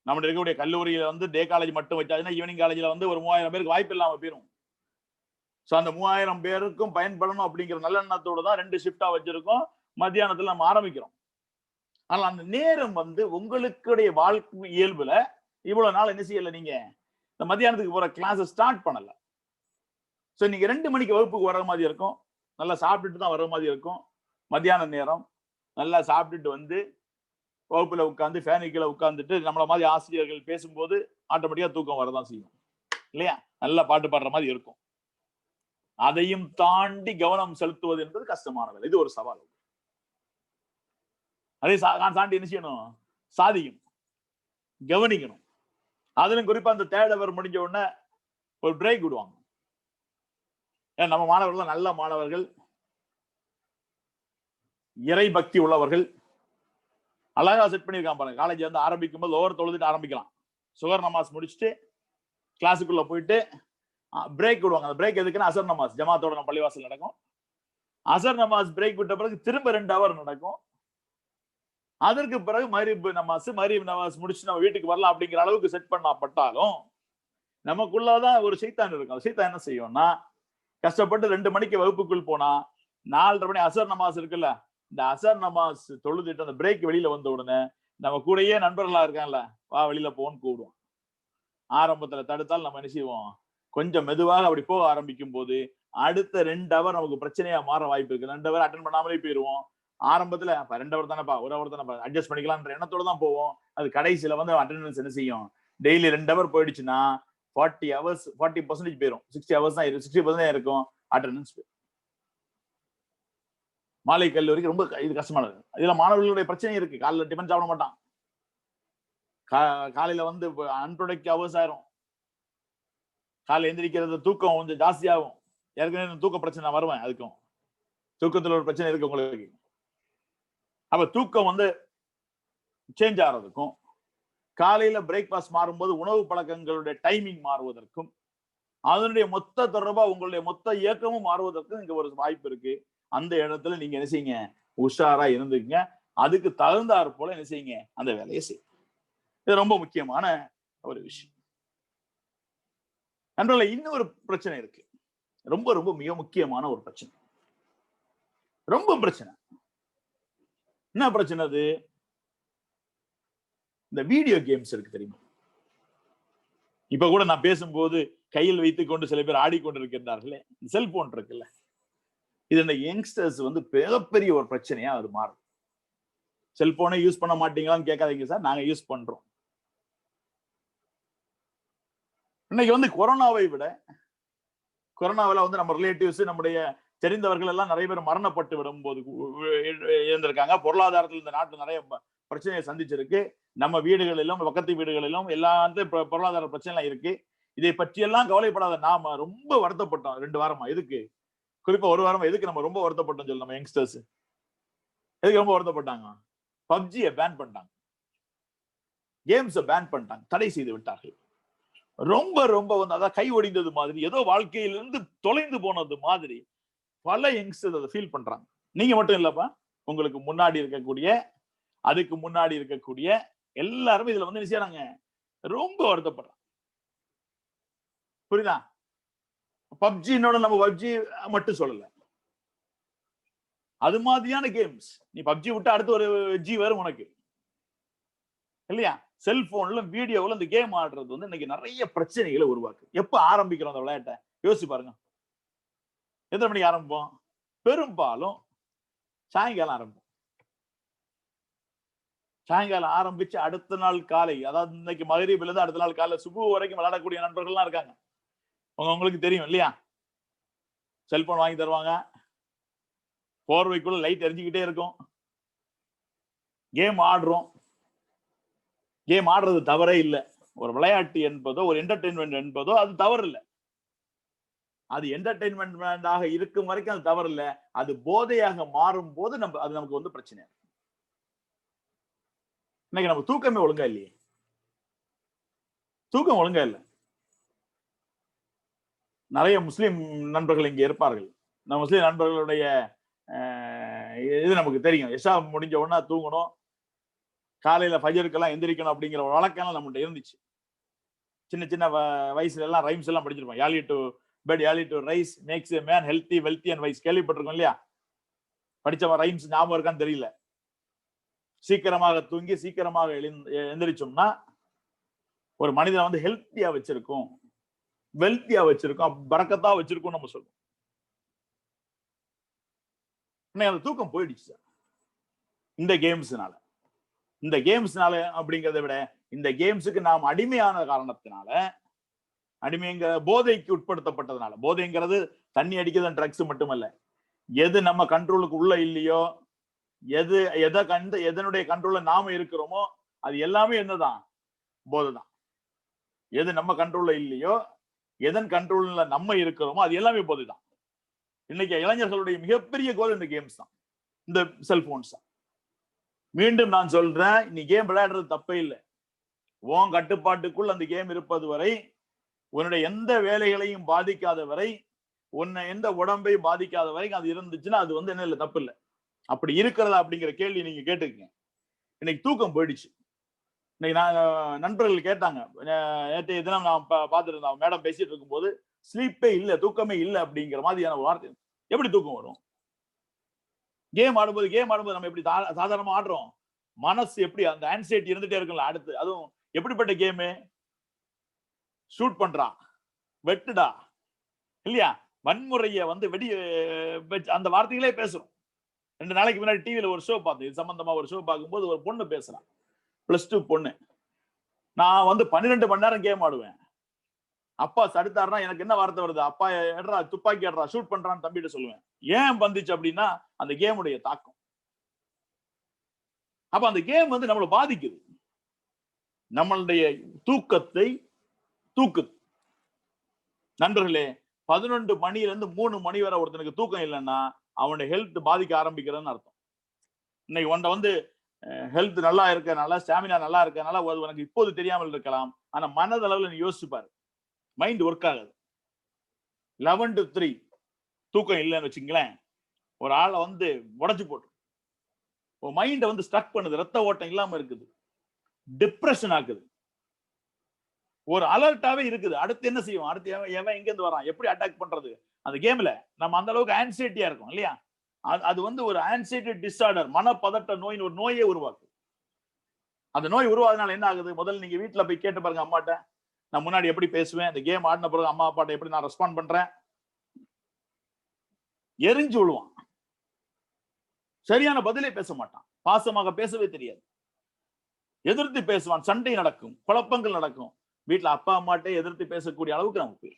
நம்ம இருக்கக்கூடிய கல்லூரியில வந்து டே காலேஜ் மட்டும் வச்சாச்சுன்னா ஈவினிங் காலேஜ்ல வந்து ஒரு 3000 பேருக்கு வாய்ப்பு இல்லாம போயிடும். ஸோ அந்த 3000 பேருக்கும் பயன்படணும் அப்படிங்கிற நல்லெண்ணத்தோடு தான் 2 ஷிஃப்டா வச்சிருக்கோம். மத்தியானத்துல நம்ம ஆரம்பிக்கிறோம். ஆனால் அந்த நேரம் வந்து உங்களுடைய வாழ்க்கை இயல்புல இவ்வளவு நாள் என்ன செய்யல, நீங்க இந்த மத்தியானத்துக்கு போற கிளாஸ் ஸ்டார்ட் பண்ணல. ஸோ நீங்க 2 மணிக்கு வகுப்புக்கு வர மாதிரி இருக்கும். நல்லா சாப்பிட்டுட்டு தான் வர மாதிரி இருக்கும். மத்தியான நேரம் நல்லா சாப்பிட்டுட்டு வந்து வகுப்புல உட்காந்து ஃபேனுக்குள்ள உட்காந்துட்டு நம்மள மாதிரி ஆசிரியர்கள் பேசும்போது ஆட்டோமேட்டிக்கா தூக்கம் வரதான் செய்யும் இல்லையா? நல்லா பாட்டு பாடுற மாதிரி இருக்கும். அதையும் தாண்டி கவனம் செலுத்துவது என்பது கஷ்டமான வேலை. இது ஒரு சவால். அதை தாண்டி என்ன செய்யணும்? சாதிக்கணும், கவனிக்கணும். அதிலும் குறிப்பா அந்த தேர்ட் அவர் முடிஞ்ச உடனே ஒரு பிரேக் விடுவாங்க. ஏன்னா நம்ம மாணவர்கள் நல்ல மாணவர்கள், இறை பக்தி உள்ளவர்கள், அழகா செட் பண்ணியிருக்கான் பாருங்க. காலேஜ் வந்து ஆரம்பிக்கும் போது ஓவர் தொழுதுட்டு ஆரம்பிக்கலாம். சுகர் நமாஸ் முடிச்சுட்டு கிளாஸுக்குள்ள போயிட்டு பிரேக் விடுவாங்க. அந்த பிரேக் எதுக்குன்னா அசர் நமாஸ் ஜமாத்தோட நம்ம பள்ளிவாசல் நடக்கும். அசர் நமாஸ் பிரேக் விட்ட பிறகு திரும்ப 2 ஹவர் நடக்கும். அதற்கு பிறகு மகரிப் நமாஸ் முடிச்சு நம்ம வீட்டுக்கு வரலாம் அப்படிங்கிற அளவுக்கு செட் பண்ணப்பட்டாலும் நமக்குள்ளதான் ஒரு சைத்தான் இருக்கும். சைத்தான் என்ன செய்யும்னா, கஷ்டப்பட்டு 2 மணிக்கு வகுப்புக்குள் போனா 4:30 மணி அசர் நமாஸ் இருக்குல்ல, இந்த அசர் நமாஸ் தொழுதுட்டு அந்த பிரேக் வெளியில வந்த உடனே நம்ம கூடயே நண்பர்களா இருக்கான்ல, வா வெளியில போன்னு கூப்பிடுவோம். ஆரம்பத்துல தடுத்தால் நம்ம என்ன செய்வோம், கொஞ்சம் மெதுவாக அப்படி போக ஆரம்பிக்கும் போது அடுத்த 2 ஹவர் நமக்கு பிரச்சனையா மாற வாய்ப்பு இருக்கு. 2 ஹவர் அட்டன் பண்ணாமலே போயிருவோம். ஆரம்பத்துல 2 ஹவர் தானேப்பா, 1 ஹவர் தானேப்பா, அட்ஜஸ்ட் பண்ணிக்கலாம்ன்ற எண்ணத்தோட தான் போவோம். அது கடைசியில வந்து அட்டெண்டன்ஸ் என்ன செய்யும், டெய்லி 2 ஹவர் போயிடுச்சுன்னா 40% போயிடும். 60 ஹவர்ஸ் தான் 60% இருக்கும் அட்டெண்டன்ஸ். மாலை கல்லூரிக்கு ரொம்ப இது கஷ்டமானது. இதுல மாணவர்களுடைய பிரச்சனை இருக்கு. காலையில டிஃபன் சாப்பிட மாட்டான், காலையில வந்து அன்ப்ரொடக்டிவ் ஹவர்ஸ் ஆயிரும், காலையில எந்திரிக்கிறது தூக்கம் கொஞ்சம் ஜாஸ்தியாகும். ஏற்கனவே தூக்க பிரச்சனை நான் வருவேன், அதுக்கும் தூக்கத்துல ஒரு பிரச்சனை இருக்கு உங்களுக்கு. அப்ப தூக்கம் வந்து சேஞ்ச் ஆகிறதுக்கும், காலையில பிரேக்ஃபாஸ்ட் மாறும்போது உணவு பழக்கங்களுடைய டைமிங் மாறுவதற்கும், அதனுடைய மொத்த தொடர்பா உங்களுடைய மொத்த இயக்கமும் மாறுவதற்கும் இங்க ஒரு வாய்ப்பு இருக்கு. அந்த இடத்துல நீங்க என்ன செய்யுங்க, உஷாரா இருந்துக்குங்க. அதுக்கு தகுந்தாற் போல என்ன செய்யுங்க, அந்த வேலையை செய்யுங்க. இது ரொம்ப முக்கியமான ஒரு விஷயம். நண்பர்களே, இன்னொரு பிரச்சனை இருக்கு, ரொம்ப ரொம்ப மிக முக்கியமான ஒரு பிரச்சனை, ரொம்ப பிரச்சனை. என்ன பிரச்சனை அது? இந்த வீடியோ கேம்ஸ் இருக்கு தெரியுமா? இப்ப கூட நான் பேசும்போது கையில் வைத்துக் கொண்டு சில பேர் ஆடிக்கொண்டிருக்கின்றார்களே, செல்போன் இருக்குல்ல, இது இந்த யங்ஸ்டர்ஸ் வந்து மிகப்பெரிய ஒரு பிரச்சனையா அது மாறும். செல்போனை யூஸ் பண்ண மாட்டீங்களான்னு கேட்காதீங்க சார், நாங்க யூஸ் பண்றோம். இன்னைக்கு வந்து கொரோனாவை விட, கொரோனாவில் வந்து நம்ம ரிலேட்டிவ்ஸ், நம்முடைய தெரிந்தவர்கள் எல்லாம் நிறைய பேர் மரணப்பட்டு விடும்போது இருந்திருக்காங்க. பொருளாதாரத்தில் இந்த நாட்டு நிறைய பிரச்சனையை சந்திச்சிருக்கு. நம்ம வீடுகளிலும் பக்கத்து வீடுகளிலும் எல்லாத்தையும் பொருளாதார பிரச்சனை எல்லாம் இருக்கு. இதை பற்றியெல்லாம் கவலைப்படாத நாம ரொம்ப வருத்தப்பட்டோம் 2 வாரமா. எதுக்கு, குறிப்பா 1 வாரமா எதுக்கு நம்ம ரொம்ப வருத்தப்பட்டோம் சொல்லி, நம்ம யங்ஸ்டர்ஸ் எதுக்கு ரொம்ப வருத்தப்பட்டாங்க? பப்ஜியை பேன் பண்ணிட்டாங்க, கேம்ஸை பேன் பண்ணிட்டாங்க, தடை செய்து விட்டார்கள். ரொம்ப ரொம்ப வந்து அதான் கை ஒடிந்தது மாதிரி, ஏதோ வாழ்க்கையிலிருந்து தொலைந்து போனது மாதிரி பல யங்ஸ்டர்ஸ் அதை ஃபீல் பண்றாங்க. நீங்க மட்டும் இல்லப்பா, உங்களுக்கு முன்னாடி இருக்கக்கூடிய, அதுக்கு முன்னாடி இருக்கக்கூடிய எல்லாருமே இதுல வந்து என்ன செய்யறாங்க, ரொம்ப வருத்தப்படுறாங்க. புரியுதா? பப்ஜினோட நம்ம பப்ஜி மட்டும் சொல்லல, அது மாதிரியான கேம்ஸ். நீ பப்ஜி விட்டு அடுத்து ஒரு ஜி வரும் உனக்கு இல்லையா? செல்போன்ல வீடியோவில் இந்த கேம் ஆடுறது வந்து இன்னைக்கு நிறைய பிரச்சனைகளை உருவாக்கு. எப்ப ஆரம்பிக்கிறோம் அந்த விளையாட்டை யோசிச்சு பாருங்க. எத்தனை மணிக்கு ஆரம்பிப்போம்? பெரும்பாலும் சாயங்காலம் ஆரம்பிப்போம். சாயங்காலம் ஆரம்பிச்சு அடுத்த நாள் காலை, அதாவது இன்னைக்கு மகரிபில இருந்து அடுத்த நாள் காலை சுபு வரைக்கும் விளையாடக்கூடிய நண்பர்கள்லாம் இருக்காங்க. உங்களுக்கு தெரியும் இல்லையா? செல்போன் வாங்கி தருவாங்க, போர்வைக்குள்ள லைட் எரிஞ்சுக்கிட்டே இருக்கும், கேம் ஆடுறோம். கேம் ஆடுறது தவறே இல்லை. ஒரு விளையாட்டு என்பதோ ஒரு என்டர்டைன்மெண்ட் என்பதோ அது தவறு இல்லை. அது என்டர்டைன்மெண்டாக இருக்கும் வரைக்கும் அது தவறு இல்லை. அது போதையாக மாறும் போது அது நமக்கு வந்து பிரச்சனை. இன்னைக்கு நம்ம தூக்கமே ஒழுங்கா இல்லையே, தூக்கம் ஒழுங்கா இல்லை. நிறைய முஸ்லிம் நண்பர்கள் இங்க இருப்பார்கள். நம்ம முஸ்லிம் நண்பர்களுடைய இது நமக்கு தெரியும். எஷா முடிஞ்ச உடனே தூங்கணும், காலையில ஃபஜருக்கெல்லாம் எந்திரிக்கணும் அப்படிங்கிற ஒரு வழக்கம் நம்மகிட்ட இருந்துச்சு. சின்ன சின்ன வயசுல எல்லாம் ரைம்ஸ் எல்லாம் படிச்சிருப்போம். Early to bed, early to rise makes a man healthy, wealthy and wise. கேள்விப்பட்டிருக்கோம் இல்லையா? படிச்சவன் ரைம்ஸ் ஞாபகம் இருக்கான்னு தெரியல. சீக்கிரமாக தூங்கி சீக்கிரமாக எந்திரிச்சோம்னா ஒரு மனிதனை வந்து ஹெல்த்தியா வச்சிருக்கும், வெல்த்தியா வச்சிருக்கும், பரக்கத்தா வச்சிருக்கும் நம்ம சொல்லுவோம். அந்த தூக்கம் போயிடுச்சு இந்த கேம்ஸ்னால. இந்த கேம்ஸ்னால அப்படிங்கிறத விட இந்த கேம்ஸுக்கு நாம் அடிமையான காரணத்தினால, அடிமைங்க போதைக்கு உட்படுத்தப்பட்டதுனால. போதைங்கிறது தண்ணி அடிக்கிறது ட்ரக்ஸ் மட்டுமல்ல, எது நம்ம கண்ட்ரோலுக்கு உள்ள இல்லையோ, எதனுடைய கண்ட்ரோல்ல நாம இருக்கிறோமோ அது எல்லாமே என்னதான், போதை தான். எது நம்ம கண்ட்ரோல்ல இல்லையோ, எதன் கண்ட்ரோல்ல நம்ம இருக்கிறோமோ அது எல்லாமே போதை தான். இன்னைக்கு இளைஞர்களுடைய மிகப்பெரிய கோல் இந்த கேம்ஸ் தான், இந்த செல்போன்ஸ் தான். மீண்டும் நான் சொல்றேன், நீ கேம் விளையாடுறது தப்பே இல்லை. உன் கட்டுப்பாட்டுக்குள் அந்த கேம் இருப்பது வரை, உன்னுடைய எந்த வேலைகளையும் பாதிக்காத வரை, உன்னை எந்த உடம்பையும் பாதிக்காத வரைக்கும் அது இருந்துச்சுன்னா அது வந்து என்ன இல்லை, தப்பு இல்லை. அப்படி இருக்கிறதா அப்படிங்கிற கேள்வி நீங்க கேட்டுக்கங்க. இன்னைக்கு தூக்கம் போயிடுச்சு. இன்னைக்கு நான் நண்பர்கள் கேட்டாங்க, நேற்றைய தினம் நான் பார்த்துட்டு இருந்தேன், மேடம் பேசிட்டு இருக்கும்போது ஸ்லீப்பே இல்லை, தூக்கமே இல்லை அப்படிங்கிற மாதிரியான வார்த்தை. எப்படி தூக்கம் வரும்? கேம் ஆடும்போது நம்ம எப்படி சாதாரணமா ஆடுறோம், மனசு எப்படி அந்த ஆன்சைட்டி இருந்துட்டே இருக்குல்ல. அடுத்து அதுவும் எப்படிப்பட்ட கேமு, ஷூட் பண்றான், வெட்டுடா இல்லையா, வன்முறையை வந்து அந்த வார்த்தைகளே பேசுறோம். 2 நாளைக்கு முன்னாடி டிவியில ஒரு ஷோ பார்த்தேன், இது சம்பந்தமா ஒரு ஷோ பார்க்கும்போது ஒரு பொண்ணு பேசுறான், +2 பொண்ணு. நான் வந்து 12 மணி நேரம் கேம் ஆடுவேன், அப்பா தடுத்தாருன்னா எனக்கு என்ன வார்த்தை வருது? அப்பா எடுறா, துப்பாக்கி எடுறா, ஷூட் பண்றான்னு தம்பிகிட்ட சொல்லுவேன். ஏன் வந்துச்சு அப்படின்னா அந்த கேமுடைய தாக்கம். அப்ப அந்த கேம் வந்து நம்மளை பாதிக்குது, நம்மளுடைய தூக்கத்தை தூக்குது. நண்பர்களே, 11 மணில இருந்து 3 மணி வரை ஒருத்தனுக்கு தூக்கம் இல்லைன்னா அவனுடைய ஹெல்த் பாதிக்க ஆரம்பிக்கிறதுன்னு அர்த்தம். இன்னைக்கு ஒன்றை வந்து ஹெல்த் நல்லா இருக்கனால, ஸ்டாமினா நல்லா இருக்கனால உனக்கு இப்போது தெரியாமல் இருக்கலாம். ஆனா மனதளவுல நீ யோசிச்சுப்பாரு, மைண்ட் ஒர்க் ஆகுது. 11 to 3 தூக்கம் இல்லைன்னு வச்சுங்களேன், ஒரு ஆளை வந்து உடச்சு போட்டு மைண்டை வந்து ஸ்டக் பண்ணுது, ரத்த ஓட்டம் இல்லாம இருக்குது, டிப்ரெஷன் ஆக்குது, ஒரு அலர்ட்டாவே இருக்குது. அடுத்து என்ன செய்வோம், அடுத்து எவன் எங்க இருந்து வரான், எப்படி அட்டாக் பண்றது. அந்த கேம்ல நம்ம அந்த அளவுக்கு ஆன்சைட்டியா இருக்கும் இல்லையா? அது வந்து ஒரு ஆன்சைட்டி டிஸார்டர், மனப்பதட்ட நோயின் ஒரு நோயே உருவாக்குது. அந்த நோய் உருவாதனால என்ன ஆகுது? முதல்ல நீங்க வீட்டுல போய் கேட்டு பாருங்க, அம்மாட்ட நான் முன்னாடி எப்படி பேசுவேன், இந்த கேம் ஆடின பிறகு அம்மா அப்பாட்ட எப்படி நான் ரெஸ்பாண்ட் பண்றேன். எரிஞ்சு விழுவான், சரியான பதிலே பேச மாட்டான், பாசமாக பேசவே தெரியாது, எதிர்த்து பேசுவான், சண்டை நடக்கும், குழப்பங்கள் நடக்கும். வீட்டுல அப்பா அம்மாட்டே எதிர்த்து பேசக்கூடிய அளவுக்கு நமக்கு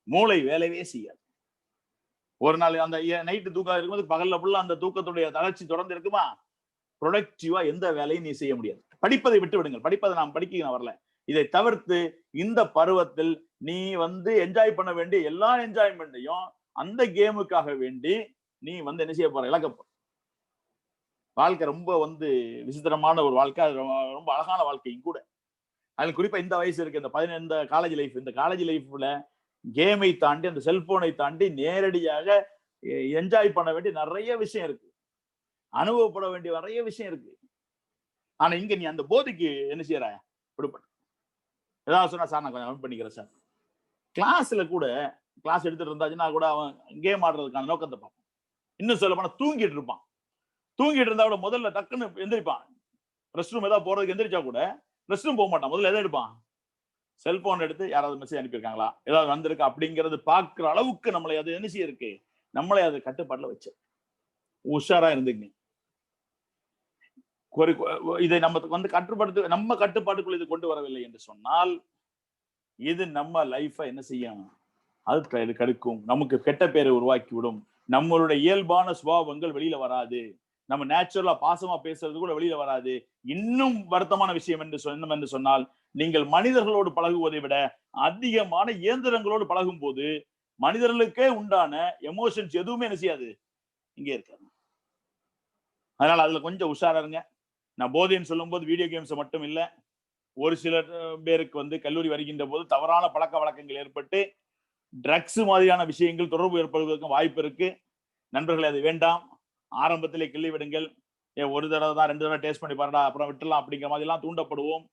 மூளை வேலையே செய்யாது. ஒரு நாள் அந்த நைட்டு தூக்கம் இருக்கும்போது பகல்ல ஃபுல்லா அந்த தூக்கத்துடைய தளர்ச்சி தொடர்ந்து இருக்குமா, ப்ரொடக்டிவா எந்த வேலையும் நீ செய்ய முடியாது. படிப்பதை விட்டு விடுங்கள், படிப்பதை நான் படிக்க நான் வரல. இதை தவிர்த்து இந்த பருவத்தில் நீ வந்து என்ஜாய் பண்ண வேண்டிய எல்லா என்ஜாய்மெண்ட்டையும் அந்த கேமுக்காக வேண்டி நீ வந்து என்ன செய்ய போற, இழக்க போற. வாழ்க்கை ரொம்ப வந்து விசித்திரமான ஒரு வாழ்க்கை, அது ரொம்ப அழகான வாழ்க்கையும் கூட. அதுல குறிப்பா இந்த வயசு இருக்கு, இந்த காலேஜ் லைஃப், இந்த காலேஜ் லைஃப்ல கேமை தாண்டி, அந்த செல்போனை தாண்டி நேரடியாக என்ஜாய் பண்ண வேண்டிய நிறைய விஷயம் இருக்கு, அனுபவப்பட வேண்டிய நிறைய விஷயம் இருக்கு. ஆனா இங்க நீ அந்த போதைக்கு என்ன செய்யற, விடுபட்ட. ஏதாவது சொன்னா சார் நான் கொஞ்சம் அவுட் பண்ணிக்கிறேன் சார். கிளாஸ்ல கூட கிளாஸ் எடுத்துட்டு இருந்தாச்சுன்னா கூட அவன் கேம் ஆடுறதுக்கான நோக்கத்தை பார்ப்பான். இன்னும் சொல்ல போனா தூங்கிட்டு இருப்பான். தூங்கிட்டு இருந்தா கூட முதல்ல டக்குன்னு எந்திரிப்பான். ரெஸ்ட் ரூம் ஏதாவது போறதுக்கு எந்திரிச்சா கூட ரெஸ்ட் ரூம் போக மாட்டான், முதல்ல எதை எடுப்பான், செல்போன் எடுத்து யாராவது மெசேஜ் அனுப்பியிருக்காங்களா, ஏதாவது வந்திருக்கு அப்படிங்கிறது பாக்குற அளவுக்கு நம்மளை அது என்ன செய்ய இருக்கு, நம்மளை அது கட்டுப்பாட்டுல வச்சு உஷாரா இருந்துங்க. இதை நம்ம வந்து கட்டுப்படுத்த, நம்ம கட்டுப்பாட்டுக்குள்ள இது கொண்டு வரவில்லை என்று சொன்னால் இது நம்ம லைஃப என்ன செய்யும், அது கெடுக்கும், நமக்கு கெட்ட பேரை உருவாக்கி விடும், நம்மளுடைய இயல்பான சுபாவங்கள் வெளியில வராது, நம்ம நேச்சுரலா பாசமா பேசுறது கூட வெளியில வராது. இன்னும் வருத்தமான விஷயம் என்று சொன்னால், நீங்கள் மனிதர்களோடு பழகுவதை விட அதிகமான இயந்திரங்களோடு பழகும் போது மனிதர்களுக்கே உண்டான எமோஷன்ஸ் எதுவுமே என்ன செய்யாது, இங்கே இருக்காது. அதனால அதுல கொஞ்சம் உஷாரா இருங்க. நான் போதைன்னு சொல்லும் போது வீடியோ கேம்ஸ் மட்டும் இல்ல, ஒரு சில பேருக்கு வந்து கல்லூரி வருகின்ற போது தவறான பழக்க வழக்கங்கள் ஏற்பட்டு ட்ரக்ஸ் மாதிரியான விஷயங்கள் தொடர்பு ஏற்படுவதற்கும் வாய்ப்பு இருக்கு. நண்பர்களே, அது வேண்டாம். ஆரம்பத்திலே கிள்ளி விடுங்கள். ஒரு தடவை தான், 2 தடவை டேஸ்ட் பண்ணி பாருடா, அப்புறம் விட்டுலாம் அப்படிங்கிற மாதிரி எல்லாம் தூண்டப்படுவோம்.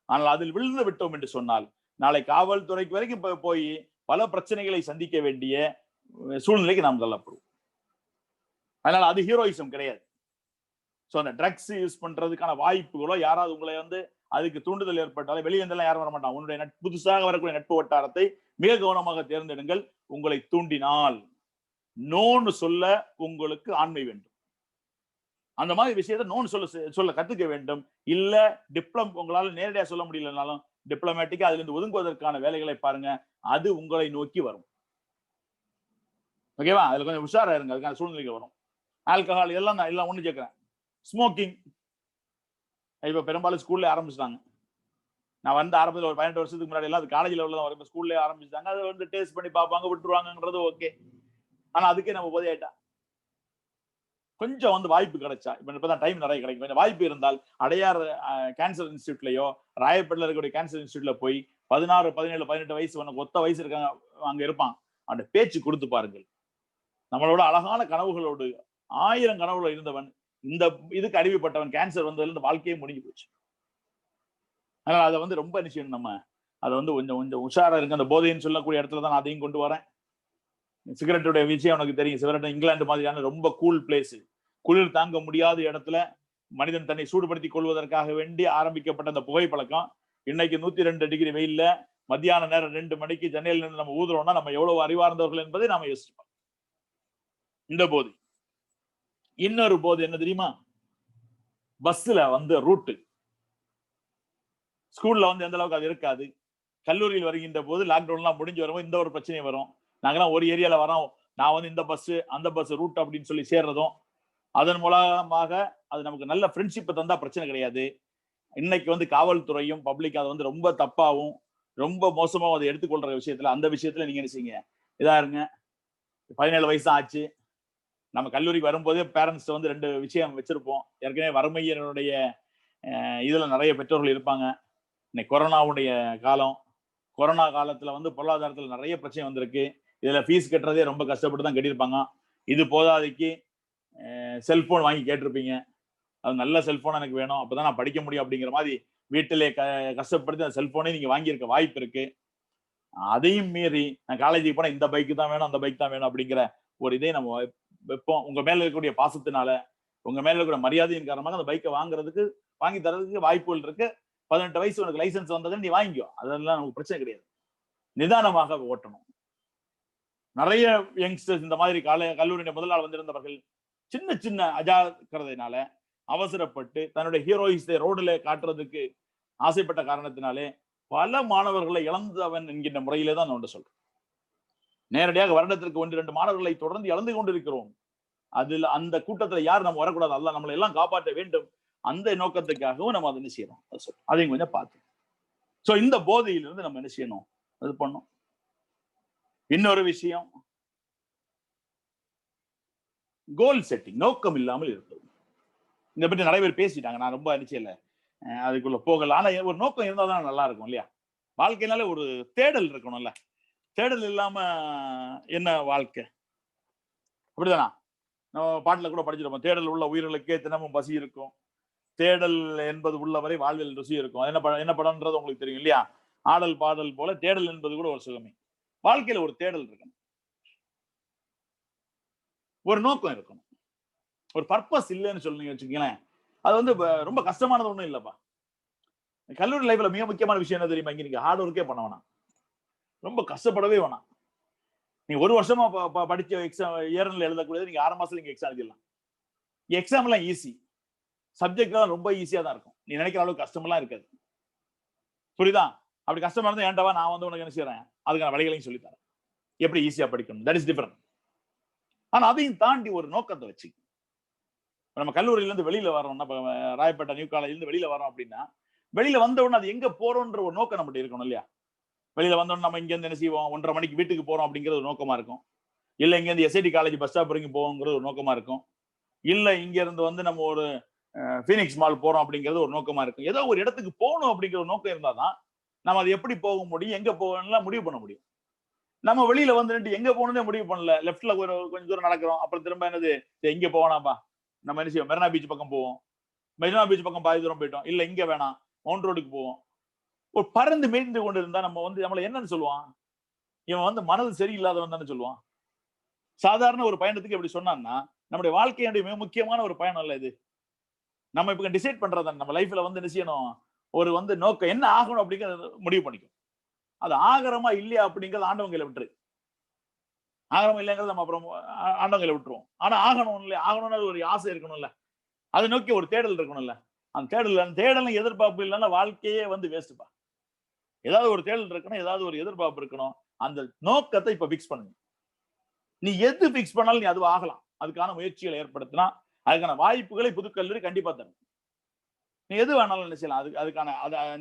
ஆனால் அதில் விழுந்து விட்டோம் என்று சொன்னால் நாளை காவல்துறைக்கு வரைக்கும் போய் பல பிரச்சனைகளை சந்திக்க வேண்டிய சூழ்நிலைக்கு நாம் தள்ளப்படுவோம். அதனால அது ஹீரோயிசம் கிடையாது. ஸோ அந்த ட்ரக்ஸ் யூஸ் பண்றதுக்கான வாய்ப்புகளோ, யாராவது உங்களை வந்து அதுக்கு தூண்டுதல் ஏற்பட்டாலும் வெளியே இருந்தெல்லாம் யாரும் வர மாட்டான். உன்னுடைய புதுசாக வரக்கூடிய நட்பு வட்டாரத்தை மிக கவனமாக தேர்ந்தெடுங்கள். உங்களை தூண்டினால் நோன்னு சொல்ல உங்களுக்கு ஆண்மை வேண்டும். அந்த மாதிரி விஷயத்தை நோன்னு சொல்ல கத்துக்க வேண்டும். இல்ல உங்களால நேரடியா சொல்ல முடியலனாலும் டிப்ளமேட்டிக்கா அதுல இருந்து ஒதுங்குவதற்கான வேலைகளை பாருங்க, அது உங்களை நோக்கி வரும். ஓகேவா? அதுல கொஞ்சம் உஷாரா இருங்க, அதுக்கான சூழ்நிலைகள் வரும். ஆல்கஹால் இதெல்லாம் நான் எல்லாம் ஒண்ணு கேட்கிறேன். ஸ்மோக்கிங் இப்ப பெரும்பாலும் ஸ்கூல்ல ஆரம்பிச்சிட்டாங்க. நான் வந்து ஆரம்பத்தில் ஒரு 18 வருஷத்துக்கு முன்னாடி எல்லாம் அது காலேஜ்ல உள்ள வரும், ஸ்கூல்ல ஆரம்பிச்சிட்டாங்க. அதை வந்து டேஸ்ட் பண்ணி பார்ப்பாங்க, விட்டுருவாங்கன்றது ஓகே. ஆனா அதுக்கே நம்ம போதை ஆயிட்டா. கொஞ்சம் வந்து வாய்ப்பு கிடைச்சா, இப்பதான் டைம் நிறைய கிடைக்கும், கொஞ்சம் வாய்ப்பு இருந்தால் அடையார் கேன்சர் இன்ஸ்டியூட்லயோ ராயப்பேட்டில் இருக்கக்கூடிய கேன்சர் இன்ஸ்டியூட்ல போய் 16, 17, 18 வயசு உனக்கு ஒத்த வயசு இருக்காங்க அங்க இருப்பான், அந்த பேச்சு கொடுத்து பாருங்கள். நம்மளோட அழகான கனவுகளோடு 1000 கனவுகள் இருந்தவன் இந்த இதுக்கு அறிவிப்பட்டவன் கேன்சர் வந்ததுல இருந்து வாழ்க்கையே முடிஞ்சு போச்சு. அதனால அதை வந்து ரொம்ப நிச்சயம் நம்ம அதை வந்து கொஞ்சம் உஷாரா இருக்கு. அந்த போதைன்னு சொல்லக்கூடிய இடத்துல தான் நான் அதையும் கொண்டு வரேன். சிகரெட்டுடைய விஷயம் உனக்கு தெரியும். சிகரெட் இங்கிலாந்து மாதிரியான ரொம்ப கூல் பிளேஸ், குளிர் தாங்க முடியாத இடத்துல மனிதன் தன்னை சூடுபடுத்திக் கொள்வதற்காக வேண்டி ஆரம்பிக்கப்பட்ட அந்த புகைப்பழக்கம் இன்னைக்கு 102 டிகிரி வெயில்ல மத்தியான நேரம் 2 மணிக்கு ஜன்னலில் இருந்து நம்ம ஊதுறோம்னா நம்ம எவ்வளவு அறிவார்ந்தவர்கள் என்பதை நாம யோசிப்போம். இந்த போதை. இன்னொரு போதை என்ன தெரியுமா? பஸ்ல வந்து ரூட்டு, ஸ்கூல்ல வந்து எந்த அளவுக்கு அது இருக்காது, கல்லூரியில் வருகின்ற போது லாக்டவுன்லாம் முடிஞ்சு வரும்போது இந்த ஒரு பிரச்சனை வரும். நாங்கெல்லாம் ஒரு ஏரியால வரோம், நான் வந்து இந்த பஸ் அந்த பஸ் ரூட் அப்படின்னு சொல்லி சேர்றதும், அதன் மூலமாக அது நமக்கு நல்ல ஃப்ரெண்ட்ஷிப்பை தந்தா பிரச்சனை கிடையாது. இன்னைக்கு வந்து காவல்துறையும் பப்ளிக் அதை வந்து ரொம்ப தப்பாவும் ரொம்ப மோசமாவும் அதை எடுத்துக்கொள்ற விஷயத்துல, அந்த விஷயத்துல நீங்க என்ன செய்யுங்க, இதா இருங்க. 17 வயசு தான் ஆச்சு. நம்ம கல்லூரிக்கு வரும்போதே பேரண்ட்ஸ் வந்து 2 விஷயம் வச்சிருப்போம். ஏற்கனவே வறுமையினுடைய இதுல நிறைய பெற்றோர்கள் இருப்பாங்க. இன்னைக்கு கொரோனாவுடைய காலம். கொரோனா காலத்துல வந்து பொருளாதாரத்துல நிறைய பிரச்சனை வந்திருக்கு. இதுல ஃபீஸ் கட்டுறதே ரொம்ப கஷ்டப்பட்டு தான் கட்டியிருப்பாங்க. இது போதாதைக்கு செல்போன் வாங்கி கேட்டிருப்பீங்க. அது நல்ல செல்போன் எனக்கு வேணும், அப்பதான் நான் படிக்க முடியும் அப்படிங்கிற மாதிரி வீட்டிலே கஷ்டப்படுத்தி அந்த செல்போனே நீங்க வாங்கியிருக்க வாய்ப்பு இருக்கு. அதையும் மீறி நான் காலேஜுக்கு போனா இந்த பைக்கு தான் வேணும், அந்த பைக் தான் வேணும் அப்படிங்கிற ஒரு இதே நம்ம வைப்போம். உங்க மேல இருக்கக்கூடிய பாசத்தினால, உங்க மேல இருக்கிற மரியாதையின் காரணமாக அந்த பைக்கை வாங்கி தரதுக்கு வாய்ப்புகள் இருக்கு. 18 வயசு உனக்கு லைசன்ஸ் வந்ததுன்னு நீ வாங்கிக்கோ, அதெல்லாம் நமக்கு பிரச்சனை கிடையாது. நிதானமாக ஓட்டணும். நிறைய யங்ஸ்டர்ஸ் இந்த மாதிரி கல்லூரி முதல் நாள் வந்திருந்தவர்கள் சின்ன சின்ன அஜாக்கிரதையினால அவசரப்பட்டு தன்னுடைய ஹீரோயிஸை ரோடுல காட்டுறதுக்கு ஆசைப்பட்ட காரணத்தினாலே பல மாணவர்களை இழந்தவன் என்கின்ற முறையிலே தான் நான் சொல்றேன். நேரடியாக வருடத்திற்கு 1-2 மாணவர்களை தொடர்ந்து இழந்து கொண்டிருக்கிறோம். அதுல அந்த கூட்டத்துல யார் நம்ம வரக்கூடாது, அல்ல நம்மளை எல்லாம் காப்பாற்ற வேண்டும், அந்த நோக்கத்துக்காகவும் நம்ம அதை என்ன செய்யணும், அதையும் கொஞ்சம் பார்த்து. சோ இந்த போதையிலிருந்து நம்ம என்ன செய்யணும், அது பண்ணோம். இன்னொரு விஷயம், கோல் செட்டிங், நோக்கம் இல்லாமல் இருப்பது. இதை பற்றி நிறைய பேர் பேசிட்டாங்க, நான் ரொம்ப நிச்சயம் அதுக்குள்ள போகல. ஆனா ஒரு நோக்கம் இருந்தா தான் நல்லா இருக்கும் இல்லையா? வாழ்க்கையினால ஒரு தேடல் இருக்கணும்ல. தேடல் இல்லாம என்ன வாழ்க்கை? அப்படிதானா? நம்ம பாட்டுல கூட படிச்சிருப்போம், தேடல் உள்ள உயிர்களுக்கே தினமும் பசி இருக்கும், தேடல் என்பது உள்ளவரை வாழ்வில் ருசி இருக்கும். என்ன படம்ன்றது உங்களுக்கு தெரியும் இல்லையா? ஆடல் பாடல் போல தேடல் என்பது கூட ஒரு சுகமே. வாழ்க்கையில ஒரு தேடல் இருக்கணும், ஒரு நோக்கம் இருக்கணும். ஒரு பர்பஸ் இல்லைன்னு சொல்லுங்க வச்சுக்கீங்களேன், அது வந்து ரொம்ப கஷ்டமானது ஒண்ணும் இல்லப்பா. கல்லூரி லைஃப்ல மிக முக்கியமான விஷயம் என்ன தெரியுமா? இங்க நீங்க ஹார்ட் ஒர்க்கே பண்ண வேணாம், ரொம்ப கஷ்டப்படவே வேணாம். நீங்க ஒரு வருஷமா படிச்ச எக்ஸாம் இயர்ல எழுதக்கூடியது நீங்க 6 மாசத்துல நீங்க எக்ஸாம் எழுதிடலாம். எக்ஸாம் எல்லாம் ஈஸி, சப்ஜெக்ட் எல்லாம் ரொம்ப ஈஸியா தான் இருக்கும். நீ நினைக்கிற அளவுக்கு கஷ்டமெல்லாம் இருக்காது. புரியுதா? அப்படி கஷ்டமா இருந்தா ஏன்டவா நான் வந்து உனக்கு என்ன செய்யறேன், அதுக்கான வழிகளையும் சொல்லித்தரேன், எப்படி ஈஸியா படிக்கணும். That is different. ஆனா அதையும் தாண்டி ஒரு நோக்கத்தை வச்சு நம்ம கல்லூரியில இருந்து வெளியில வரோம்னா, ராயப்பேட்டை நியூ காலேஜ்ல இருந்து வெளியில வரோம் அப்படின்னா, வெளியில வந்த உடனே அது எங்க போறோம்ன்ற ஒரு நோக்கம் நம்மகிட்ட இருக்கணும் இல்லையா? வெளியில வந்த உடனே நம்ம இங்க இருந்து என்ன செய்வோம், 1:30 மணிக்கு வீட்டுக்கு போறோம் அப்படிங்கிறது ஒரு நோக்கமா இருக்கும். இல்ல இங்க இருந்து எஸ்ஐடி காலேஜ் பஸ் ஸ்டாப் வரைக்கும் போவோங்கிறது ஒரு நோக்கமா இருக்கும். இல்ல இங்க இருந்து வந்து நம்ம ஒரு பீனிக்ஸ் மால் போறோம் அப்படிங்கிறது ஒரு நோக்கமா இருக்கும். ஏதோ ஒரு இடத்துக்கு போகணும் அப்படிங்கிற ஒரு நோக்கம் இருந்தாதான் நம்ம அது எப்படி போக முடியும், எங்க போகணும்லாம் முடிவு பண்ண முடியும். நம்ம வெளியில வந்துட்டு எங்க போகணும்னே முடிவு பண்ணல, லெஃப்ட்ல கொஞ்சம் தூரம் நடக்கிறோம், அப்புறம் திரும்ப என்னது இங்க போகணாம்பா, நம்ம என்ன செய்வோம், மெரினா பீச் பக்கம் போவோம். மெரினா பீச் பக்கம் பாதி தூரம் போயிட்டோம், இல்ல இங்க வேணாம் மவுண்ட் ரோடுக்கு போவோம். ஒரு பறந்து மேய்ந்து கொண்டு இருந்தா நம்ம வந்து நம்மள என்னன்னு சொல்லுவான், இவன் வந்து மனது சரியில்லாதவன் தானே சொல்லுவான். சாதாரண ஒரு பயணத்துக்கு எப்படி சொன்னான்னா, நம்முடைய வாழ்க்கையுடைய மிக முக்கியமான ஒரு பயணம் இல்ல இது. நம்ம இப்ப டிசைட் பண்றத நம்ம லைஃப்ல வந்து என்ன செய்யணும், ஒரு வந்து நோக்கம் என்ன ஆகணும் அப்படிங்கறத முடிவு பண்ணிக்கும். அது ஆகரமா இல்லையா அப்படிங்கறது ஆண்டவன் கையில விட்டுரு. ஆகரமா இல்லைங்கிறது நம்ம அப்புறம் ஆண்டவன் கையில விட்டுருவோம். ஆனா ஆகணும் இல்லையா, ஆகணும்னு ஒரு ஆசை இருக்கணும்ல, அதை நோக்கி ஒரு தேடல் இருக்கணும்ல. அந்த தேடலும் எதிர்பார்ப்பு இல்லைன்னா வாழ்க்கையே வந்து வேஸ்ட்பா. ஏதாவது ஒரு தேடல் இருக்கணும், ஏதாவது ஒரு எதிர்பார்ப்பு இருக்கணும். அந்த நோக்கத்தை இப்ப பிக்ஸ் பண்ணுங்க. நீ எது பிக்ஸ் பண்ணாலும் நீ அது ஆகலாம். அதுக்கான முயற்சிகளை ஏற்படுத்தினா அதுக்கான வாய்ப்புகளை புதுக்கல்லூரி கண்டிப்பா தரும். நீ எது வேணாலும் என்ன செய்யலாம். அதுக்கான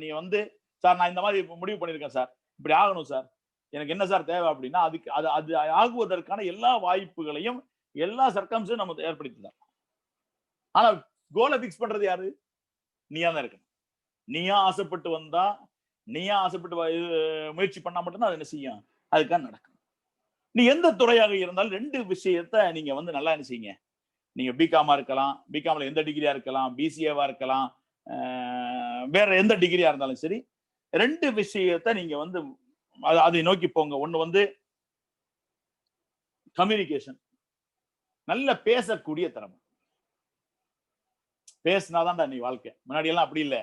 நீ வந்து சார் நான் இந்த மாதிரி முடிவு பண்ணிருக்கேன் சார், இப்படி ஆகணும் சார், எனக்கு என்ன சார் தேவை அப்படின்னா அதுக்கு அது ஆகுவதற்கான எல்லா வாய்ப்புகளையும் எல்லா சர்க்கம்ஸும் நம்ம ஏற்படுத்தி தரலாம். ஆனா கோலை பிக்ஸ் பண்றது யாரு? நீயா தான் இருக்கணும். நீயா ஆசைப்பட்டு வந்தா, நீயா ஆசைப்பட்டு முயற்சி பண்ணா மட்டும்தான் அது என்ன செய்யும், அதுக்காக நடக்கும். நீ எந்த துறையாக இருந்தாலும் 2 விஷயத்த நீங்க வந்து நல்லா என்ன செய்யுங்க. நீங்க பிகாமா இருக்கலாம், பிகாம்ல எந்த டிகிரியா இருக்கலாம், பிசிஏவா இருக்கலாம், வேற எந்த டிகிரியா இருந்தாலும் சரி, 2 விஷயத்த நீங்க வந்து அதை நோக்கி போங்க. ஒண்ணு வந்து கம்யூனிகேஷன், நல்ல பேசக்கூடிய திறமை. பேசினாதான்டா நீ வாழ்க்கை. முன்னாடி எல்லாம் அப்படி இல்லை,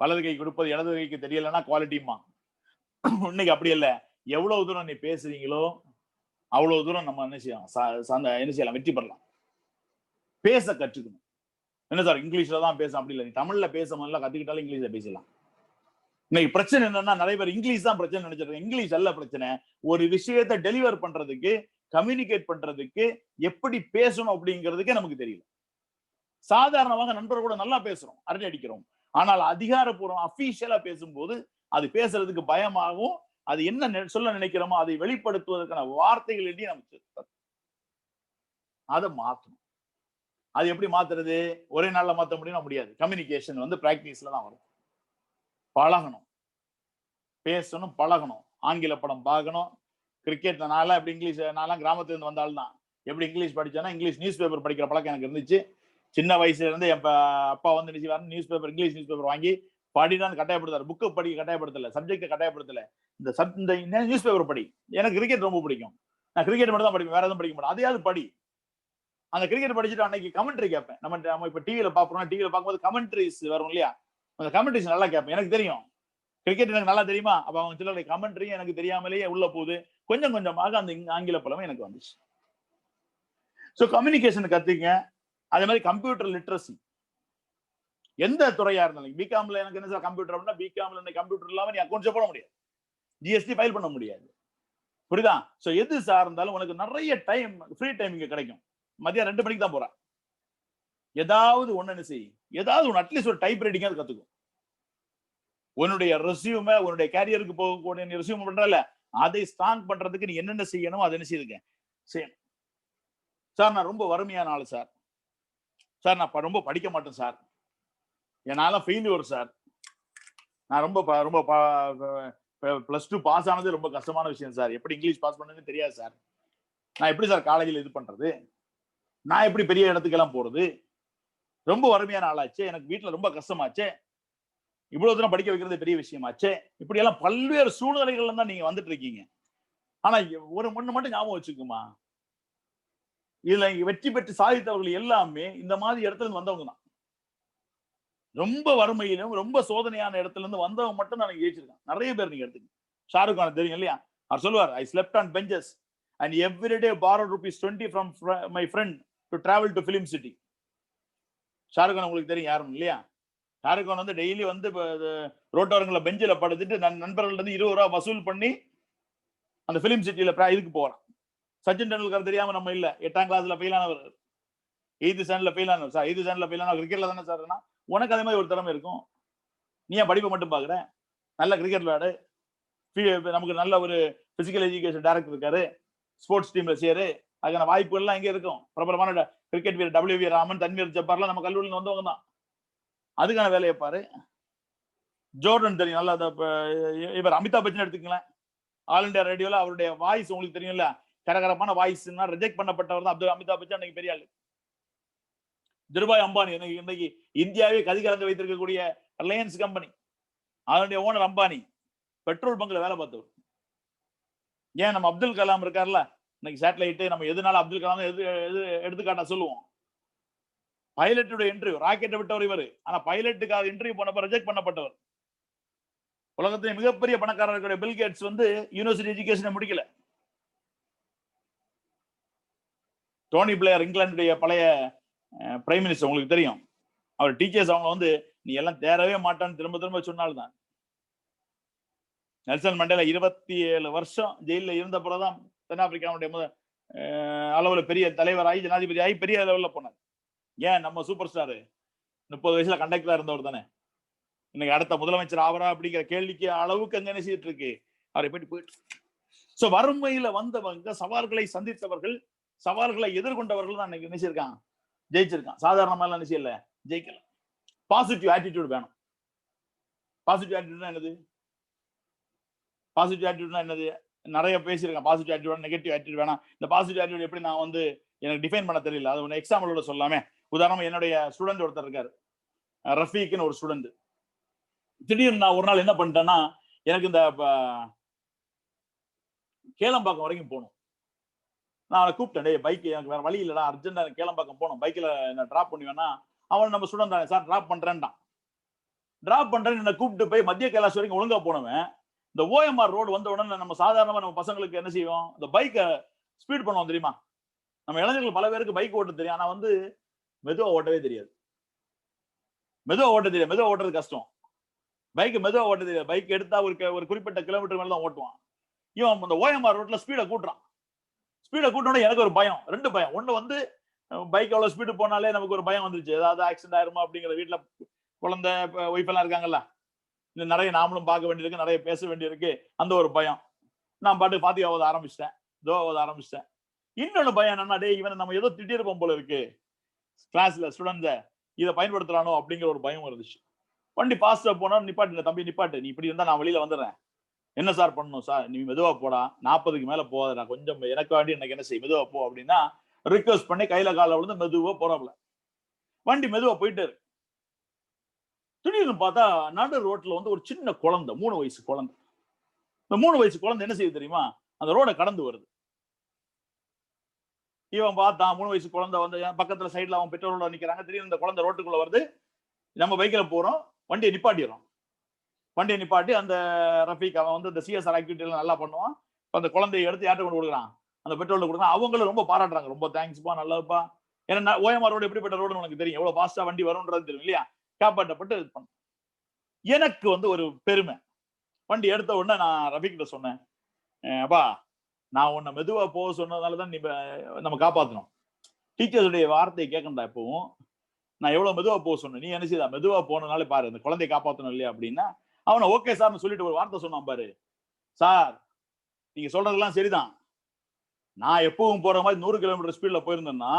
வலது கை கொடுப்பது இடது கைக்கு தெரியலன்னா குவாலிட்டிமா. இன்னைக்கு அப்படி இல்லை, எவ்வளவு தூரம் நீ பேசுறீங்களோ அவ்வளவு தூரம் நம்ம என்ன செய்யலாம், வெற்றி பெறலாம். பேச கற்றுக்கணும். என்ன சார் இங்கிலீஷ்ல தான் பேச, அப்படி இல்லை, நீ தமிழ்ல பேச முதல்ல கத்துக்கிட்டாலும் இங்கிலீஷ்ல பேசலாம். இன்னைக்கு பிரச்சனை என்னன்னா நிறைய பேர் இங்கிலீஷ் தான் பிரச்சனை நினைச்சிருக்காங்க. இங்கிலீஷ் அல்ல பிரச்சனை. ஒரு விஷயத்தை டெலிவர் பண்றதுக்கு, கம்யூனிகேட் பண்றதுக்கு, எப்படி பேசணும் அப்படிங்கிறதுக்கே நமக்கு தெரியல. சாதாரணமாக நண்பர் கூட நல்லா பேசுறோம், அரட்டை அடிக்கிறோம். ஆனால் அதிகாரப்பூர்வம் அபிஷியலா பேசும்போது அது பேசுறதுக்கு பயமாகவும், அது என்ன சொல்ல நினைக்கிறோமோ அதை வெளிப்படுத்துவதற்கான வார்த்தைகள் இடையே நமக்கு அதை மாற்றணும். அது எப்படி மாத்துறது? ஒரே நாள்ல மாற்ற முடியாது. கம்யூனிகேஷன் வந்து பிராக்டிஸ்ல தான் வரும். பழகணும், பேசணும், பழகணும். ஆங்கில படம் பார்க்கணும். கிரிக்கெட் நான்லாம் எப்படி இங்கிலீஷ், நான்லாம் கிராமத்துல இருந்து வந்தாலும் தான் எப்படி இங்கிலீஷ் படிச்சேன்னா, இங்கிலீஷ் நியூஸ் பேப்பர் படிக்கிற பழக்கம் எனக்கு இருந்துச்சு. சின்ன வயசுல இருந்து என் அப்பா வந்து news paper, English news paper வாங்கி படிடான்னு கட்டாயப்படுத்தாரு. புக்கு படிக்க கட்டாயப்படுத்தல, சப்ஜெக்ட் கட்டாயப்படுத்தல. இந்த நியூஸ் பேப்பர் படி. எனக்கு கிரிக்கெட் ரொம்ப பிடிக்கும். நான் கிரிக்கெட் மட்டும் தான் படிப்பேன், வேற எதுவும் படிக்க மாட்டேன். அதையாவது படி. அந்த கிரிக்கெட் படிச்சுட்டு அன்னைக்கு கமெண்ட்ரி கேட்பேன். நம்ம இப்ப டிவியில பாக்குறோம், டிவியில பார்க்கும்போது கமெண்ட்ரிஸ் வரும் இல்லையா, அந்த கமெண்ட்ரிஸ் நல்லா கேட்பேன். எனக்கு தெரியும் கிரிக்கெட் எனக்கு நல்லா தெரியுமா, அப்ப அவங்க சில கமெண்ட்ரியும் எனக்கு தெரியாமலேயே உள்ள போகுது. கொஞ்சம் கொஞ்சமாக அந்த ஆங்கில புலமை எனக்கு வந்துச்சு. ஸோ கம்யூனிகேஷன் கத்துங்க. அதே மாதிரி கம்ப்யூட்டர் லிட்ரஸி, எந்த துறையா இருந்தாலும். பிகாம்ல எனக்கு என்ன சார் கம்ப்யூட்டர் அப்படின்னா, பிகாம்ல கம்ப்யூட்டர் இல்லாம நீ அக்கௌண்ட்ஸே போட முடியாது, ஜிஎஸ்டி ஃபைல் பண்ண முடியாது. புரியுதா? ஸோ எது சார் இருந்தாலும் உனக்கு நிறைய டைம், ஃப்ரீ டைம் இங்க கிடைக்கும். மதியம் 2 மணிக்கு தான் போறேன். ஏதாவது ஒண்ணு என்ன செய், ஏதாவது ஒன்று அட்லீஸ்ட் ஒரு டைப் ரைட்டிங் கத்துக்கும். உன்னுடைய ரெஸ்யூமை, உன்னுடைய கேரியருக்கு போகக்கூடிய நீ ரெஸ்யூம் பண்றல, அதை ஸ்ட்ராங் பண்றதுக்கு நீ என்னென்ன செய்யணும் அதை என்ன செய்யுங்க செய்யணும். சார் நான் ரொம்ப வறுமையான ஆளு சார், சார் நான் ரொம்ப படிக்க மாட்டேன் சார், என்னால ஃபெயிலியர் சார், நான் ரொம்ப +2 பாஸ் ஆனது ரொம்ப கஷ்டமான விஷயம் சார், எப்படி இங்கிலீஷ் பாஸ் பண்ணுன்னு தெரியாது சார், நான் எப்படி சார் காலேஜில் இது பண்றது, நான் எப்படி பெரிய இடத்துக்கெல்லாம் போறது, ரொம்ப வறுமையான ஆளாச்சு, எனக்கு வீட்டுல ரொம்ப கஷ்டமாச்சு, இவ்வளவு தூரம் படிக்க வைக்கிறது பெரிய விஷயமாச்சு, இப்படி எல்லாம் பல்வேறு சூழ்நிலைகள்ல தான் நீங்க வந்துட்டு இருக்கீங்க. ஆனா ஒரு ஒண்ணு மட்டும் ஞாபகம் வச்சுக்குமா, இதுல வெற்றி பெற்று சாதித்தவர்கள் எல்லாமே இந்த மாதிரி இடத்துல இருந்து வந்தவங்க தான். ரொம்ப வறுமையிலும் ரொம்ப சோதனையான இடத்துல இருந்து வந்தவங்க மட்டும் தான் ஜெயிச்சிருக்காங்க. நிறைய பேர் நீங்க எடுத்துங்க. ஷாருக் கான் தெரியும் இல்லையா, அவர் சொல்லுவார், ஐ slept on benches and every day borrowed ₹20 from my friend to travel to film city. Shahrukh Khan உங்களுக்கு தெரியும் யாரும் இல்லையா? ஷாருக் கான் வந்து டெய்லி வந்து ரோட்டோரங்கள பெஞ்சில் படுத்துட்டு நண்பர்கள்ட்ட இருந்து ₹20 வசூல் பண்ணி அந்த பிலிம் சிட்டியில இதுக்கு போறான். சச்சின் டெண்டுல்கர் தெரியாம நம்ம இல்ல. 8ஆம் கிளாஸ்ல ஃபெயில் ஆனவர், 8th ஸ்டாண்டர்ட்ல ஃபெயில் ஆனவர் சார், 8th ஸ்டாண்டர்ட்ல ஃபெயில் ஆனவர் கிரிக்கெட்ல தானே சார். உனக்கு அதே மாதிரி ஒரு திறமை இருக்கும், நீ ஏன் படிப்பை மட்டும் பாக்குற? நல்ல கிரிக்கெட் விளையாடு, நமக்கு நல்ல ஒரு பிசிக்கல் எஜுகேஷன் டைரக்டர் இருக்காரு, ஸ்போர்ட்ஸ் டீம்ல சேரு, அதுக்கான வாய்ப்புகள் எல்லாம் எங்க இருக்கும். பிரபலமான கிரிக்கெட் வீரர் WV ராமன், தன்வீர் ஜப்பார்லாம் நம்ம கல்லூரியில் வந்தவங்க தான். அதுக்கான வேலையை பாரு. ஜோர்டன் தெரியும் நல்லா, இவர் அமிதாப் பச்சன் எடுத்துக்கலாம், ஆல் இண்டியா ரேடியோல அவருடைய வாய்ஸ் உங்களுக்கு தெரியும்ல, கரகரப்பான வாய்ஸ், ரிஜெக்ட் பண்ணப்பட்டவர் தான் அமிதாப் பச்சன். அன்னைக்கு பெரிய ஆளு. திருபாய் அம்பானி, இன்னைக்கு இந்தியாவே கதி கலந்து வைத்திருக்கக்கூடிய ரிலையன்ஸ் கம்பெனி, அதனுடைய ஓனர் அம்பானி பெட்ரோல் பங்க்ல வேலை பார்த்தவர். ஏன் நம்ம அப்துல் கலாம் இருக்காருல்ல, இன்னைக்கு சேட்டலைட், நம்ம எதுனால அப்துல் கலாம் எடுத்துக்காட்டா சொல்லுவோம். பைலட்டோட இன்டர்வியூ, ராக்கெட்டை விட்டவர் இவர், ஆனா பைலட்டுக்காக இன்டர்வியூ போனப்ப ரிஜெக்ட் பண்ணப்பட்டவர். உலகத்திலே மிகப்பெரிய பணக்காரர்களுடைய பில் கேட்ஸ் வந்து யூனிவர்சிட்டி எஜுகேஷனை முடிக்கல. டோனி பிளேயர், இங்கிலாந்துடைய பழைய பிரைம் மினிஸ்டர், உங்களுக்கு தெரியும், அவர் டீச்சர்ஸ் அவங்க வந்து நீ எல்லாம் தேரவே மாட்டான்னு திரும்ப திரும்ப சொன்னால்தான். நெல்சன் மண்டேலா 27 வருஷம் ஜெயில இருந்த பிறகுதான் தென்னாப்பிரிக்காவுடைய அளவுல பெரிய தலைவராகி, ஜனாதிபதி ஆகி பெரிய லெவல்ல போனார். ஏன் நம்ம சூப்பர் ஸ்டார் 30 வயசுல கண்டக்டரா இருந்தவர் தானே, இன்னைக்கு அடுத்த முதலமைச்சர் ஆவரா அப்படிங்கிற கேள்விக்கு அளவுக்கு அங்க என்ன செய்துட்டு இருக்கு, அவரை போயிட்டு. சோ வறுமையில வந்தவங்க, சவால்களை சந்தித்தவர்கள், சவால்களை எதிர்கொண்டவர்கள் தான் இன்னைக்கு நினைச்சிருக்கான், ஜெயிச்சிருக்கான். சாதாரணமா எல்லாம் நிச்சயம் இல்ல, ஜெயிக்கல. பாசிட்டிவ் ஆட்டிடியூட் வேணும். பாசிட்டிவ் ஆட்டிடியூட்னா என்னது? பாசிட்டிவ் ஆட்டிடியூட்னா என்னது? நிறைய பேசியிருக்கேன். பாசிட்டிவ் ஆட்டிடியூட், நெகட்டிவ் ஆட்டிடியூட் வேணாம். இந்த பாசிட்டிவ் ஆட்டிடியூட் எப்படி நான் வந்து எனக்கு டிஃபைன் பண்ண தெரியல, அது ஒன்று எக்ஸாம்பிளோட சொல்லாமே. உதாரணம், என்னுடைய ஸ்டூடெண்ட் ஒருத்தர் இருக்காரு, ரஃபீக்னு ஒரு ஸ்டூடெண்ட். திடீர்னு நான் ஒரு நாள் என்ன பண்ணிட்டேன்னா, எனக்கு இந்த கேளம்பாக்கம் வரைக்கும் போகணும். நான் அவனை கூப்பிட்டேன், டே பைக் எனக்கு வேற வழி இல்லடா, அர்ஜென்டா கேளம்பாக்கம் போகணும், பைக்கில் என்ன டிராப் பண்ணுவேன்னா, அவன் நம்ம ஸ்டூடெண்ட் தானே சார், டிராப் பண்றேன்டான். டிராப் பண்றேன்னு என்ன கூப்பிட்டு போய் மத்திய கைலாஷ் வரைக்கும் ஒழுங்கா போனவன், இந்த OMR ரோடு வந்த உடனே நம்ம சாதாரணமா நம்ம பசங்களுக்கு என்ன செய்வோம், இந்த பைக்கை ஸ்பீட் பண்ணுவோம் தெரியுமா? நம்ம இளைஞர்கள் பல பேருக்கு பைக் ஓட்ட தெரியும், ஆனா வந்து மெதுவா ஓட்டவே தெரியாது. மெதுவா ஓட்ட தெரியாது, மெதுவா ஓட்டுறது கஷ்டம். பைக் மெதுவா ஓட்டுது, பைக் எடுத்தா ஒரு குறிப்பிட்ட கிலோமீட்டர் மேல தான் ஓட்டுவான். இவன் அந்த ஓஎம்ஆர் ரோட்ல ஸ்பீடை கூட்டுறான். ஸ்பீடை கூட்டோட எனக்கு ஒரு பயம், 2 பயம். ஒண்ணு வந்து பைக் அவ்வளவு ஸ்பீடு போனாலே நமக்கு ஒரு பயம் வந்துருச்சு, ஏதாவது ஆக்சிடென்ட் ஆயிருமா அப்படிங்கிற. வீட்டுல குழந்தை ஒய்ஃப் எல்லாம் இருக்காங்கல்ல, இன்னும் நிறைய நாமளும் பார்க்க வேண்டியிருக்கு, நிறைய பேச வேண்டியிருக்கு, அந்த ஒரு பயம். நான் பாட்டு பாத்தியா ஓத ஆரம்பிச்சிட்டேன், ஓத ஆரம்பிச்சிட்டேன். இன்னொன்னு பயம் என்னன்னா, டே இவனை நம்ம ஏதோ திட்டிருப்போம் போல இருக்கு கிளாஸ்ல ஸ்டூடெண்ட்ஸ, இதை பயன்படுத்துறானோ அப்படிங்கிற ஒரு பயம் இருந்துச்சு. வண்டி பாஸ்டா போனா நிப்பாட்டு, தம்பி நிப்பாட்டு, நீ இப்படி இருந்தா நான் வெளியில வந்துடுறேன். என்ன சார் பண்ணணும்? சார் நீ மெதுவா போடா, 40க்கு மேல போகாத, நான் கொஞ்சம் எனக்கு வேண்டி எனக்கு என்ன செய்ய, மெதுவா போ அப்படின்னா ரிக்வெஸ்ட் பண்ணி கையில கால விழுந்து மெதுவா போறாப்ல. வண்டி மெதுவா போயிட்டு இருக்கு. திடீர்னு பார்த்தா நடு ரோட்ல வந்து ஒரு சின்ன குழந்தை, 3 வயசு குழந்தை. இந்த 3 வயசு குழந்தை என்ன செய்யுது தெரியுமா? அந்த ரோட கடந்து வருது. இவன் பார்த்தான், 3 வயசு குழந்தை வந்து பக்கத்துல சைட்ல அவன் பெற்றோரோட நிக்கிறாங்க. திடீர்னு இந்த குழந்தை ரோட்டுக்குள்ள வருது. நம்ம பைக்ல போறோம், வண்டியை நிப்பாட்டிடுறோம். வண்டியை நிப்பாட்டி அந்த ரஃபீக் அவன் வந்து இந்த சிஎஸ்ஆர் ஆக்டிவிட்டி எல்லாம் நல்லா பண்ணுவான். அந்த குழந்தைய எடுத்து யார்ட்ட கொண்டு கொடுக்குறான்? அந்த பெட்ரோல் கொடுக்குறான். அவங்களும் ரொம்ப பாராட்டுறாங்க, ரொம்ப தேங்க்ஸ்ப்பா, நல்லதுப்பா. ஏன்னா ஓஎம்ஆர் ரோடு எப்படிப்பட்ட ரோடுன்னு உனக்கு தெரியும், எவ்வளவு ஃபாஸ்டா வண்டி வரும்ன்றது தெரியும் இல்லையா? காப்பாற்றப்பட்டு இது பண்ண எனக்கு வந்து ஒரு பெருமை. வண்டி எடுத்த உடனே நான் ரஃபீக் கிட்ட சொன்னேன், அப்பா நான் உன்னை மெதுவா போக சொன்னதாலதான் நீ நம்ம காப்பாற்றணும். டீச்சர்ஸுடைய வார்த்தையை கேட்கண்டா எப்பவும். நான் எவ்வளவு மெதுவா போக சொன்னேன், நீ என்ன செய்தா மெதுவா போனனாலே பாரு இந்த குழந்தைய காப்பாற்றணும் இல்லையா அப்படின்னா. அவனை ஓகே சார்னு சொல்லிட்டு ஒரு வார்த்தை சொன்னான் பாரு, சார் நீங்க சொல்றதெல்லாம் சரிதான், நான் எப்பவும் போற மாதிரி 100 கிலோமீட்டர் ஸ்பீட்ல போயிருந்தேன்னா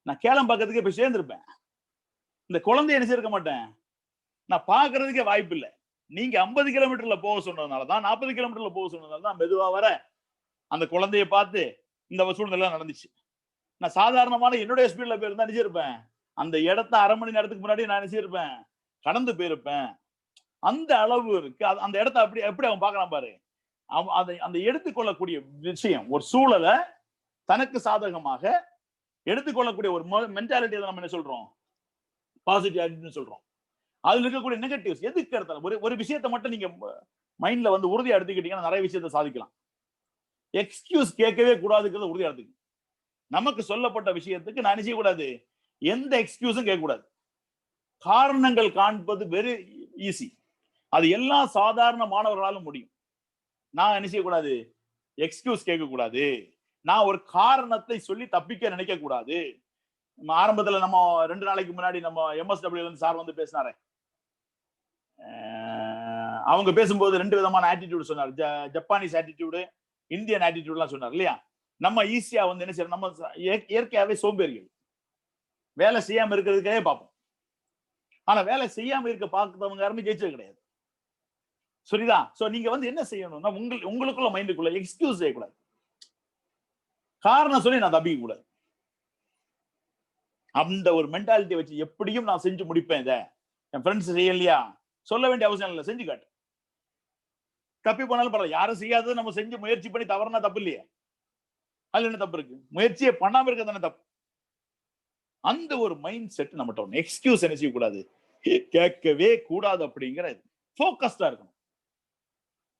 நான் கேளம் பக்கத்துக்கே போய் சேர்ந்திருப்பேன். இந்த குழந்தைய என்ன செய்திருக்க மாட்டேன், நான் பாக்குறதுக்கே வாய்ப்பு இல்லை. நீங்க 50 கிலோமீட்டர்ல போக சொன்னதுனாலதான், 40 கிலோமீட்டர்ல போக சொன்னதுனாலதான் மெதுவா வர அந்த குழந்தைய பார்த்து இந்த சூழ்நிலை நடந்துச்சு. நான் சாதாரணமான என்னுடைய ஸ்பீட்ல போயிருந்தா நினைச்சிருப்பேன், அந்த இடத்த 1/2 மணி நேரத்துக்கு முன்னாடி நான் நினைச்சிருப்பேன், கடந்து போயிருப்பேன். அந்த அளவு இருக்கு. அந்த இடத்த அப்படி எப்படி அவன் பார்க்கலாம் பாரு. அந்த எடுத்துக்கொள்ளக்கூடிய விஷயம், ஒரு சூழலை தனக்கு சாதகமாக எடுத்துக்கொள்ளக்கூடிய ஒரு மென்டாலிட்டி நம்ம என்ன சொல்றோம், பாசிட்டிவ் ஆட்டிட்யூட் சொல்றோம். அதுல இருக்கக்கூடிய நெகட்டிவ்ஸ் எதுக்கு எடுத்தாலும் ஒரு விஷயத்தை மட்டும் நீங்க மைண்ட்ல வந்து உறுதியா எடுத்துக்கிட்டீங்கன்னா நிறைய விஷயத்தை சாதிக்கலாம். எக்ஸ்கியூஸ் கேட்கவே கூடாதுங்கிறத உறுதியா எடுத்துக்க. நமக்கு சொல்லப்பட்ட விஷயத்துக்கு நான் என்ன செய்யக்கூடாது, எந்த எக்ஸ்கியூஸும் கேட்கக்கூடாது. காரணங்கள் காண்பது வெரி ஈஸி, அது எல்லா சாதாரண மாணவர்களாலும் முடியும். நான் என்ன செய்யக்கூடாது, எக்ஸ்கியூஸ் கேட்க கூடாது. நான் ஒரு காரணத்தை சொல்லி தப்பிக்க நினைக்க கூடாது. ஆரம்பத்துல நம்ம 2 நாளைக்கு முன்னாடி நம்ம MSW சார் வந்து பேசினாரு. அவங்க பேசும்போது 2 விதமான ஆட்டிடியூட் சொன்னார். ஜப்பானீஸ் ஆட்டிடியூடு, இந்தியன் ஆட்டிடியூட் எல்லாம் சொன்னார் இல்லையா? நம்ம ஈஸியா வந்து என்ன செய்யறோம், நம்ம இயற்கையாவே சோம்பேறிகள், வேலை செய்யாம இருக்கிறதுக்கே பார்ப்போம். ஆனா வேலை செய்யாம இருக்க பார்க்கிறவங்க யாருமே ஜெயிச்சது கிடையாது. சரிதா? சோ நீங்க வந்து என்ன செய்யணும்னா, உங்களுக்குள்ள மைண்டுக்குள்ள எக்ஸ்கியூஸ் செய்யக்கூடாது, காரணம் சொல்லி நான் தப்பிக்க கூடாது. அந்த ஒரு மென்டாலிட்டி வச்சு எப்படியும் நான் செஞ்சு முடிப்பேன். இதை என் ஃப்ரெண்ட்ஸ் செய்யலையா சொல்ல வேண்டிய அவசியம் இல்லை, செஞ்சு காட்டு. தப்பி போனாலும் பரவாயில்ல, யாரும் செய்யாதது நம்ம செஞ்சு முயற்சி பண்ணி தவறுனா தப்பு இல்லையே, அதுல என்ன தப்பு இருக்கு? முயற்சியை பண்ணாம இருக்க தானே தப்பு. அந்த ஒரு மைண்ட் செட் நம்மகிட்ட ஒண்ணு. எக்ஸ்கியூஸ் என்ன செய்யக்கூடாது, கேட்கவே கூடாது. அப்படிங்கிற ஃபோக்கஸ்டா இருக்கணும்.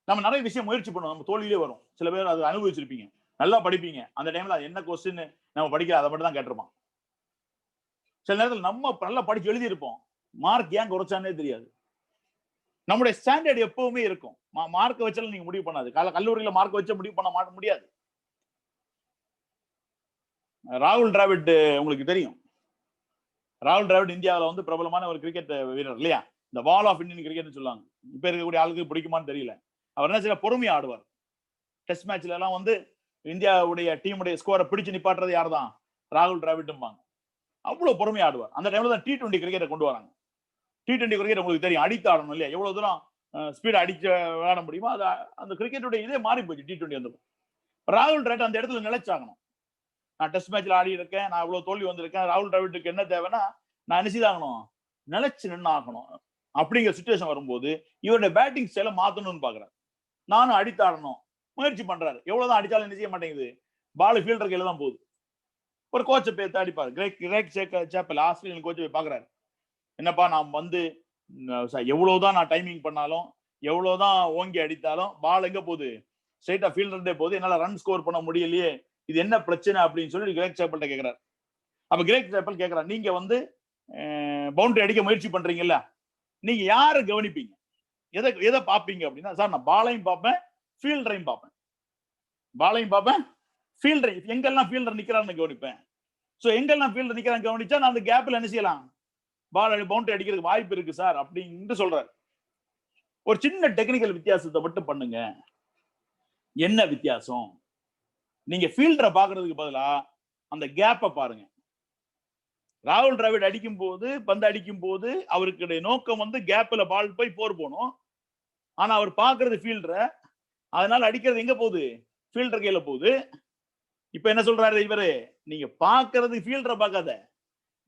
நம்ம நிறைய விஷயம் முயற்சி பண்ணுவோம், நம்ம தோல்வியிலே வரும். சில பேர் அதை அனுபவிச்சிருப்பீங்க, நல்லா படிப்பீங்க, அந்த டைம்ல அது என்ன கொஸ்டின் நம்ம படிக்கல, அதை மட்டும் தான் கேட்டிருப்போம். சில நேரத்தில் நம்ம நல்லா படிச்சு எழுதியிருப்போம், மார்க் ஏன் குறைச்சானே தெரியாது. நம்முடைய ஸ்டாண்டர்ட் எப்பவுமே இருக்கும். மார்க் வச்சாலும் நீங்க முடிவு பண்ணாது. கல்லூரியில மார்க் வச்ச முடிவு பண்ண முடியாது. ராகுல் டிராவிட் உங்களுக்கு தெரியும். ராகுல் டிராவிட் இந்தியாவில் வந்து பிரபலமான ஒரு கிரிக்கெட் வீரர் இல்லையா? இந்த வால் ஆஃப் இந்தியன் கிரிக்கெட்னு சொல்லுவாங்க. இப்ப இருக்கக்கூடிய ஆளுக்கு பிடிக்குமான்னு தெரியல. அவர் என்ன செய்ய, பொறுமையா ஆடுவார். டெஸ்ட் மேட்ச்ல எல்லாம் வந்து இந்தியாவுடைய டீமுடைய ஸ்கோரை பிடிச்சு நிப்பாட்டுறது யார் தான்? ராகுல் டிராவிட்பாங்க. அவ்வளவு பொறுமையா ஆடுவார். அந்த டைம்ல தான் T20 கிரிக்கெட்டை கொண்டு வராங்க. T20 கிரிக்கெட் உங்களுக்கு தெரியும், அடித்து ஆடணும் இல்லையா? எவ்வளவு தூரம் ஸ்பீட் அடிச்சு விளையாட முடியுமோ அது அந்த கிரிக்கெட்டுடைய இதே மாறி போச்சு. T20 வந்து ராகுல் டிராவிட் அந்த இடத்துல நிலைச்சாகணும். நான் டெஸ்ட் மேட்ச்ல ஆடி இருக்கேன், நான் இவ்வளவு தோல்வி வந்திருக்கேன், ராகுல் டிராவிட்டுக்கு என்ன தேவைன்னா நான் நினைச்சுதாகணும், நிலைச்சு நின்று ஆகணும். அப்படிங்கிற சுச்சுவேஷன் வரும்போது இவருடைய பேட்டிங் ஸ்டைலை மாத்தணும்னு பாக்குறாரு. நானும் அடித்தாடணும் முயற்சி பண்றாரு. எவ்வளவுதான் அடிச்சாலும் என்ன செய்ய மாட்டேங்குது, பால் ஃபீல்டர் கையில தான் போகுது. ஒரு கோச்சை பேர் அடிப்பாரு, கிரேக் சேப்பல் ஆஸ்திரேலியன் கோச்சை போய் பாக்குறாரு. என்னப்பா நான் வந்து எவ்வளவுதான் நான் டைமிங் பண்ணாலும், எவ்வளவுதான் ஓங்கி அடித்தாலும் பால் எங்க போகுது, ஸ்ட்ரைட்டா ஃபீல்டர்டே போகுது, என்னால ரன் ஸ்கோர் பண்ண முடியலையே, இது என்ன பிரச்சனை அப்படின்னு சொல்லி கிரேக் சேப்பல்கிட்ட கேட்கிறாரு. அப்ப கிரேக் சேப்பல் கேட்கிறார், நீங்க வந்து பவுண்டரி அடிக்க முயற்சி பண்றீங்கல்ல, நீங்க யாரை கவனிப்பீங்க? எதை பார்ப்பீங்க அப்படின்னா, சார் நான் பாலையும் பார்ப்பேன், ஃபீல்டரையும் பார்ப்பேன். பாலையும் பார்ப்பேன், ஃபீல்டரை எங்கெல்லாம் ஃபீல்டர் நிக்கிறான்னு கவனிப்பேன். ஸோ எங்கெல்லாம் ஃபீல்டர் நிக்கிறான்னு கவனிச்சா நான் அந்த கேப்ல என்ன செய்யலாம், பால் பவுண்டரி அடிக்கிறதுக்கு வாய்ப்பு இருக்கு சார் அப்படின்னு சொல்றாரு. ஒரு சின்ன டெக்னிக்கல் வித்தியாசத்தை மட்டும் பண்ணுங்க. என்ன வித்தியாசம்? நீங்க ஃபீல்டரை பாக்குறதுக்கு பதிலா அந்த கேப்பை பாருங்க. ராகுல் டிராவிட் அடிக்கும் போது, பந்து அடிக்கும் போது அவருக்கு நோக்கம் வந்து கேப்ல பால் போய் போர் போகணும். ஆனா அவர் பாக்குறது ஃபீல்டரை, அதனால அடிக்கிறது எங்க போகுது, ஃபீல்டர் கையில போகுது. இப்ப என்ன சொல்றாரு இவரு, நீங்க பாக்குறது ஃபீல்டரை பார்க்காத,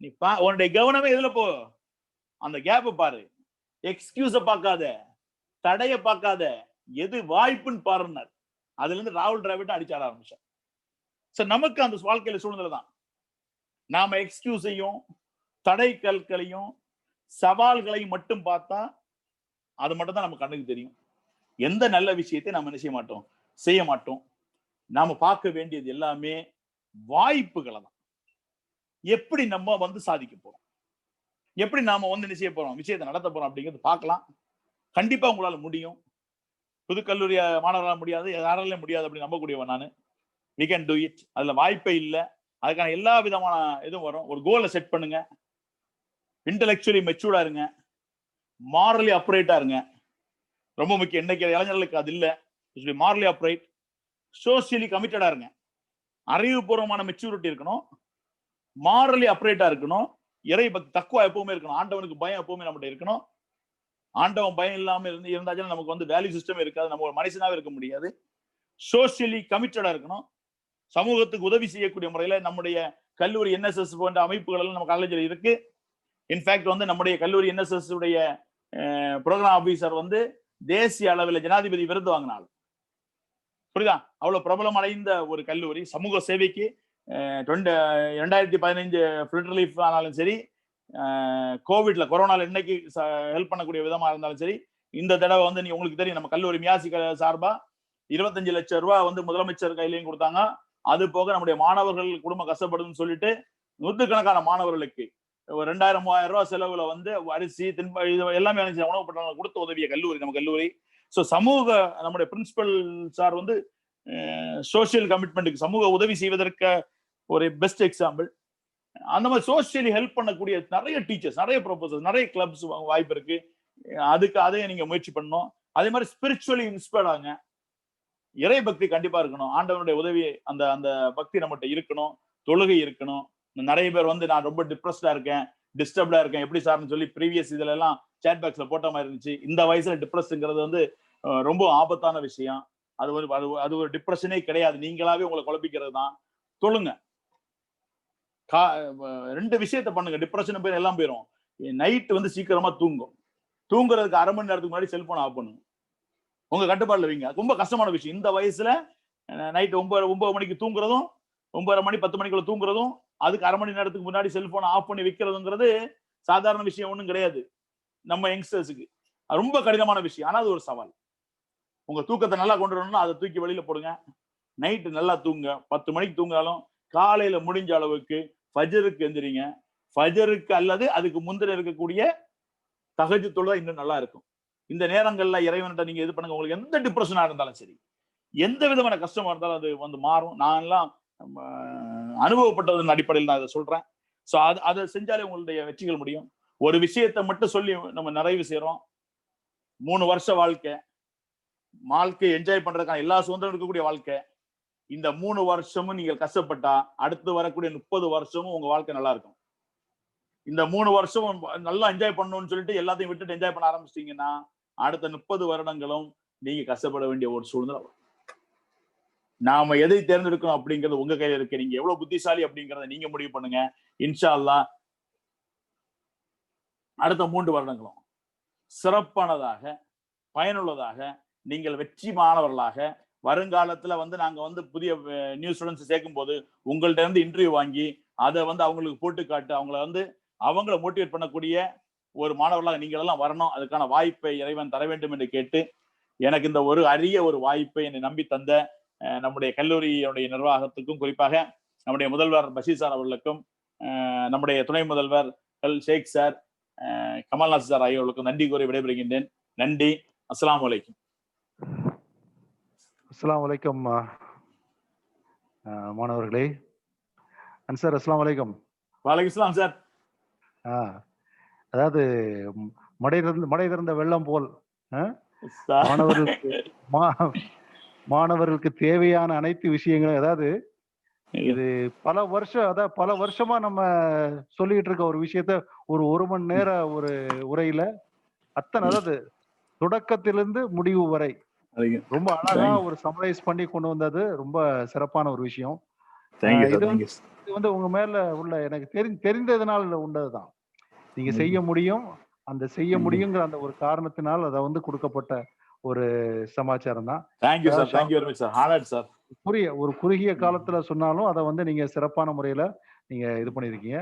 நீ உன்னுடைய கவனமே எதுல போ, அந்த கேப்பை பாரு, எக்ஸ்கியூஸ பார்க்காத, தடைய பார்க்காத, எது வாய்ப்புன்னு பாருன்னார். அதுல இருந்து ராகுல் டிராவிட் அடிச்சார ஆரம்பிச்சார். சார் நமக்கு அந்த வாழ்க்கையில சூழ்நிலை தான். நாம எக்ஸ்கியூஸையும் தடை கற்களையும் சவால்களையும் மட்டும் பார்த்தா அது மட்டும் தான் நம்ம கண்ணுக்கு தெரியும். எந்த நல்ல விஷயத்தை நம்ம என்ன செய்ய மாட்டோம். நாம பார்க்க வேண்டியது எல்லாமே வாய்ப்புகளை தான். எப்படி நம்ம வந்து சாதிக்க போறோம், எப்படி நாம வந்து என்ன செய்ய போறோம், விஷயத்தை நடத்த போறோம் அப்படிங்கிறது பார்க்கலாம். கண்டிப்பா உங்களால முடியும். புதுக்கல்லூரி மாணவர்களால் முடியாது, யாராலையும் முடியாது அப்படின்னு நம்பக்கூடியவன் நான். we can do it. அதுல வாய்ப்பே இல்லை. அதுக்கான எல்லா விதமான இதுவும் வரும். ஒரு கோலை செட் பண்ணுங்க, இன்டெலெக்சுவலி மெச்சூர்டா இருங்க, மாரலி அப்ரைட்டா இருங்க. ரொம்ப முக்கியம். இன்னைக்கு இளைஞர்களுக்கு அது இல்லை. மாரலி அப்ரைட், சோசியலி கமிட்டடா இருங்க. அறிவுபூர்வமான மெச்சூரிட்டி இருக்கணும், மாரலி அப்ரைட்டா இருக்கணும், இறை பக்தி தக்குவா எப்பவுமே இருக்கணும், ஆண்டவனுக்கு பயம் எப்பவுமே நம்மகிட்ட இருக்கணும். ஆண்டவன் பயம் இல்லாம இருந்தாச்சுன்னா நமக்கு வந்து வேல்யூ சிஸ்டம் இருக்காது, நம்ம ஒரு மனுஷனாவே இருக்க முடியாது. சோசியலி கமிட்டடா இருக்கணும், சமூகத்துக்கு உதவி செய்யக்கூடிய முறையில நம்முடைய கல்லூரி என்எஸ்எஸ் போன்ற அமைப்புகள் எல்லாம் நம்ம காலேஜில் இருக்கு. இன்ஃபேக்ட் வந்து நம்முடைய கல்லூரி என்எஸ்எஸ் உடைய ப்ரோக்ராம் ஆபீசர் வந்து தேசிய அளவில் ஜனாதிபதி விருது வாங்கினாலும், புரியுதா, அவ்வளவு பிரபலம் அடைந்த ஒரு கல்லூரி. சமூக சேவைக்கு 2015 ஃபிளட் ரிலீஃப் ஆனாலும் சரி, கோவிட்ல கொரோனால இன்னைக்கு ஹெல்ப் பண்ணக்கூடிய விதமா இருந்தாலும் சரி, இந்த தடவை வந்து நீங்க உங்களுக்கு தெரியும், நம்ம கல்லூரி மியாசி சார்பா 25 லட்சம் ரூபாய் வந்து முதலமைச்சர் கையிலையும் கொடுத்தாங்க. அது போக நம்முடைய மாணவர்கள் குடும்பம் கஷ்டப்படுதுன்னு சொல்லிட்டு நூற்றுக்கணக்கான மாணவர்களுக்கு 2000-3000 ரூபாய் செலவுல வந்து அரிசி எல்லாமே உணவு பட்டணங்கள் கொடுத்து உதவிய கல்லூரி நம்ம கல்லூரி. ஸோ சமூக நம்முடைய பிரின்சிபல் சார் வந்து சோசியல் கமிட்மெண்ட்டுக்கு, சமூக உதவி செய்வதற்கு ஒரு பெஸ்ட் எக்ஸாம்பிள். அந்த மாதிரி சோசியலி ஹெல்ப் பண்ணக்கூடிய நிறைய டீச்சர்ஸ், நிறைய ப்ரொபோசர்ஸ், நிறைய கிளப்ஸ் வாய்ப்பு இருக்கு. அதுக்கு அதையும் நீங்க முயற்சி பண்ணணும். அதே மாதிரி ஸ்பிரிச்சுவலி இன்ஸ்பயர்ட் ஆகுங்க. இறை பக்தி கண்டிப்பா இருக்கணும், ஆண்டவனுடைய உதவி அந்த அந்த பக்தி நம்மகிட்ட இருக்கணும், தொழுகை இருக்கணும். நிறைய பேர் வந்து நான் ரொம்ப டிப்ரெஸ்டா இருக்கேன், டிஸ்டர்ப்டா இருக்கேன், எப்படி சார்னு சொல்லி ப்ரீவியஸ் இதுல எல்லாம் சேட் பாக்ஸ்ல போட்ட மாதிரி இருந்துச்சு. இந்த வயசுல டிப்ரெஸ்ங்கிறது வந்து ரொம்ப ஆபத்தான விஷயம். அது ஒரு டிப்ரெஷனே கிடையாது, நீங்களாவே உங்களை குழப்பிக்கிறது தான். தொழுங்க, 2 விஷயத்த பண்ணுங்க. டிப்ரெஷன் போய் எல்லாம் போயிடும். நைட் வந்து சீக்கிரமா தூங்குறதுக்கு அரை மணி நேரத்துக்கு முன்னாடி செல்போன் ஆஃப் பண்ணுங்க, உங்க கட்டுப்பாடுல வைங்க. ரொம்ப கஷ்டமான விஷயம். இந்த வயசுல நைட் 9 மணிக்கு தூங்குறதும், 9:30 மணி 10 மணிக்குள்ள தூங்குறதும், அதுக்கு அரை மணி நேரத்துக்கு முன்னாடி செல்போனை ஆஃப் பண்ணி வைக்கிறதுங்கிறது சாதாரண விஷயம் ஒன்றும் கிடையாது நம்ம யங்ஸ்டர்ஸுக்கு. ரொம்ப கடினமான விஷயம். ஆனா அது ஒரு சவால். உங்க தூக்கத்தை நல்லா கொண்டு வரணும்னா அதை தூக்கி வெளியில போடுங்க. நைட்டு நல்லா தூங்க. 10 மணிக்கு தூங்கினாலும் காலையில முடிஞ்ச அளவுக்கு ஃபஜருக்கு எந்திரிங்க. ஃபஜருக்கு அல்லது அதுக்கு முந்திர இருக்கக்கூடிய தஹஜ்ஜுத் தொழுகை இன்னும் நல்லா இருக்கும். இந்த நேரங்கள்ல இறைவன்கிட்ட நீங்க இது பண்ணுங்க. உங்களுக்கு எந்த டிப்ரெஷனா இருந்தாலும் சரி, எந்த விதமான கஷ்டமா இருந்தாலும் அது வந்து மாறும். நான் எல்லாம் அனுபவப்பட்டதன் அடிப்படையில் நான் அதை சொல்றேன். ஸோ அதை செஞ்சாலே உங்களுடைய வெற்றிகள் முடியும். ஒரு விஷயத்தை மட்டும் சொல்லி நம்ம நிறைவு செய்யறோம். 3 வருஷ வாழ்க்கை என்ஜாய் பண்றதுக்கான எல்லா சுதந்திரம் இருக்கக்கூடிய வாழ்க்கை. இந்த 3 வருஷமும் நீங்கள் கஷ்டப்பட்டா அடுத்து வரக்கூடிய 30 வருஷமும் உங்க வாழ்க்கை நல்லா இருக்கும். இந்த 3 வருஷமும் நல்லா என்ஜாய் பண்ணணும்னு சொல்லிட்டு எல்லாத்தையும் விட்டுட்டு என்ஜாய் பண்ண ஆரம்பிச்சிட்டீங்கன்னா அடுத்த 30 வருடங்களும் நீங்க கஷ்டப்பட வேண்டிய ஒரு சூழ்நிலை. நாம எதை தேர்ந்தெடுக்கணும் அப்படிங்கிறது உங்க கையில இருக்கு. நீங்க எவ்வளவு புத்திசாலி அப்படிங்கிறத நீங்க முடிவு பண்ணுங்க. இன்ஷா அல்லாஹ் அடுத்த 3 வருடங்களும் சிறப்பானதாக, பயனுள்ளதாக, நீங்கள் வெற்றி மாணவர்களாக வருங்காலத்துல வந்து நாங்க வந்து புதிய நியூ ஸ்டூடெண்ட்ஸ் சேர்க்கும் போது உங்கள்ட்ட இருந்து இன்டர்வியூ வாங்கி அதை வந்து அவங்களுக்கு போட்டு காட்டு அவங்கள மோட்டிவேட் பண்ணக்கூடிய ஒரு மாணவர்களாக நீங்கள் எல்லாம் வரணும். அதுக்கான வாய்ப்பை இறைவன் தர வேண்டும் என்று கேட்டு, எனக்கு இந்த ஒரு அரிய ஒரு வாய்ப்பை என்னை நம்பி தந்த நம்முடைய கல்லூரியுடைய நிர்வாகத்துக்கும், குறிப்பாக நம்முடைய முதல்வர் பஷீர் சார் அவர்களுக்கும், நம்முடைய துணை முதல்வர் ஷேக் சார், கமல்நாத் சார் ஆகியோர்களுக்கும் நன்றி கூறி விடைபெறுகின்றேன். நன்றி. அஸ்ஸலாமு அலைக்கும். அஸ்ஸலாமு அலைக்கும் மாணவர்களே. சார் அஸ்ஸலாமு அலைக்கும். வலைக்கும் சலாம் சார். அதாவது மடை திறந்த வெள்ளம் போல் மாணவர்களுக்கு தேவையான அனைத்து விஷயங்களும், அதாவது இது பல வருஷமா நம்ம சொல்லிட்டு இருக்க ஒரு விஷயத்த ஒரு மணி நேர ஒரு உரையில அதாவது தொடக்கத்திலிருந்து முடிவு வரை ரொம்ப அழகா ஒரு சமரைஸ் பண்ணி கொண்டு வந்தது ரொம்ப சிறப்பான ஒரு விஷயம். இது வந்து உங்க மேல உள்ள எனக்கு தெரிந்ததுனால உண்டதுதான். நீங்க செய்ய முடியும், செய்ய முடியுங்கிற அந்த ஒரு காரணத்தினால் அதை வந்து கொடுக்கப்பட்ட ஒரு சமாச்சாரம் தான். ஒரு குறுகிய காலத்துல சொன்னாலும் அதை வந்து நீங்க சிறப்பான முறையில நீங்க இது பண்ணிருக்கீங்க.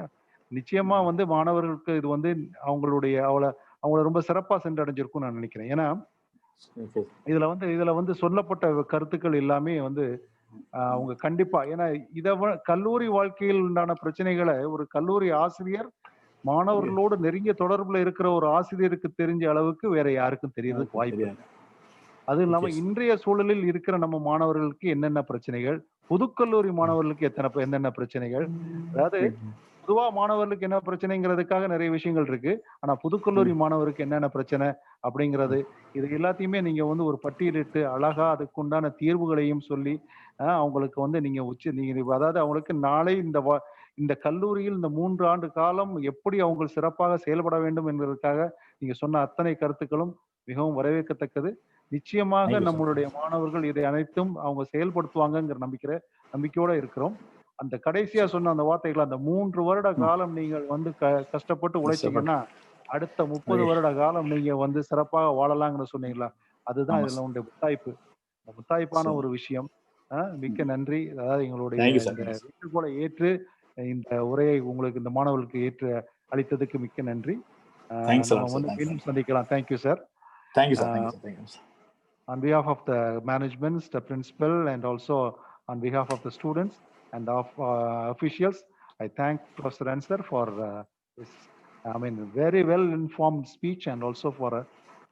நிச்சயமா வந்து மாணவர்களுக்கு இது வந்து அவங்கள ரொம்ப சிறப்பா சென்றடைஞ்சிருக்கும் நான் நினைக்கிறேன். ஏன்னா இதுல வந்து சொல்லப்பட்ட கருத்துக்கள் எல்லாமே வந்து அவங்க கண்டிப்பா, ஏன்னா கல்லூரி வாழ்க்கையில் உண்டான பிரச்சனைகளை ஒரு கல்லூரி ஆசிரியர் மாணவர்களோடு நெருங்கிய தொடர்புல இருக்கிற ஒரு ஆசிரியருக்கு தெரிஞ்ச அளவுக்கு வேற யாருக்கும் தெரியறதுக்கு வாய்ப்பு இல்லை. அது இல்லாம இன்றைய சூழலில் இருக்கிற நம்ம மாணவர்களுக்கு என்னென்ன பிரச்சனைகள், புதுக்கல்லூரி மாணவர்களுக்கு என்னென்ன பிரச்சனைகள், அதாவது பொதுவா மாணவர்களுக்கு என்ன பிரச்சனைங்கிறதுக்காக நிறைய விஷயங்கள் இருக்கு. ஆனா புதுக்கல்லூரி மாணவருக்கு என்னென்ன பிரச்சனை அப்படிங்கிறது, இது எல்லாத்தையுமே நீங்க வந்து ஒரு பட்டியலிட்டு அழகா அதுக்குண்டான தீர்வுகளையும் சொல்லி அவங்களுக்கு வந்து நீங்க அதாவது அவங்களுக்கு நாளை இந்த கல்லூரியில் இந்த 3 ஆண்டு காலம் எப்படி அவங்க சிறப்பாக செயல்பட வேண்டும் என்பதற்காக நீங்க சொன்ன அத்தனை கருத்துக்களும் மிகவும் வரவேற்கத்தக்கது. நிச்சயமாக நம்மளுடைய மாணவர்கள் இதை அனைத்தும் அவங்க செயல்படுத்துவாங்கங்கிற நம்பிக்கையோட இருக்கிறோம். அந்த கடைசியா சொன்ன அந்த வார்த்தைகள், அந்த 3 வருட காலம் நீங்கள் வந்து கஷ்டப்பட்டு உழைச்சீங்கன்னா அடுத்த 30 வருட காலம் நீங்க வந்து சிறப்பாக வாழலாம்னு சொன்னீங்களா, அதுதான் இதுல உண்டு முத்தாய்ப்பு. முத்தாய்ப்பான ஒரு விஷயம். மிக்க நன்றி. அதாவது எங்களுடைய இந்த வேண்டுகோளை ஏற்று இந்த உரையை உங்களுக்கு இந்த மாணவர்களுக்கு ஏற்று அளித்ததுக்கு மிக்க நன்றி. நம்ம வந்து மீண்டும் சந்திக்கலாம். Thank you sir. On behalf of the management, the principal, and also on behalf of the students and of officials, I thank Professor Ansar for his, very well informed speech and also for a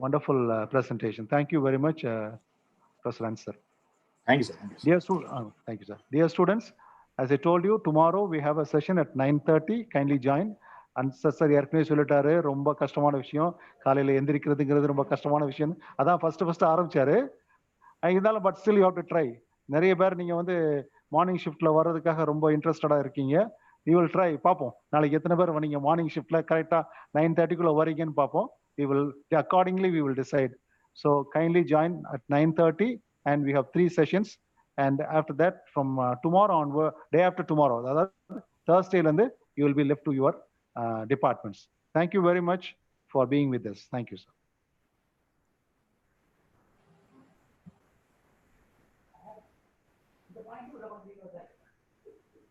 wonderful presentation. Thank you very much, Professor Ansar. Thank you, sir. Thank you, sir. Dear students, as I told you, tomorrow we have a session at 9:30. Kindly join. Sir ஏற்கனவே சொல்லிட்டாரு, ரொம்ப கஷ்டமான விஷயம், காலையில எந்திரிக்கிறதுங்கிறது ரொம்ப கஷ்டமான விஷயம். அதான் ஃபர்ஸ்ட் ஆரம்பிச்சாரு. இருந்தாலும் but still you have to try. நிறைய பேர் நீங்க வந்து மார்னிங் ஷிஃப்ட்ல வர்றதுக்காக ரொம்ப இன்ட்ரெஸ்டடா இருக்கீங்க. You will try. பார்ப்போம் நாளைக்கு எத்தனை பேர் நீங்க மார்னிங் ஷிஃப்ட்ல கரெக்டா 9:30 வரீங்கன்னு பார்ப்போம். Accordingly we will decide. So kindly join at 9:30 and we have 3 sessions. And after that, from tomorrow onward, day after tomorrow, Thursday, you will be left to your departments. Thank you very much for being with us. Thank you, sir.